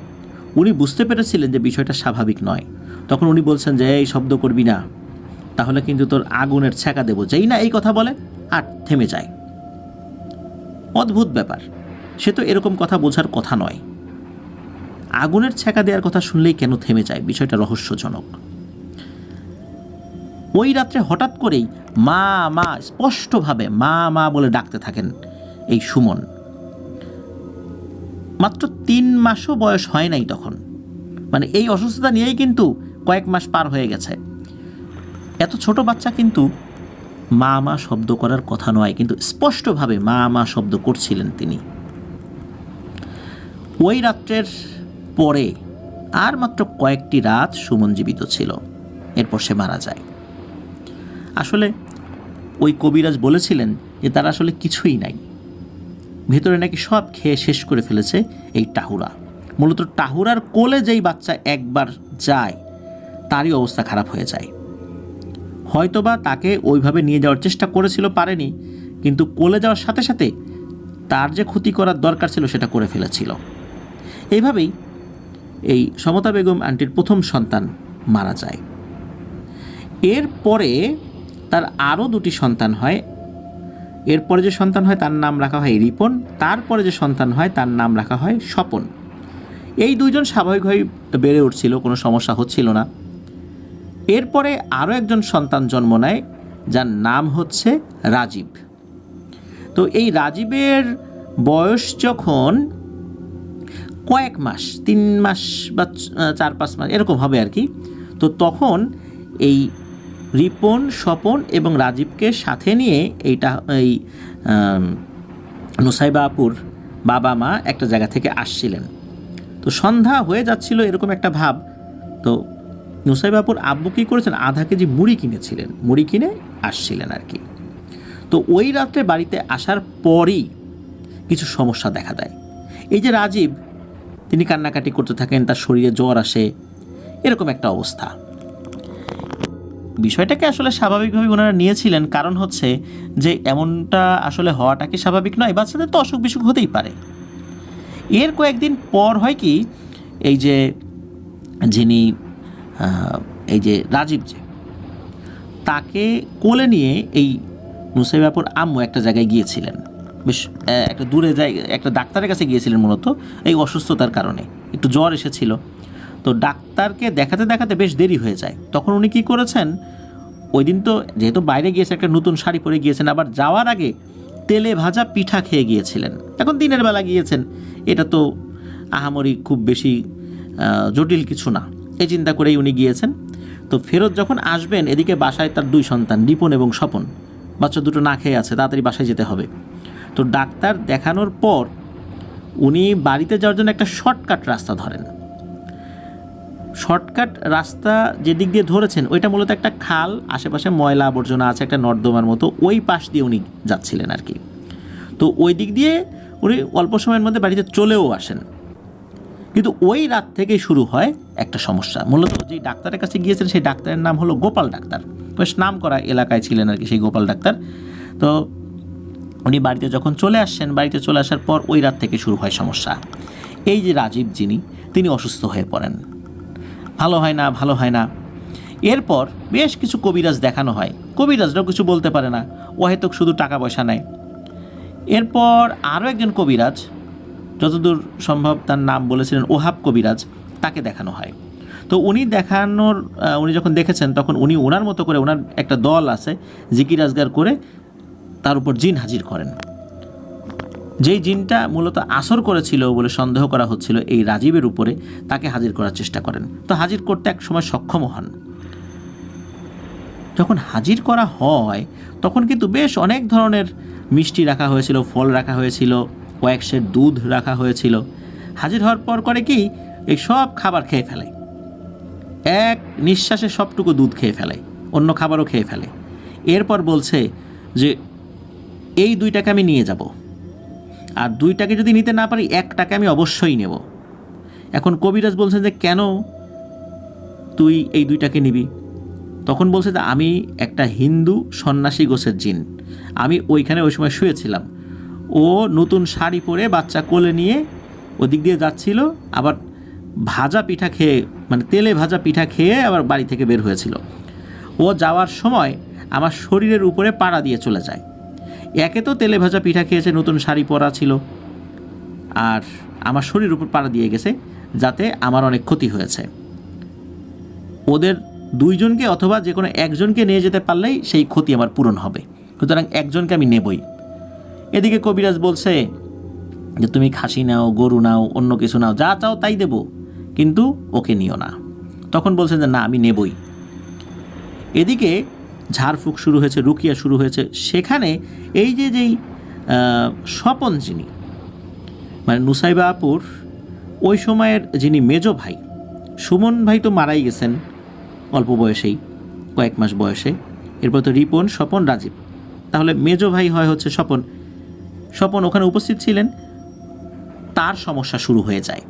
উনি বুঝতে পেরেছিলেন যে বিষয়টা স্বাভাবিক নয়। তখন উনি বলছেন যে এই শব্দ করবি না, তাহলে কিন্তু তোর আগুনের ছ্যাঁকা দেবো। যেই না এই কথা বলে আর থেমে যায়। অদ্ভুত ব্যাপার, সে তো এরকম কথা বোঝার কথা নয়। আগুনের ছ্যাঁকা দেওয়ার কথা শুনলেই কেন থেমে যায়, বিষয়টা রহস্যজনক। ওই রাত্রে হঠাৎ করেই মা মা স্পষ্টভাবে মা মা বলে ডাকতে থাকেন এই সুমন। মাত্র 3 মাসও বয়স হয় নাই তখন, মানে এই অসুস্থতা নিয়েই কিন্তু কয়েক মাস পার হয়ে গেছে। এত ছোট বাচ্চা কিন্তু মা মা শব্দ করার কথা নয়, কিন্তু স্পষ্টভাবে মা মা শব্দ করছিলেন তিনি। ওই রাত্রের পরে আর মাত্র কয়েকটি রাত সুমন জীবিত ছিল, এরপর সে মারা যায়। আসলে ওই কবিরাজ বলেছিলেন যে তার আসলে কিছুই নাই, ভেতরে নাকি সব খেয়ে শেষ করে ফেলেছে এই টাহুরা। মূলত টাহুরার কোলে যেই বাচ্চা একবার যায় তারই অবস্থা খারাপ হয়ে যায়। হয়তোবা তাকে ওইভাবে নিয়ে যাওয়ার চেষ্টা করেছিল, পারেনি, কিন্তু কোলে যাওয়ার সাথে সাথে তার যে ক্ষতি করার দরকার ছিল সেটা করে ফেলেছিল। এইভাবেই এই সমতা বেগম আন্টির প্রথম সন্তান মারা যায়। এরপরে তার আরও 2টি সন্তান হয়। এরপরে যে সন্তান হয় তার নাম রাখা হয় রিপন, তারপরে যে সন্তান হয় তার নাম রাখা হয় স্বপন। এই 2 জন স্বাভাবিকভাবেই বেড়ে উঠছিল, কোনো সমস্যা হচ্ছিল না। এরপরে আরও একজন সন্তান জন্ম নেয় যার নাম হচ্ছে রাজীব। তো এই রাজীবের বয়স যখন কয়েক মাস, 3 মাস বা 4-5 মাস এরকম হবে আর কি, তো তখন এই রিপন, স্বপন এবং রাজীবকে সাথে নিয়ে এই নুসাইবা আপুর বাবা মা একটা জায়গা থেকে আসছিলেন। তো সন্ধ্যা হয়ে যাচ্ছিল এরকম একটা ভাব। তো নুসাইবা আপুর আব্বু কী করেছেন, আধা কেজি মুড়ি কিনেছিলেন, মুড়ি কিনে আসছিলেন আর কি। তো ওই রাত্রে বাড়িতে আসার পরই কিছু সমস্যা দেখা দেয়। এই যে রাজীব, তিনি কান্নাকাটি করতে থাকেন, তার শরীরে জ্বর আসে, এরকম একটা অবস্থা। বিষয়টাকে আসলে স্বাভাবিকভাবে ওনারা নিয়েছিলেন, কারণ হচ্ছে যে এমনটা আসলে হওয়াটা কি স্বাভাবিক নয়, বাচ্চাদের তো অসুখ বিসুখ হতেই পারে। এর কয়েকদিন পর হয় কি, এই যে যিনি এই যে রাজীব, যে তাকে কোলে নিয়ে এই নুসাইবা আপুর আম্মু একটা জায়গায় গিয়েছিলেন, বেশ একটা দূরে জায়গায়, একটা ডাক্তারের কাছে গিয়েছিলেন মূলত এই অসুস্থতার কারণে, একটু জ্বর এসেছিল। তো ডাক্তারকে দেখাতে দেখাতে বেশ দেরি হয়ে যায়। তখন উনি কী করেছেন, ওই দিন তো যেহেতু বাইরে গিয়েছে, একটা নতুন শাড়ি পরে গিয়েছেন, আবার যাওয়ার আগে তেলে ভাজা পিঠা খেয়ে গিয়েছিলেন। এখন দিনের বেলা গিয়েছেন, এটা তো আহামরি খুব বেশি জটিল কিছু না, এই চিন্তা করেই উনি গিয়েছেন। তো ফেরত যখন আসবেন এদিকে বাসায় তার 2 সন্তান রিপন এবং স্বপন, বাচ্চা দুটো না খেয়ে আছে, তাড়াতাড়ি বাসায় যেতে হবে। তো ডাক্তার দেখানোর পর উনি বাড়িতে যাওয়ার জন্য একটা শর্টকাট রাস্তা ধরেন। শর্টকাট রাস্তা যেদিক দিয়ে ধরেছেন ওইটা মূলত একটা খাল, আশেপাশে ময়লা আবর্জনা আছে, একটা নর্দমার মতো, ওই পাশ দিয়ে উনি যাচ্ছিলেন আর কি। তো ওই দিক দিয়ে উনি অল্প সময়ের মধ্যে বাড়িতে চলেও আসেন। কিন্তু ওই রাত থেকেই শুরু হয় একটা সমস্যা। মূলত যে ডাক্তারের কাছে গিয়েছেন সেই ডাক্তারের নাম হলো গোপাল ডাক্তার, বেশ নাম করা এলাকায় ছিলেন আর কি সেই গোপাল ডাক্তার। তো উনি বাড়িতে যখন চলে আসছেন, বাড়িতে চলে আসার পর ওই রাত থেকে শুরু হয় সমস্যা। এই যে রাজীব যিনি, তিনি অসুস্থ হয়ে পড়েন, ভালো হয় না। এরপর বেশ কিছু কবিরাজ দেখানো হয়, কবিরাজরাও কিছু বলতে পারে না, ও হয়তো শুধু টাকা পয়সা নেয়। এরপর আরও একজন কবিরাজ, যতদূর সম্ভব তার নাম বলেছিলেন ওহাব কবিরাজ, তাকে দেখানো হয়। তো উনি যখন দেখেছেন তখন উনি ওনার মতো করে, ওনার একটা দল আছে জিকির আজগার করে তার উপর জিন হাজির করেন। যেই জিনটা মূলত আসর করেছিল বলে সন্দেহ করা হচ্ছিল এই রাজীবের উপরে, তাকে হাজির করার চেষ্টা করেন। তো হাজির করতে এক সময় সক্ষম হন। যখন হাজির করা হয় তখন কিন্তু বেশ অনেক ধরনের মিষ্টি রাখা হয়েছিল, ফল রাখা হয়েছিল, কয়েক সের দুধ রাখা হয়েছিল। হাজির হওয়ার পর করে কি, এই সব খাবার খেয়ে ফেলে, এক নিঃশ্বাসে সবটুকু দুধ খেয়ে ফেলে, অন্য খাবারও খেয়ে ফেলে। এরপর বলছে যে এই 2টাকে আমি নিয়ে যাব, আর 2টাকে যদি নিতে না পারি 1টাকে আমি অবশ্যই নেব। এখন কবিরাজ বলছেন যে কেন তুই এই 2টাকে নিবি? তখন বলছে যে আমি একটা হিন্দু সন্ন্যাসী গোছের জিন, আমি ওইখানে ওই সময় শুয়েছিলাম, ও নতুন শাড়ি পরে বাচ্চা কোলে নিয়ে ওদিক দিয়ে যাচ্ছিল, আবার ভাজা পিঠা খেয়ে, মানে তেলে ভাজা পিঠা খেয়ে আবার বাড়ি থেকে বের হয়েছিল। ও যাওয়ার সময় আমার শরীরের উপরে পাড়া দিয়ে চলে যায়। একে তো তেলে ভাজা পিঠা খেয়েছে, নতুন শাড়ি পরা ছিল, আর আমার শরীরের উপর পাড়া দিয়ে গেছে, যাতে আমার অনেক ক্ষতি হয়েছে। ওদের 2জনকে অথবা যে কোনো একজনকে নিয়ে যেতে পারলেই সেই ক্ষতি আমার পূরণ হবে, সুতরাং একজনকে আমি নেবই। এদিকে কবিরাজ বলছে যে তুমি খাসি নাও, গরু নাও, অন্য কিছু নাও, যা চাও তাই দেব, কিন্তু ওকে নিও না। তখন বলছেন যে না, আমি নেবই। এদিকে ঝাড়ফুঁক শুরু হয়েছে, রুকিয়া শুরু হয়েছে। সেখানে এই যেই স্বপন যিনি, মানে নুসাইবা আপুর ওই সময়ের যিনি মেজ ভাই, সুমন ভাই তো মারাই গেছেন অল্প বয়সেই, কয়েক মাস বয়সে। এরপর তো রিপন, স্বপন, রাজীব, তাহলে মেজ ভাই হচ্ছে স্বপন। স্বপন ওখানে উপস্থিত ছিলেন, তার সমস্যা শুরু হয়ে যায়।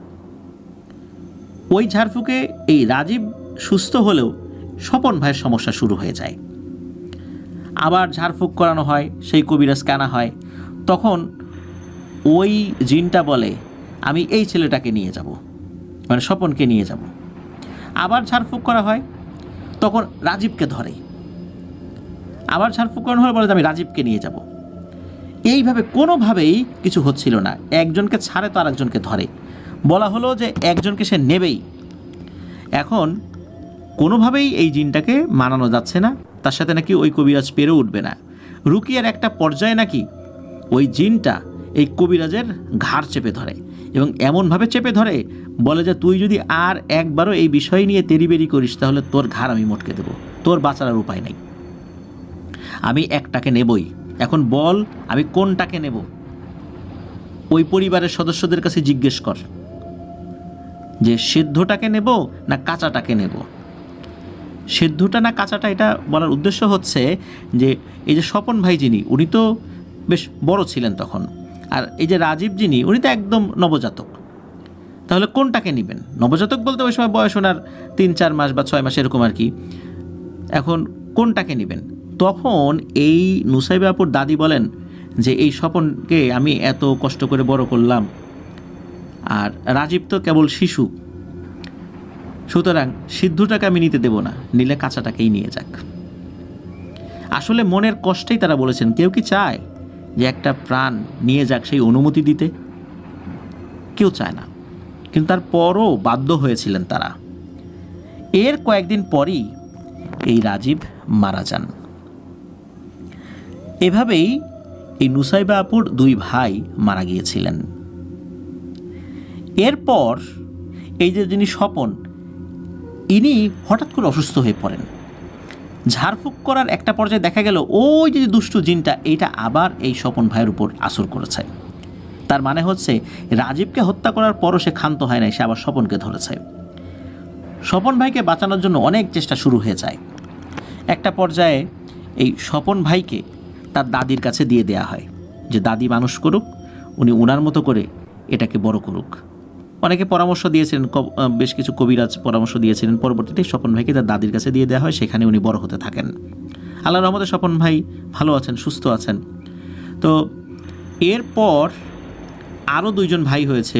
ওই ঝাড়ফুঁকে এই রাজীব সুস্থ হলেও স্বপন ভাইয়ের সমস্যা শুরু হয়ে যায়। আবার ঝাড়ফুঁক করানো হয়, সেই কবিরাজ কানা হয়। তখন ওই জিনটা বলে আমি এই ছেলেটাকে নিয়ে যাব, মানে স্বপনকে নিয়ে যাব। আবার ঝাড়ফুঁক করা হয়, তখন রাজীবকে ধরে। আবার ঝাড়ফুঁক করানো হলে বলে যে আমি রাজীবকে নিয়ে যাব। এইভাবে কোনোভাবেই কিছু হচ্ছিল না, একজনকে ছাড়ে তো আরেকজনকে ধরে। বলা হলো যে একজনকে সে নেবেই। এখন কোনোভাবেই এই জিনটাকে মানানো যাচ্ছে না, তার সাথে নাকি ওই কবিরাজ পেরে উঠবে না। রুকিয়ার একটা পর্যায়ে নাকি ওই জিনটা এই কবিরাজের ঘাড় চেপে ধরে, এবং এমনভাবে চেপে ধরে বলে যে তুই যদি আর একবারও এই বিষয় নিয়ে তেরিবেরি করিস তাহলে তোর ঘাড় আমি মটকে দেব, তোর বাঁচার আর উপায় নেই, আমি একটাকে নেবই। এখন বল আমি কোনটাকে নেব? ওই পরিবারের সদস্যদের কাছে জিজ্ঞেস কর যে সিদ্ধটাকে নেব না কাঁচাটাকে নেব। সিদ্ধটা না কাঁচাটা, এটা বলার উদ্দেশ্য হচ্ছে যে এই যে স্বপন ভাই যিনি, উনি তো বেশ বড় ছিলেন তখন, আর এই যে রাজীব যিনি, উনি তো একদম নবজাতক। তাহলে কোনটাকে নেবেন? নবজাতক বলতে ওই সময় বয়স ওনার 3-4 মাস বা 6 মাস এরকম আর কি। এখন কোনটাকে নেবেন? তখন এই নুসাইবা আপুর দাদি বলেন যে এই স্বপনকে আমি এত কষ্ট করে বড় করলাম, আর রাজীব তো কেবল শিশু, সুতরাং সিদ্ধটাকে আমি নিতে দেব না, নিলে কাঁচাটাকেই নিয়ে যাক। আসলে মনের কষ্টেই তারা বলেছেন, কেউ কি চায় যে একটা প্রাণ নিয়ে যাক সেই অনুমতি দিতে? কেউ চায় না, কিন্তু তারপরও বাধ্য হয়েছিলেন তারা। এর কয়েকদিন পরই এই রাজীব মারা যান। এভাবেই এই নুসাইবা আপুর 2 ভাই মারা গিয়েছিলেন। এরপর এই যে যিনি স্বপন, ইনি হঠাৎ করে অসুস্থ হয়ে পড়েন। ঝাড়ফুঁক করার একটা পর্যায়ে দেখা গেল ওই যে দুষ্টু জিনটা এইটা আবার এই স্বপন ভাইয়ের উপর আসর করেছে। তার মানে হচ্ছে রাজীবকে হত্যা করার পরও সে ক্ষান্ত হয় নাই, সে আবার স্বপনকে ধরেছে। স্বপন ভাইকে বাঁচানোর জন্য অনেক চেষ্টা শুরু হয়ে যায়। একটা পর্যায়ে এই স্বপন ভাইকে তার দাদির কাছে দিয়ে দেয়া হয় যে দাদি মানুষ করুক, উনি ওনার মতো করে এটাকে বড় করুক। অনেকে পরামর্শ দিয়েছিলেন, বেশ কিছু কবিরাজ পরামর্শ দিয়েছিলেন। পরবর্তীতে স্বপন ভাইকে তার দাদির কাছে দিয়ে দেওয়া হয়, সেখানে উনি বড় হতে থাকেন। আল্লাহর রহমতে স্বপন ভাই ভালো আছেন, সুস্থ আছেন। তো এরপর আরও দুইজন ভাই হয়েছে,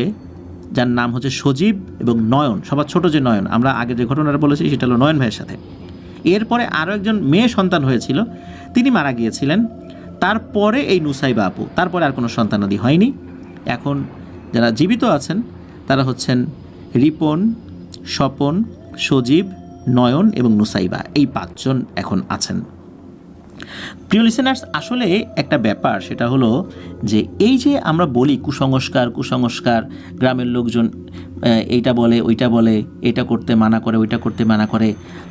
যার নাম হচ্ছে সজীব এবং নয়ন। সবার ছোট যে নয়ন, আমরা আগে যে ঘটনাটা বলেছি সেটা হলো নয়ন ভাইয়ের সাথে। এরপরে আরও একজন মেয়ে সন্তান হয়েছিল, তিনি মারা গিয়েছিলেন। তারপরে এই নুসাইবা আপু, তারপরে আর কোনো সন্তানাদি হয়নি। এখন যারা জীবিত আছেন তারা হচ্ছেন রিপন, স্বপন, সজীব, নয়ন এবং নুসাইবা, এই 5 জন এখন আছেন। প্রিয় লিসেনার্স, আসলে একটা ব্যাপার সেটা হলো যে এই যে আমরা বলি কুসংস্কার, গ্রামের লোকজন এইটা বলে ওইটা বলে, এটা করতে মানা করে ওইটা করতে মানা করে,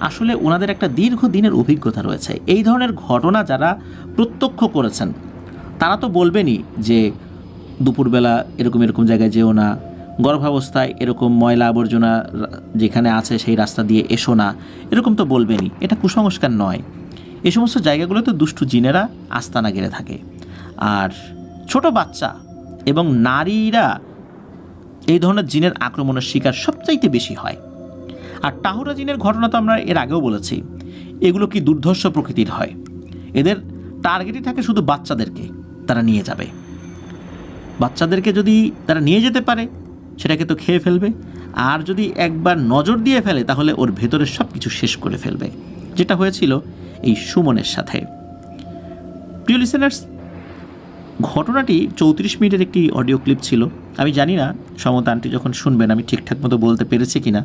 আসলে ওনাদের একটা দীর্ঘদিনের অভিজ্ঞতা রয়েছে। এই ধরনের ঘটনা যারা প্রত্যক্ষ করেছেন তারা তো বলবেনই যে দুপুরবেলা এরকম জায়গায় যেও না, গর্ভাবস্থায় এরকম ময়লা আবর্জনা যেখানে আছে সেই রাস্তা দিয়ে এসো না, এরকম তো বলবেনই। এটা কুসংস্কার নয়। এই সমস্ত জায়গাগুলোতে দুষ্টু জিনেরা আস্তানা গেড়ে থাকে। আর ছোট বাচ্চা এবং নারীরা এই ধরনের জিনের আক্রমণের শিকার সবচাইতে বেশি হয়। আর টাহুরা জিনের ঘটনা তো আমরা এর আগেও বলেছি, এগুলো কি দুর্ধর্ষ প্রকৃতির হয়। এদের টার্গেটই থাকে শুধু বাচ্চাদেরকে তারা নিয়ে যাবে। বাচ্চাদেরকে যদি তারা নিয়ে যেতে পারে সেটাকে তো খেয়ে ফেলবে, আর যদি একবার নজর দিয়ে ফেলে তাহলে ওর ভেতরে সব কিছু শেষ করে ফেলবে, যেটা হয়েছিল এই সুমনের সাথে। প্রিয় লিসেনার্স, ঘটনাটি 34 মিনিটের একটি অডিও ক্লিপ ছিল। আমি জানি না সমতা আন্টি যখন শুনবেন আমি ঠিকঠাক মতো বলতে পেরেছি কিনা।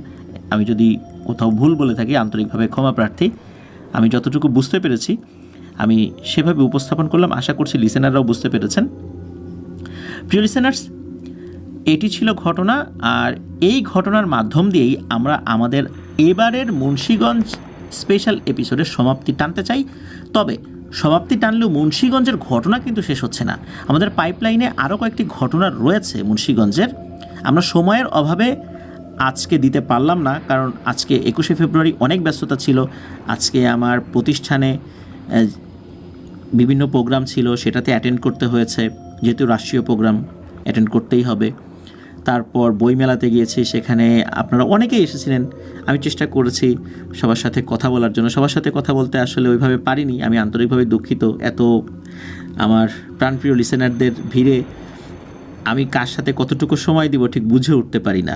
আমি যদি কোথাও ভুল বলে থাকি আন্তরিকভাবে ক্ষমা প্রার্থী। আমি যতটুকু বুঝতে পেরেছি আমি সেভাবে উপস্থাপন করলাম, আশা করছি লিসেনাররাও বুঝতে পেরেছেন। প্রিয় লিসেনার্স, এটি ছিল ঘটনা, আর এই ঘটনার মাধ্যম দিয়েই আমরা আমাদের এবারের মুন্সিগঞ্জ স্পেশাল এপিসোডের সমাপ্তি টানতে চাই। তবে সমাপ্তি টানলেও মুন্সিগঞ্জের ঘটনা কিন্তু শেষ হচ্ছে না। আমাদের পাইপলাইনে আরও কয়েকটি ঘটনা রয়েছে মুন্সিগঞ্জের, আমরা সময়ের অভাবে আজকে দিতে পারলাম না, কারণ আজকে 21শে ফেব্রুয়ারি অনেক ব্যস্ততা ছিল। আজকে আমার প্রতিষ্ঠানে বিভিন্ন প্রোগ্রাম ছিল, সেটাতে অ্যাটেন্ড করতে হয়েছে, যেহেতু রাষ্ট্রীয় প্রোগ্রাম অ্যাটেন্ড করতেই হবে। তারপর বইমেলাতে গিয়েছি, সেখানে আপনারা অনেকেই এসেছিলেন। আমি চেষ্টা করেছি সবার সাথে কথা বলার জন্য, সবার সাথে কথা বলতে আসলে ওইভাবে পারিনি। আমি আন্তরিকভাবে দুঃখিত, এত আমার প্রাণপ্রিয় লিসেনারদের ভিড়ে আমি কার সাথে কতটুকু সময় দিব ঠিক বুঝে উঠতে পারি না।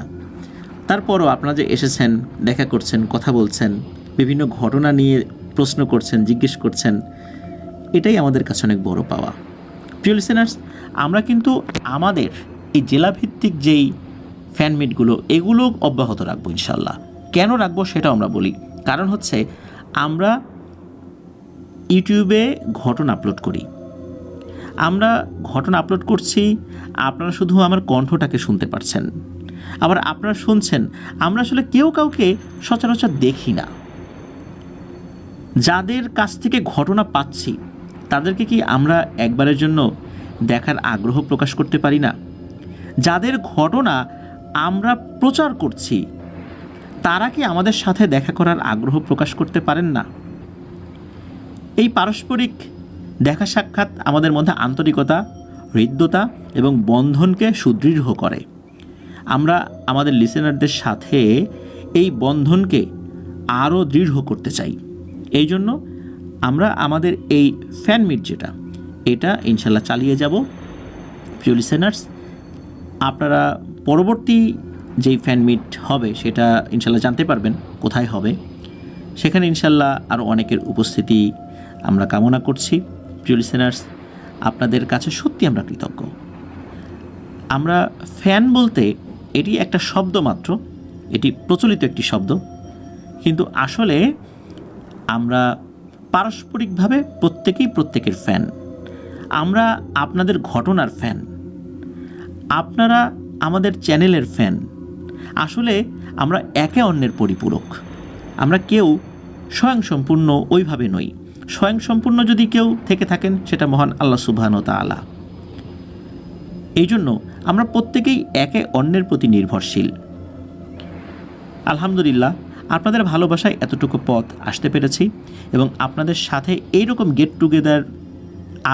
তারপরও আপনারা যে এসেছেন, দেখা করছেন, কথা বলছেন, বিভিন্ন ঘটনা নিয়ে প্রশ্ন করছেন, জিজ্ঞেস করছেন, এটাই আমাদের কাছে অনেক বড় পাওয়া। প্রিয় লিসেনার্স, আমরা কিন্তু আমাদের এই জেলাভিত্তিক যেই ফ্যানমিটগুলো এগুলো অব্যাহত রাখবো ইনশাল্লাহ। কেন রাখবো সেটাও আমরা বলি। কারণ হচ্ছে আমরা ইউটিউবে ঘটনা আপলোড করি, আমরা ঘটনা আপলোড করছি, আপনারা শুধু আমার কণ্ঠটাকে শুনতে পারছেন, আবার আপনারা শুনছেন। আমরা আসলে কেউ কাউকে সচরাচর দেখি না। যাদের কাছ থেকে ঘটনা পাচ্ছি তাদেরকে কি আমরা একবারের জন্য দেখার আগ্রহ প্রকাশ করতে পারি না? যাদের ঘটনা আমরা প্রচার করছি তারা কি আমাদের সাথে দেখা করার আগ্রহ প্রকাশ করতে পারেন না? এই পারস্পরিক দেখা সাক্ষাৎ আমাদের মধ্যে আন্তরিকতা, হৃদ্যতা এবং বন্ধনকে সুদৃঢ় করে। আমরা আমাদের লিসেনারদের সাথে এই বন্ধনকে আরও দৃঢ় করতে চাই। এই জন্য আমরা আমাদের এই ফ্যান মিট এটা ইনশাল্লাহ চালিয়ে যাব। প্রিয় লিসেনার্স, আপনারা পরবর্তী যেই ফ্যান মিট হবে সেটা ইনশাল্লাহ জানতে পারবেন কোথায় হবে। সেখানে ইনশাল্লাহ আরও অনেকের উপস্থিতি আমরা কামনা করছি। প্রিয় লিসেনার্স, আপনাদের কাছে সত্যি আমরা কৃতজ্ঞ। আমরা ফ্যান বলতে এটি একটা শব্দ মাত্র, এটি প্রচলিত একটি শব্দ, কিন্তু আসলে আমরা পারস্পরিকভাবে প্রত্যেকেই প্রত্যেকের ফ্যান। আমরা আপনাদের ঘটনার ফ্যান, আপনারা আমাদের চ্যানেলের ফ্যান। আসলে আমরা একে অন্যের পরিপূরক। আমরা কেউ স্বয়ংসম্পূর্ণ ওইভাবে নই। স্বয়ংসম্পূর্ণ যদি কেউ থেকে থাকেন সেটা মহান আল্লাহ সুবহানাহু ওয়া তাআলা। এই জন্য আমরা প্রত্যেকেই একে অন্যের প্রতি নির্ভরশীল। আলহামদুলিল্লাহ, আপনাদের ভালোবাসায় এতটুকু পথ আসতে পেরেছি এবং আপনাদের সাথে এইরকম গেট টুগেদার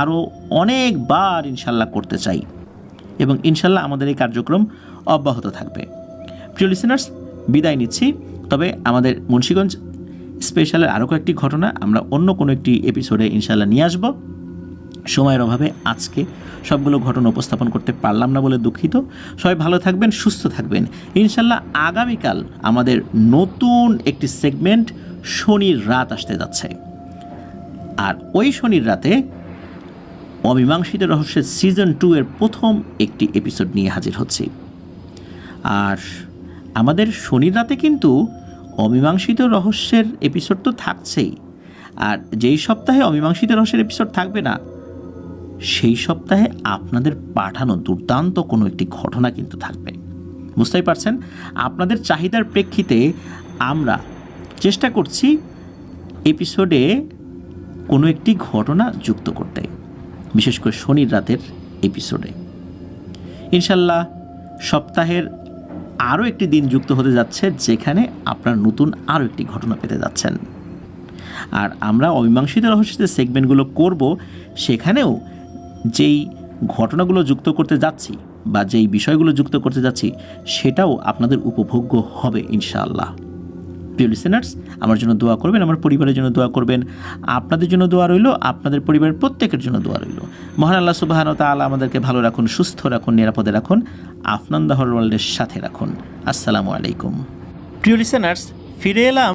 আরও অনেকবার ইনশাল্লাহ করতে চাই এবং ইনশাল্লাহ আমাদের এই কার্যক্রম অব্যাহত থাকবে। প্রিয় লিসেনার্স, বিদায় নিচ্ছি। তবে আমাদের মুন্সিগঞ্জ স্পেশালের আরও কয়েকটি ঘটনা আমরা অন্য কোনো একটি এপিসোডে ইনশাল্লাহ নিয়ে আসব। সময়ের অভাবে আজকে সবগুলো ঘটনা উপস্থাপন করতে পারলাম না বলে দুঃখিত। সবাই ভালো থাকবেন, সুস্থ থাকবেন। ইনশাল্লাহ আগামীকাল আমাদের নতুন একটি সেগমেন্ট শনির রাত আসতে যাচ্ছে, আর ওই শনির রাতে অমীমাংসিত রহস্যের সিজন 2 এর প্রথম একটি এপিসোড নিয়ে হাজির হচ্ছি। আর আমাদের শনির রাতে কিন্তু অমীমাংসিত রহস্যের এপিসোড তো থাকছেই, আর যেই সপ্তাহে অমীমাংসিত রহস্যের এপিসোড থাকবে না সেই সপ্তাহে আপনাদের পাঠানো দুর্দান্ত কোনো একটি ঘটনা কিন্তু থাকবে। বুঝতেই পারছেন, আপনাদের চাহিদার প্রেক্ষিতে আমরা চেষ্টা করছি এপিসোডে কোনো একটি ঘটনা যুক্ত করতে, বিশেষ করে শনির রাতের এপিসোডে। ইনশাল্লাহ সপ্তাহের আরও একটি দিন যুক্ত হতে যাচ্ছে যেখানে আপনার নতুন আরও একটি ঘটনা পেতে যাচ্ছেন। আর আমরা অমীমাংসিত রহস্যের সেগমেন্টগুলো করব, সেখানেও যেই ঘটনাগুলো যুক্ত করতে যাচ্ছি বা যেই বিষয়গুলো যুক্ত করতে যাচ্ছি সেটাও আপনাদের উপভোগ্য হবে ইনশাআল্লাহ। প্রিয় লিসেনার্স, আমার জন্য দোয়া করবেন, আমার পরিবারের জন্য দোয়া করবেন, আপনাদের জন্য দোয়া রইল, আপনাদের পরিবারের প্রত্যেকের জন্য দোয়া রইল। মহান আল্লাহ সুবহানাহু ওয়া তাআলা আমাদেরকে ভালো রাখুন, সুস্থ রাখুন, নিরাপদে রাখুন, আফনান দ্য হোল ওয়ার্ল্ডের সাথে রাখুন। আসসালামু আলাইকুম। প্রিয় লিসেনার্স, ফিরে এলাম